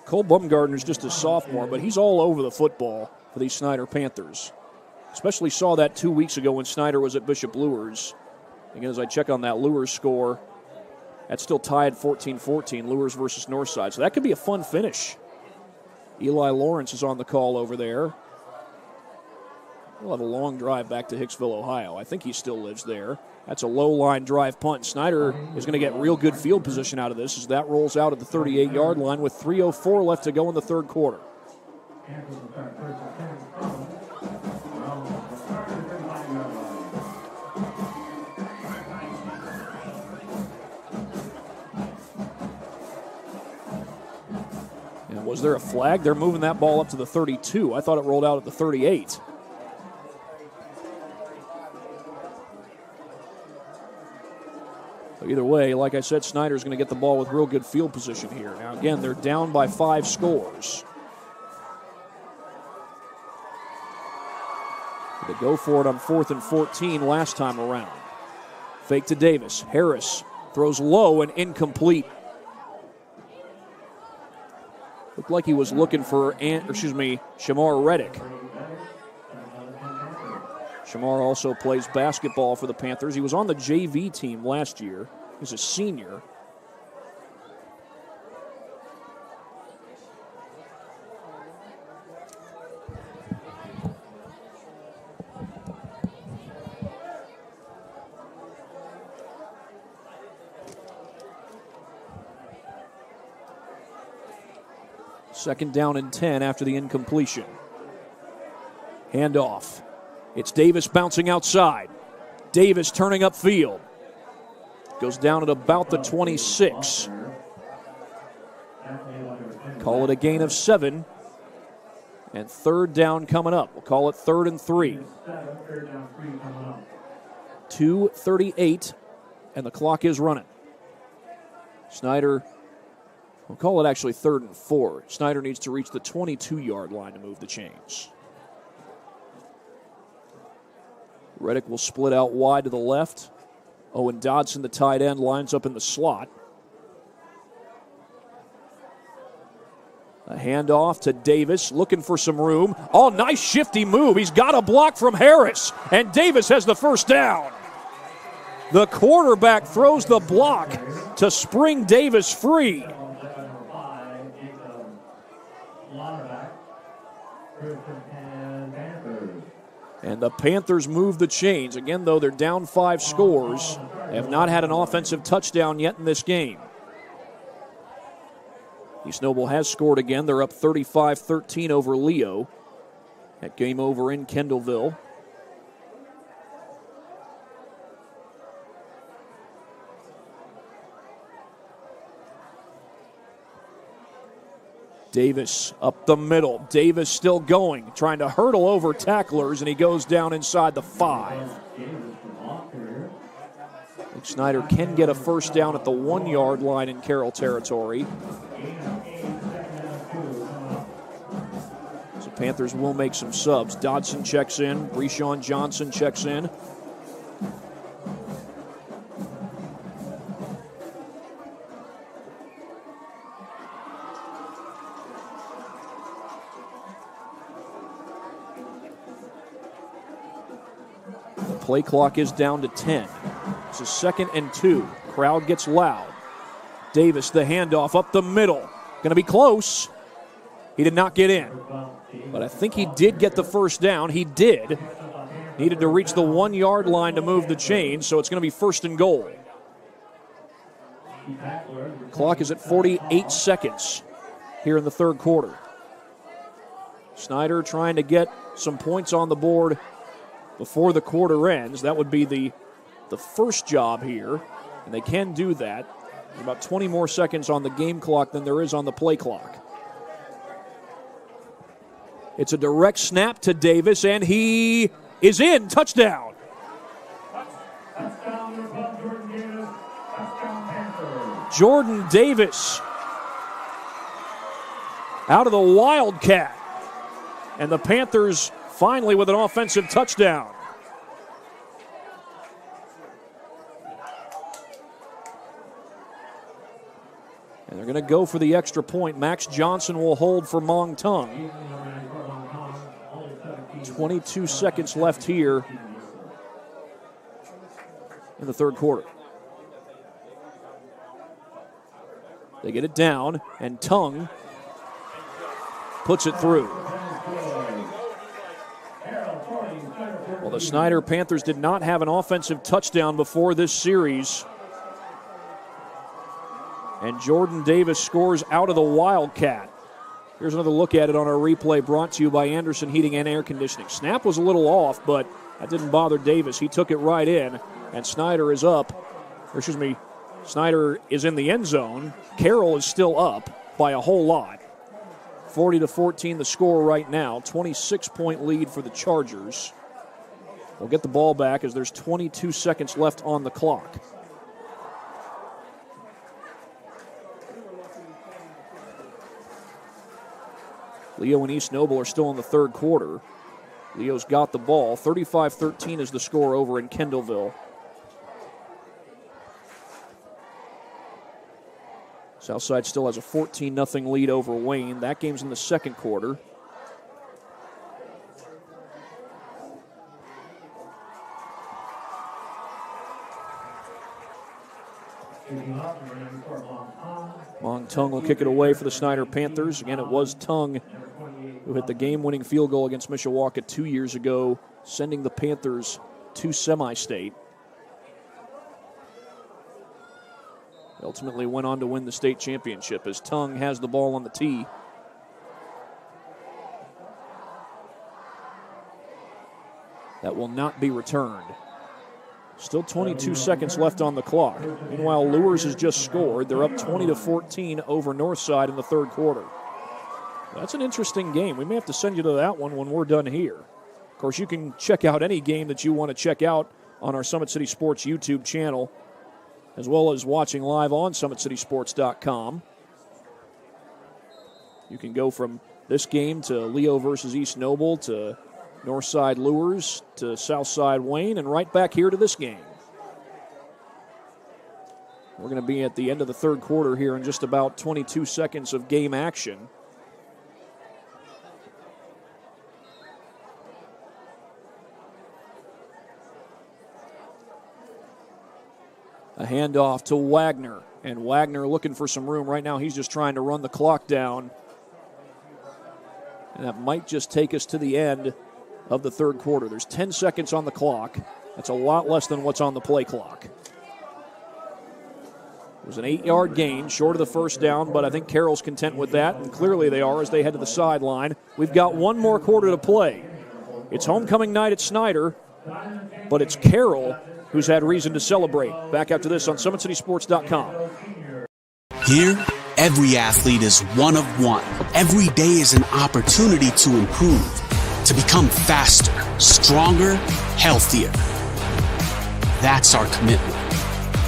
Cole Bumgartner's just a sophomore, but he's all over the football for these Snider Panthers. Especially saw that 2 weeks ago when Snider was at Bishop Luers. Again, as I check on that Luers score, that's still tied 14-14, Luers versus Northside. So that could be a fun finish. Eli Lawrence is on the call over there. We'll have a long drive back to Hicksville, Ohio. I think he still lives there. That's a low-line drive punt. Snider is going to get real good field position out of this as that rolls out at the 38-yard line with 3:04 left to go in the third quarter. And was there a flag? They're moving that ball up to the 32. I thought it rolled out at the 38. So either way, like I said, Snider's going to get the ball with real good field position here. Now, again, they're down by 5 scores. They go for it on 4th and 14 last time around. Fake to Davis. Harris throws low and incomplete. Looked like he was looking for, Shamar Reddick. Shamar also plays basketball for the Panthers. He was on the JV team last year. He's a senior. Second down and 10 after the incompletion. Handoff. It's Davis bouncing outside. Davis turning upfield. Goes down at about the 26. Call it a gain of 7. And third down coming up. We'll call it 3rd and 3. 2:38, and the clock is running. Snider, we'll call it actually 3rd and 4. Snider needs to reach the 22-yard line to move the chains. Reddick will split out wide to the left. Owen Dodson, the tight end, lines up in the slot. A handoff to Davis, looking for some room. Oh, nice shifty move. He's got a block from Harris, and Davis has the first down. The quarterback throws the block to spring Davis free. And the Panthers move the chains. Again, though, they're down 5 scores. They have not had an offensive touchdown yet in this game. East Noble has scored again. They're up 35-13 over Leo. That game over in Kendallville. Davis up the middle. Davis still going, trying to hurdle over tacklers, and he goes down inside the 5. Snider can get a first down at the 1-yard line in Carroll territory. So Panthers will make some subs. Dodson checks in. Breshawn Johnson checks in. Play clock is down to 10. It's a 2nd and 2. Crowd gets loud. Davis, the handoff up the middle. Going to be close. He did not get in. But I think he did get the first down. He did. Needed to reach the 1-yard line to move the chains, so it's going to be 1st and goal. Clock is at 48 seconds here in the 3rd quarter. Snider trying to get some points on the board before the quarter ends. That would be the first job here, and they can do that. There's about 20 more seconds on the game clock than there is on the play clock. It's a direct snap to Davis, and he is in. Touchdown. Jordan Davis out of the Wildcat, and the Panthers finally with an offensive touchdown. And they're going to go for the extra point. Max Johnson will hold for Mong Tung. 22 seconds left here in the 3rd quarter. They get it down, and Tung puts it through. Well, the Snider Panthers did not have an offensive touchdown before this series. And Jordan Davis scores out of the Wildcat. Here's another look at it on our replay brought to you by Anderson Heating and Air Conditioning. Snap was a little off, but that didn't bother Davis. He took it right in, and Snider is Snider is in the end zone. Carroll is still up by a whole lot. 40-14 the score right now. 26-point lead for the Chargers. We'll get the ball back as there's 22 seconds left on the clock. Leo and East Noble are still in the third quarter. Leo's got the ball. 35-13 is the score over in Kendallville. Southside still has a 14-0 lead over Wayne. That game's in the second quarter. Mong Tung will kick it away for the Snider Panthers. Again, it was Tung who hit the game-winning field goal against Mishawaka 2 years ago, sending the Panthers to semi-state. Ultimately went on to win the state championship as Tung has the ball on the tee. That will not be returned. Still 22 seconds left on the clock. Meanwhile, Lures has just scored. They're up 20-14 over Northside in the third quarter. That's an interesting game. We may have to send you to that one when we're done here. Of course, you can check out any game that you want to check out on our Summit City Sports YouTube channel, as well as watching live on SummitCitySports.com. You can go from this game to Leo versus East Noble to Northside Lures to Southside Wayne and right back here to this game. We're going to be at the end of the third quarter here in just about 22 seconds of game action. A handoff to Wagner, and Wagner looking for some room. Right now he's just trying to run the clock down. And that might just take us to the end of the third quarter. There's 10 seconds on the clock. That's a lot less than what's on the play clock. It was an 8-yard gain, short of the first down, but I think Carroll's content with that, and clearly they are as they head to the sideline. We've got one more quarter to play. It's homecoming night at Snider, but it's Carroll who's had reason to celebrate. Back after this on SummitCitySports.com. Here, every athlete is one of one. Every day is an opportunity to improve, to become faster, stronger, healthier. That's our commitment.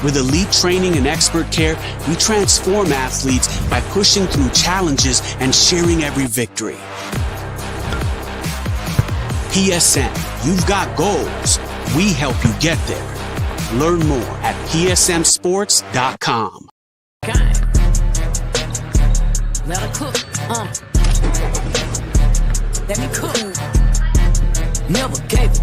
With elite training and expert care, we transform athletes by pushing through challenges and sharing every victory. PSN, you've got goals. We help you get there. Learn more at psmsports.com. Let her cook, let me cook. Never gave it,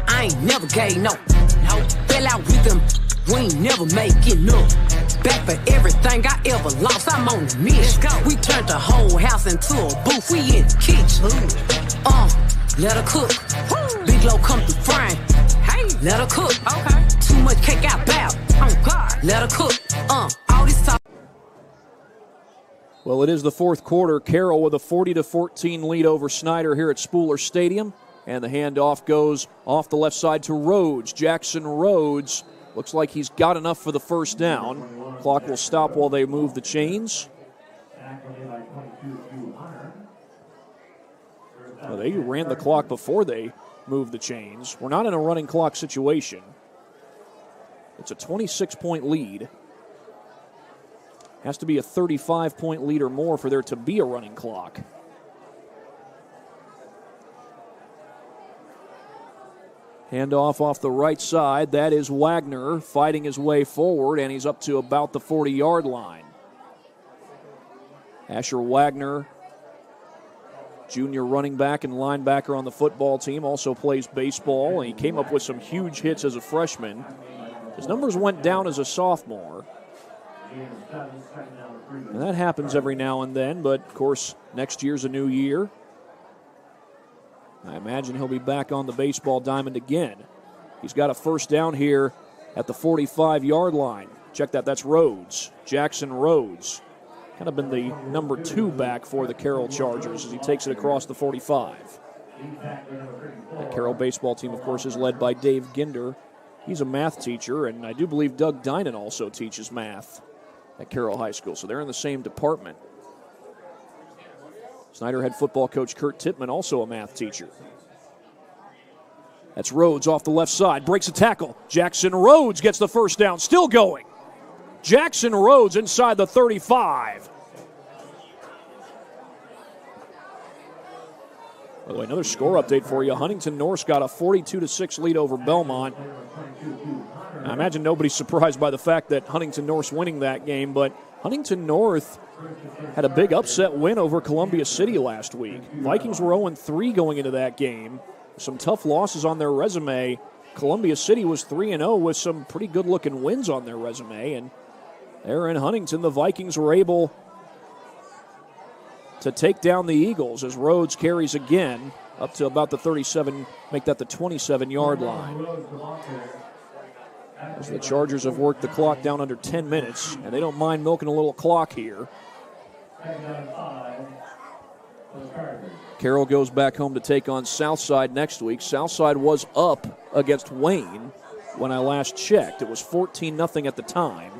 I ain't never gave no. Fell out with them, we ain't never making up. Back for everything I ever lost, I'm on the mission. We turned the whole house into a booth, we in the kitchen. Let her cook, Big Low come through frying. Hey, let her cook, okay. Too much cake out bow, oh God. Let her cook, all this talk. Well, it is the fourth quarter. Carroll with a 40-14 lead over Snider here at Spooler Stadium. And the handoff goes off the left side to Rhodes. Jackson Rhodes looks like he's got enough for the first down. Clock will stop while they move the chains. Well, they ran the clock before they moved the chains. We're not in a running clock situation. It's a 26-point lead. Has to be a 35-point lead or more for there to be a running clock. Handoff off the right side. That is Wagner fighting his way forward, and he's up to about the 40-yard line. Asher Wagner, junior running back and linebacker on the football team, also plays baseball, and he came up with some huge hits as a freshman. His numbers went down as a sophomore. And that happens every now and then, but of course, next year's a new year. I imagine he'll be back on the baseball diamond again. He's got a first down here at the 45-yard line. Check that, that's Rhodes, Jackson Rhodes. Kind of been the number 2 back for the Carroll Chargers as he takes it across the 45. The Carroll baseball team, of course, is led by Dave Ginder. He's a math teacher, and I do believe Doug Dinan also teaches math at Carroll High School, so they're in the same department. Snider head football coach Kurt Tippmann, also a math teacher. That's Rhodes off the left side, breaks a tackle. Jackson Rhodes gets the first down, still going. Jackson Rhodes inside the 35. By the way, another score update for you. Huntington North's got a 42-6 lead over Belmont. I imagine nobody's surprised by the fact that Huntington North's winning that game, but Huntington North had a big upset win over Columbia City last week. Vikings were 0-3 going into that game. Some tough losses on their resume. Columbia City was 3-0 with some pretty good-looking wins on their resume, and there in Huntington, the Vikings were able to take down the Eagles as Rhodes carries again up to about the 37, make that the 27-yard line. As the Chargers have worked the clock down under 10 minutes, and they don't mind milking a little clock here. Carroll goes back home to take on Southside next week. Southside was up against Wayne when I last checked. It was 14-0 at the time.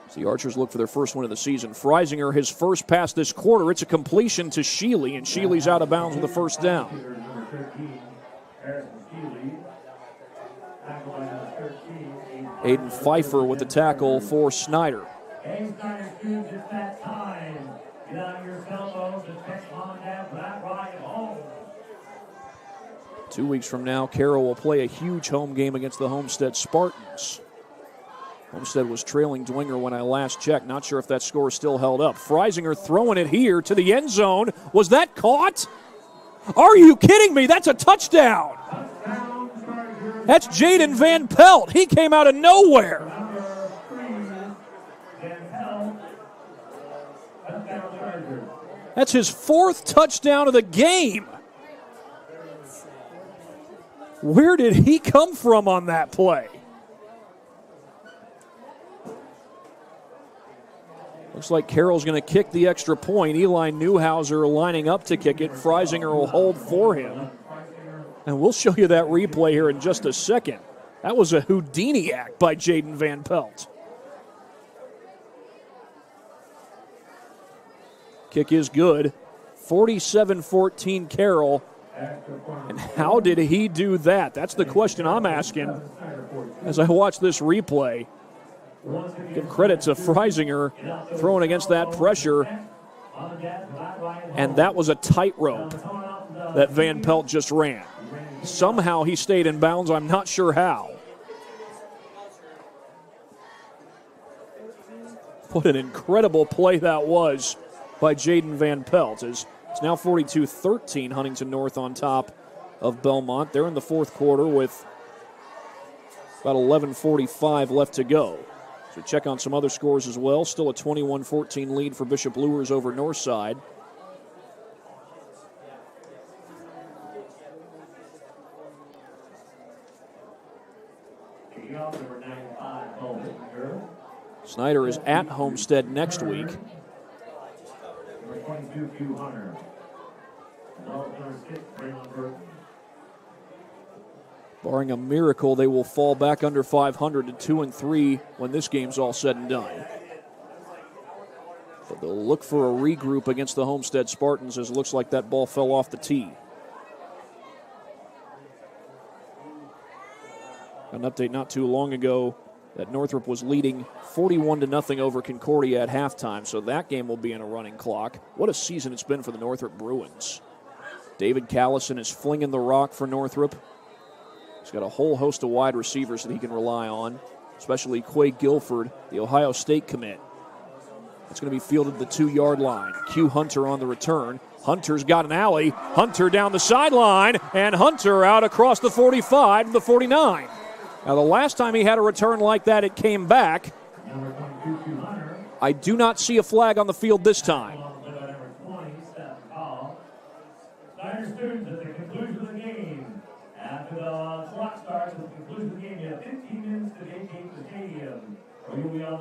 So the Archers look for their first win of the season. Freisinger, his first pass this quarter. It's a completion to Sheely, and Sheely's out of bounds with the first down. Aiden Pfeiffer with the tackle for Snider. 2 weeks from now, Carroll will play a huge home game against the Homestead Spartans. Homestead was trailing Dwinger when I last checked. Not sure if that score is still held up. Freisinger throwing it here to the end zone. Was that caught? Are you kidding me? That's a touchdown. That's Jaden Van Pelt. He came out of nowhere. That's his fourth touchdown of the game. Where did he come from on that play? Looks like Carroll's going to kick the extra point. Eli Newhouser lining up to kick it. Freisinger will hold for him. And we'll show you that replay here in just a second. That was a Houdini act by Jaden Van Pelt. Kick is good. 47-14 Carroll. And how did he do that? That's the question I'm asking as I watch this replay. Give credit to Freisinger throwing against that pressure. And that was a tightrope that Van Pelt just ran. Somehow he stayed in bounds. I'm not sure how. What an incredible play that was by Jaden Van Pelt. It's now 42-13, Huntington North on top of Belmont. They're in the fourth quarter with about 11:45 left to go. So check on some other scores as well. Still a 21-14 lead for Bishop Luers over Northside. Snider is at Homestead next week. Barring a miracle, they will fall back under 500 to 2-3 when this game's all said and done. But they'll look for a regroup against the Homestead Spartans as it looks like that ball fell off the tee. An update not too long ago that Northrop was leading 41-0 over Concordia at halftime, so that game will be in a running clock. What a season it's been for the Northrop Bruins. David Callison is flinging the rock for Northrop. He's got a whole host of wide receivers that he can rely on, especially Quay Guilford, the Ohio State commit. It's going to be fielded at the 2-yard line. Q Hunter on the return. Hunter's got an alley. Hunter down the sideline, and Hunter out across the 45 to the 49. Now, the last time he had a return like that, it came back. I do not see a flag on the field this time.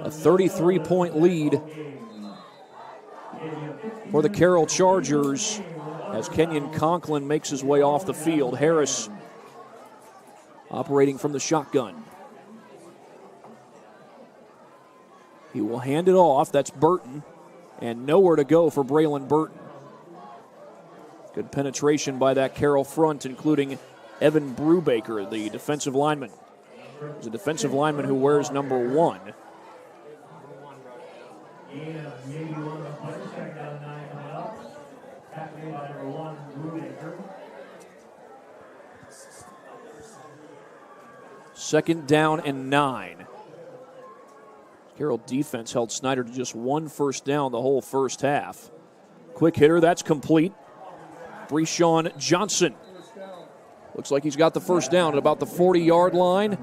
A 33-point lead for the Carroll Chargers as Kenyon Conklin makes his way off the field. Harris operating from the shotgun. He will hand it off. That's Burton. And nowhere to go for Braylon Burton. Good penetration by that Carroll front, including Evan Brubaker, the defensive lineman. He's a defensive lineman who wears number 1. Second down and 9. Carroll defense held Snider to just 1 first down the whole first half. Quick hitter, that's complete. Breshawn Johnson. Looks like he's got the first down at about the 40-yard line.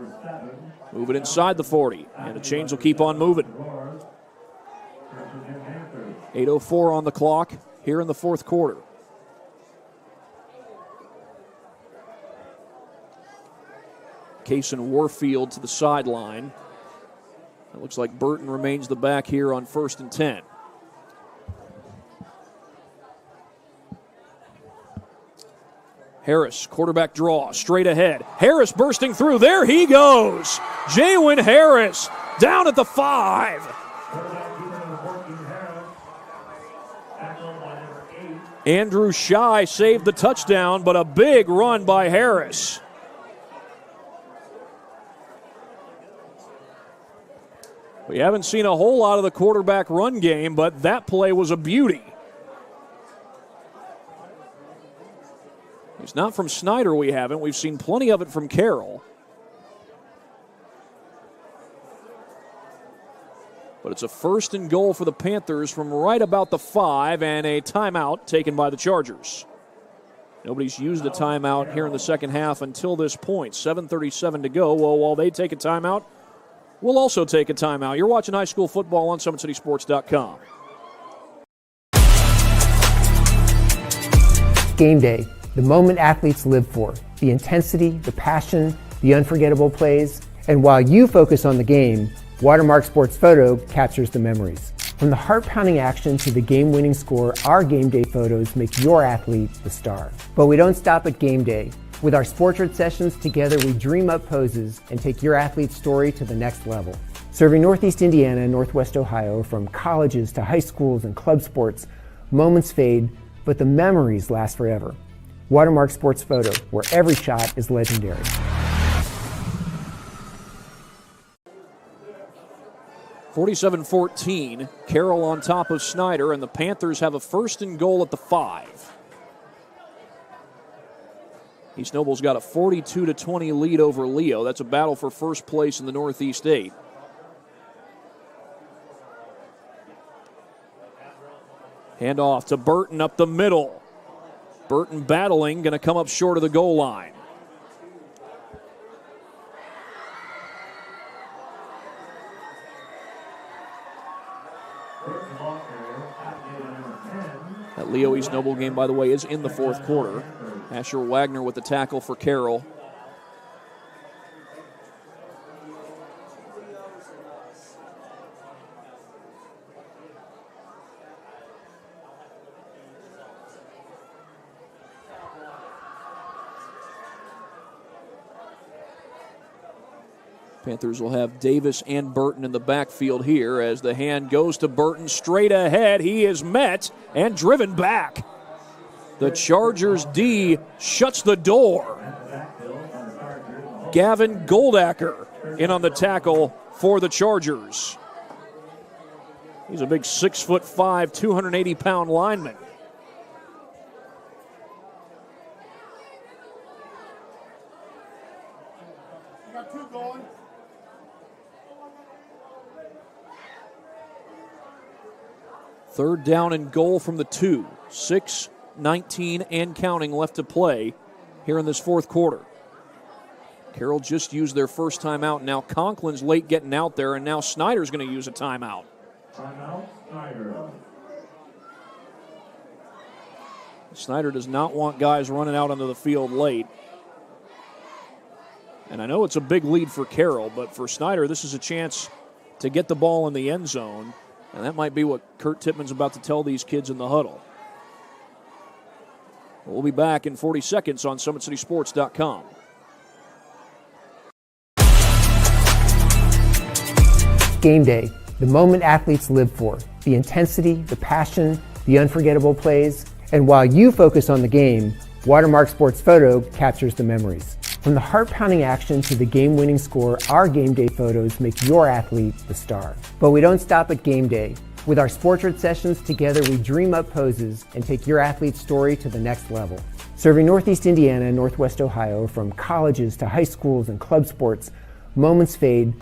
Move it inside the 40, and the chains will keep on moving. 8:04 on the clock here in the fourth quarter. Case and Warfield to the sideline. It looks like Burton remains the back here on 1st and 10. Harris, quarterback draw, straight ahead. Harris bursting through. There he goes. Jaywin Harris down at the 5. Andrew Shy saved the touchdown, but a big run by Harris. We haven't seen a whole lot of the quarterback run game, but that play was a beauty. It's not from Snider, we haven't. We've seen plenty of it from Carroll. But it's a 1st and goal for the Panthers from right about the 5 and a timeout taken by the Chargers. Nobody's used a timeout here in the second half until this point. 7:37 to go. Well, while they take a timeout, we'll also take a timeout. You're watching high school football on SummitCitySports.com. Game day, the moment athletes live for, the intensity, the passion, the unforgettable plays. And while you focus on the game, Watermark Sports Photo captures the memories. From the heart-pounding action to the game-winning score, our game day photos make your athlete the star. But we don't stop at game day. With our Sportrait sessions, together we dream up poses and take your athlete's story to the next level. Serving Northeast Indiana and Northwest Ohio, from colleges to high schools and club sports, moments fade, but the memories last forever. Watermark Sports Photo, where every shot is legendary. (47-14), Carroll on top of Snider, and the Panthers have a 1st and goal at the 5. East Noble's got a 42-20 lead over Leo. That's a battle for first place in the Northeast 8. Handoff to Burton up the middle. Burton battling, going to come up short of the goal line. That Leo East Noble game, by the way, is in the fourth quarter. Asher Wagner with the tackle for Carroll. Panthers will have Davis and Burton in the backfield here as the hand goes to Burton straight ahead. He is met and driven back. The Chargers D shuts the door. Gavin Goldacker in on the tackle for the Chargers. He's a big 6'5", 280-pound lineman. Third down and goal from the 2. 6:19 and counting left to play here in this fourth quarter. Carroll just used their first timeout. Now Conklin's late getting out there, and now Snider's going to use a timeout. Timeout, Snider. Snider does not want guys running out onto the field late. And I know it's a big lead for Carroll, but for Snider, this is a chance to get the ball in the end zone. And that might be what Kurt Tippmann's about to tell these kids in the huddle. We'll be back in 40 seconds on SummitCitySports.com. Game day, the moment athletes live for, the intensity, the passion, the unforgettable plays. And while you focus on the game, Watermark Sports Photo captures the memories. From the heart-pounding action to the game-winning score, our game day photos make your athlete the star. But we don't stop at game day. With our Sportrait sessions, together we dream up poses and take your athlete's story to the next level. Serving Northeast Indiana and Northwest Ohio, from colleges to high schools and club sports, moments fade.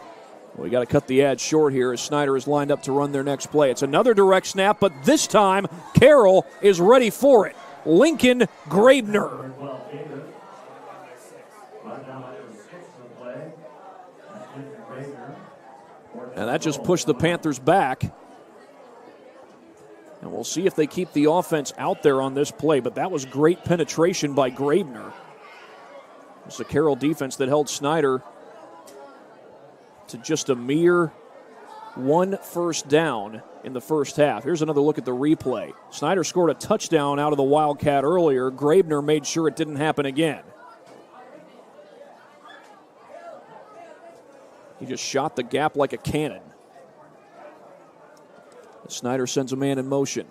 We got to cut the ad short here as Snider is lined up to run their next play. It's another direct snap, but this time Carroll is ready for it. Lincoln Graebner. And that just pushed the Panthers back. And we'll see if they keep the offense out there on this play, but that was great penetration by Graebner. It's the Carroll defense that held Snider to just a mere 1 first down in the first half. Here's another look at the replay. Snider scored a touchdown out of the Wildcat earlier. Graebner made sure it didn't happen again. He just shot the gap like a cannon. Snider sends a man in motion.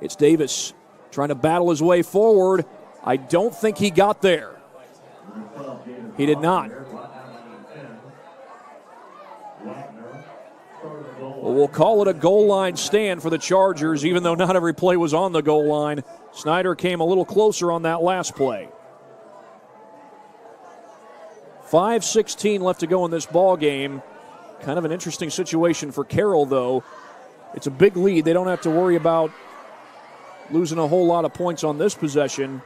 It's Davis trying to battle his way forward. I don't think he got there. He did not. Well, we'll call it a goal line stand for the Chargers, even though not every play was on the goal line. Snider came a little closer on that last play. 5:16 left to go in this ball game. Kind of an interesting situation for Carroll, though. It's a big lead. They don't have to worry about losing a whole lot of points on this possession,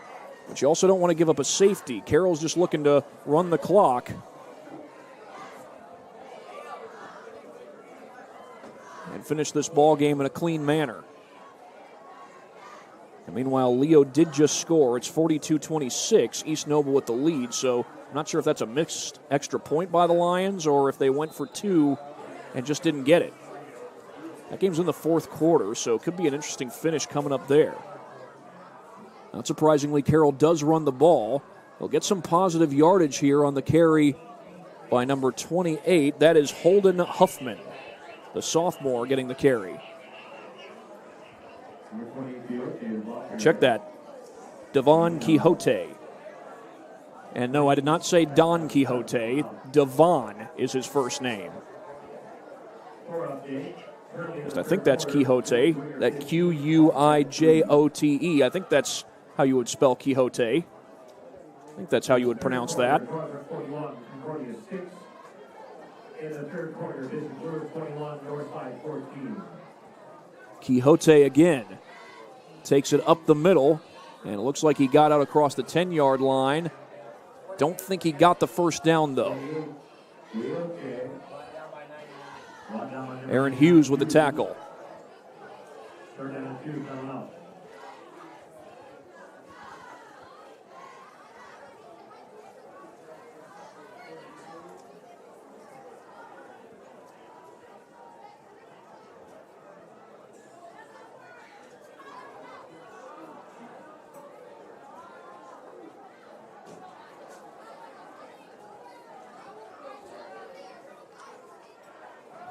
but you also don't want to give up a safety. Carroll's just looking to run the clock. And finish this ball game in a clean manner. And meanwhile, Leo did just score. It's 42-26, East Noble with the lead, so I'm not sure if that's a mixed extra point by the Lions or if they went for 2 and just didn't get it. That game's in the fourth quarter, so it could be an interesting finish coming up there. Not surprisingly, Carroll does run the ball. They'll get some positive yardage here on the carry by number 28. That is Holden Huffman, the sophomore, getting the carry. Check that. Devon Quixote. And no, I did not say Don Quixote. Devon is his first name. I think that's Quixote. That Q-U-I-J-O-T-E. I think that's how you would spell Quixote. I think that's how you would pronounce that. Quixote again takes it up the middle, and it looks like he got out across the 10-yard line. Don't think he got the first down, though. Aaron Hughes with the tackle.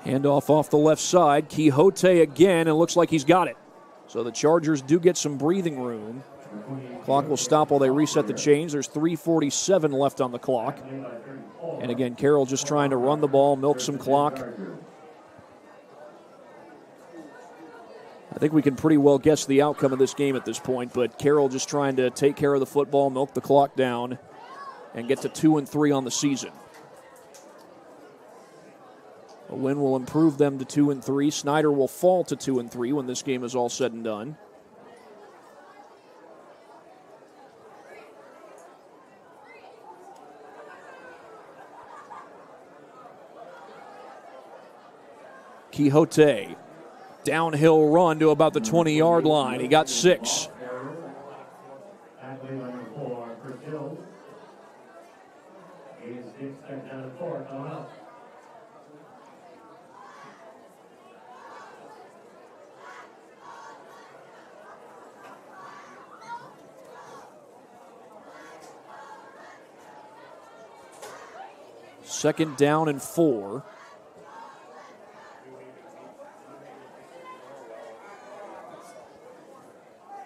Handoff off the left side. Quixote again, and it looks like he's got it. So the Chargers do get some breathing room. Clock will stop while they reset the chains. There's 3:47 left on the clock. And again, Carroll just trying to run the ball, milk some clock. I think we can pretty well guess the outcome of this game at this point, but Carroll just trying to take care of the football, milk the clock down, and get to 2-3 on the season. A win will improve them to 2-3. Snider will fall to 2-3 when this game is all said and done. Quixote, downhill run to about the 20-yard line. He got 6. Second down and 4.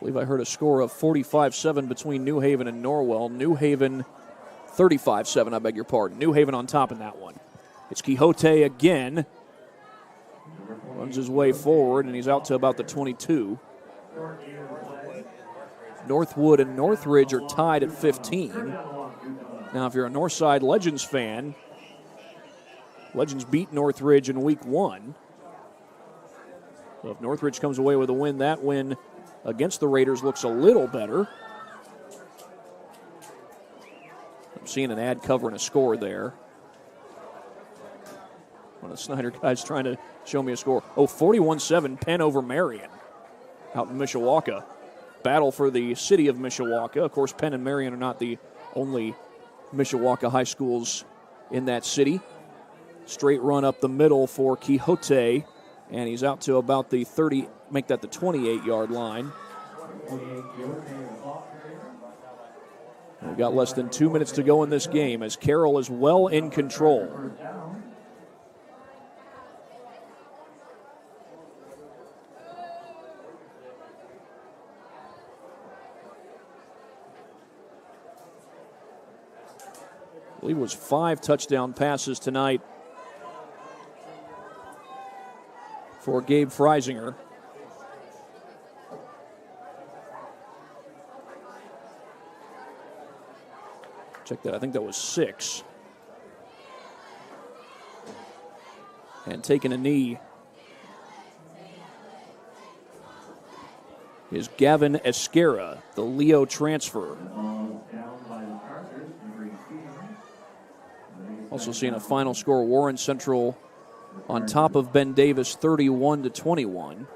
believe I heard a score of 45-7 between New Haven and Norwell. New Haven 35-7, I beg your pardon. New Haven on top in that one. It's Quixote again. Runs his way forward, and he's out to about the 22. Northwood and Northridge are tied at 15. Now, if you're a Northside Legends fan, Legends beat Northridge in week 1. So if Northridge comes away with a win, that win against the Raiders looks a little better. I'm seeing an ad covering a score there. One of the Snider guys trying to show me a score. 41-7, Penn over Marion out in Mishawaka. Battle for the city of Mishawaka. Of course, Penn and Marion are not the only Mishawaka high schools in that city. Straight run up the middle for Quixote, and he's out to about the 30, make that the 28-yard line. We've got less than 2 minutes to go in this game as Carroll is well in control. I believe it was 5 touchdown passes tonight for Gabe Freisinger. Check that. I think that was 6. And taking a knee is Gavin Esquera, the Leo transfer. Also seeing a final score, Warren Central on top of Ben Davis, 31-21. It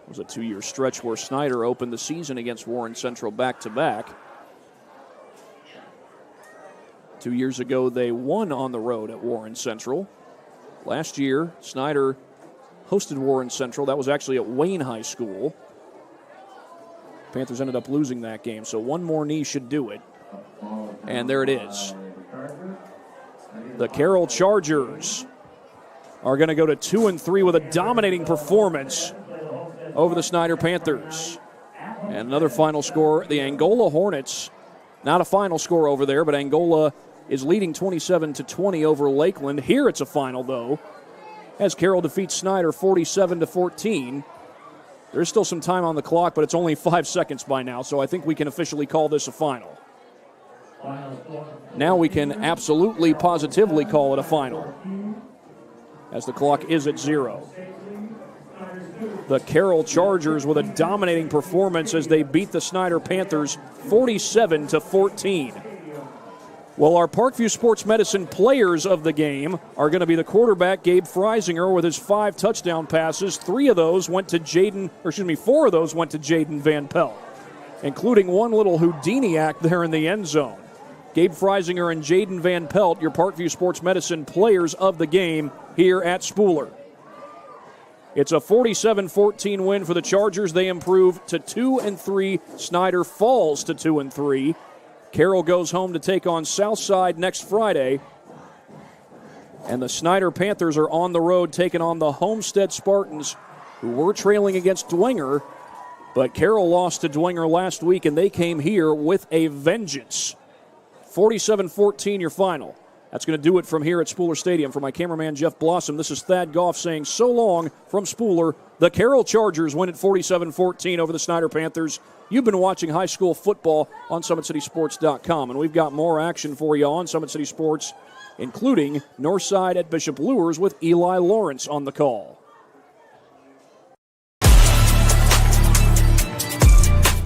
was a 2-year stretch where Snider opened the season against Warren Central back-to-back. 2 years ago, they won on the road at Warren Central. Last year, Snider hosted Warren Central. That was actually at Wayne High School. Panthers ended up losing that game, so one more knee should do it. And there it is. The Carroll Chargers are going to go to 2-3 with a dominating performance over the Snider Panthers. And another final score, the Angola Hornets. Not a final score over there, but Angola is leading 27-20 over Lakeland. Here it's a final, though, as Carroll defeats Snider 47-14. There's still some time on the clock, but it's only 5 seconds by now, so I think we can officially call this a final. Now we can absolutely, positively call it a final, as the clock is at 0. The Carroll Chargers with a dominating performance as they beat the Snider Panthers 47-14. Well, our Parkview Sports Medicine players of the game are going to be the quarterback, Gabe Freisinger, with his 5 touchdown passes. 4 of those went to Jaden Van Pelt, including one little Houdini act there in the end zone. Gabe Freisinger and Jaden Van Pelt, your Parkview Sports Medicine players of the game here at Spooler. It's a 47-14 win for the Chargers. They improve to 2-3. Snider falls to 2-3. Carroll goes home to take on Southside next Friday. And the Snider Panthers are on the road taking on the Homestead Spartans, who were trailing against Dwenger. But Carroll lost to Dwenger last week, and they came here with a vengeance. 47-14 your final. That's going to do it from here at Spooler Stadium. For my cameraman, Jeff Blossom, this is Thad Goff saying so long from Spooler. The Carroll Chargers win at 47-14 over the Snider Panthers. You've been watching high school football on SummitCitySports.com, and we've got more action for you on Summit City Sports, including Northside at Bishop Lures with Eli Lawrence on the call.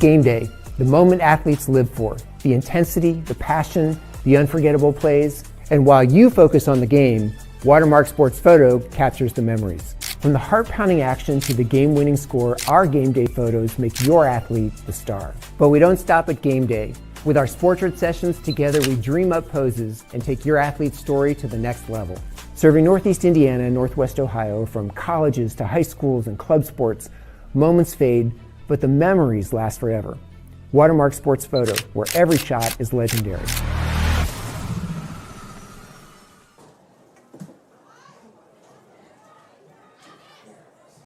Game day, the moment athletes live for, the intensity, the passion, the unforgettable plays. And while you focus on the game, Watermark Sports Photo captures the memories. From the heart-pounding action to the game-winning score, our game day photos make your athlete the star. But we don't stop at game day. With our Sportrait sessions, together we dream up poses and take your athlete's story to the next level. Serving Northeast Indiana and Northwest Ohio, from colleges to high schools and club sports, moments fade, but the memories last forever. Watermark Sports Photo, where every shot is legendary.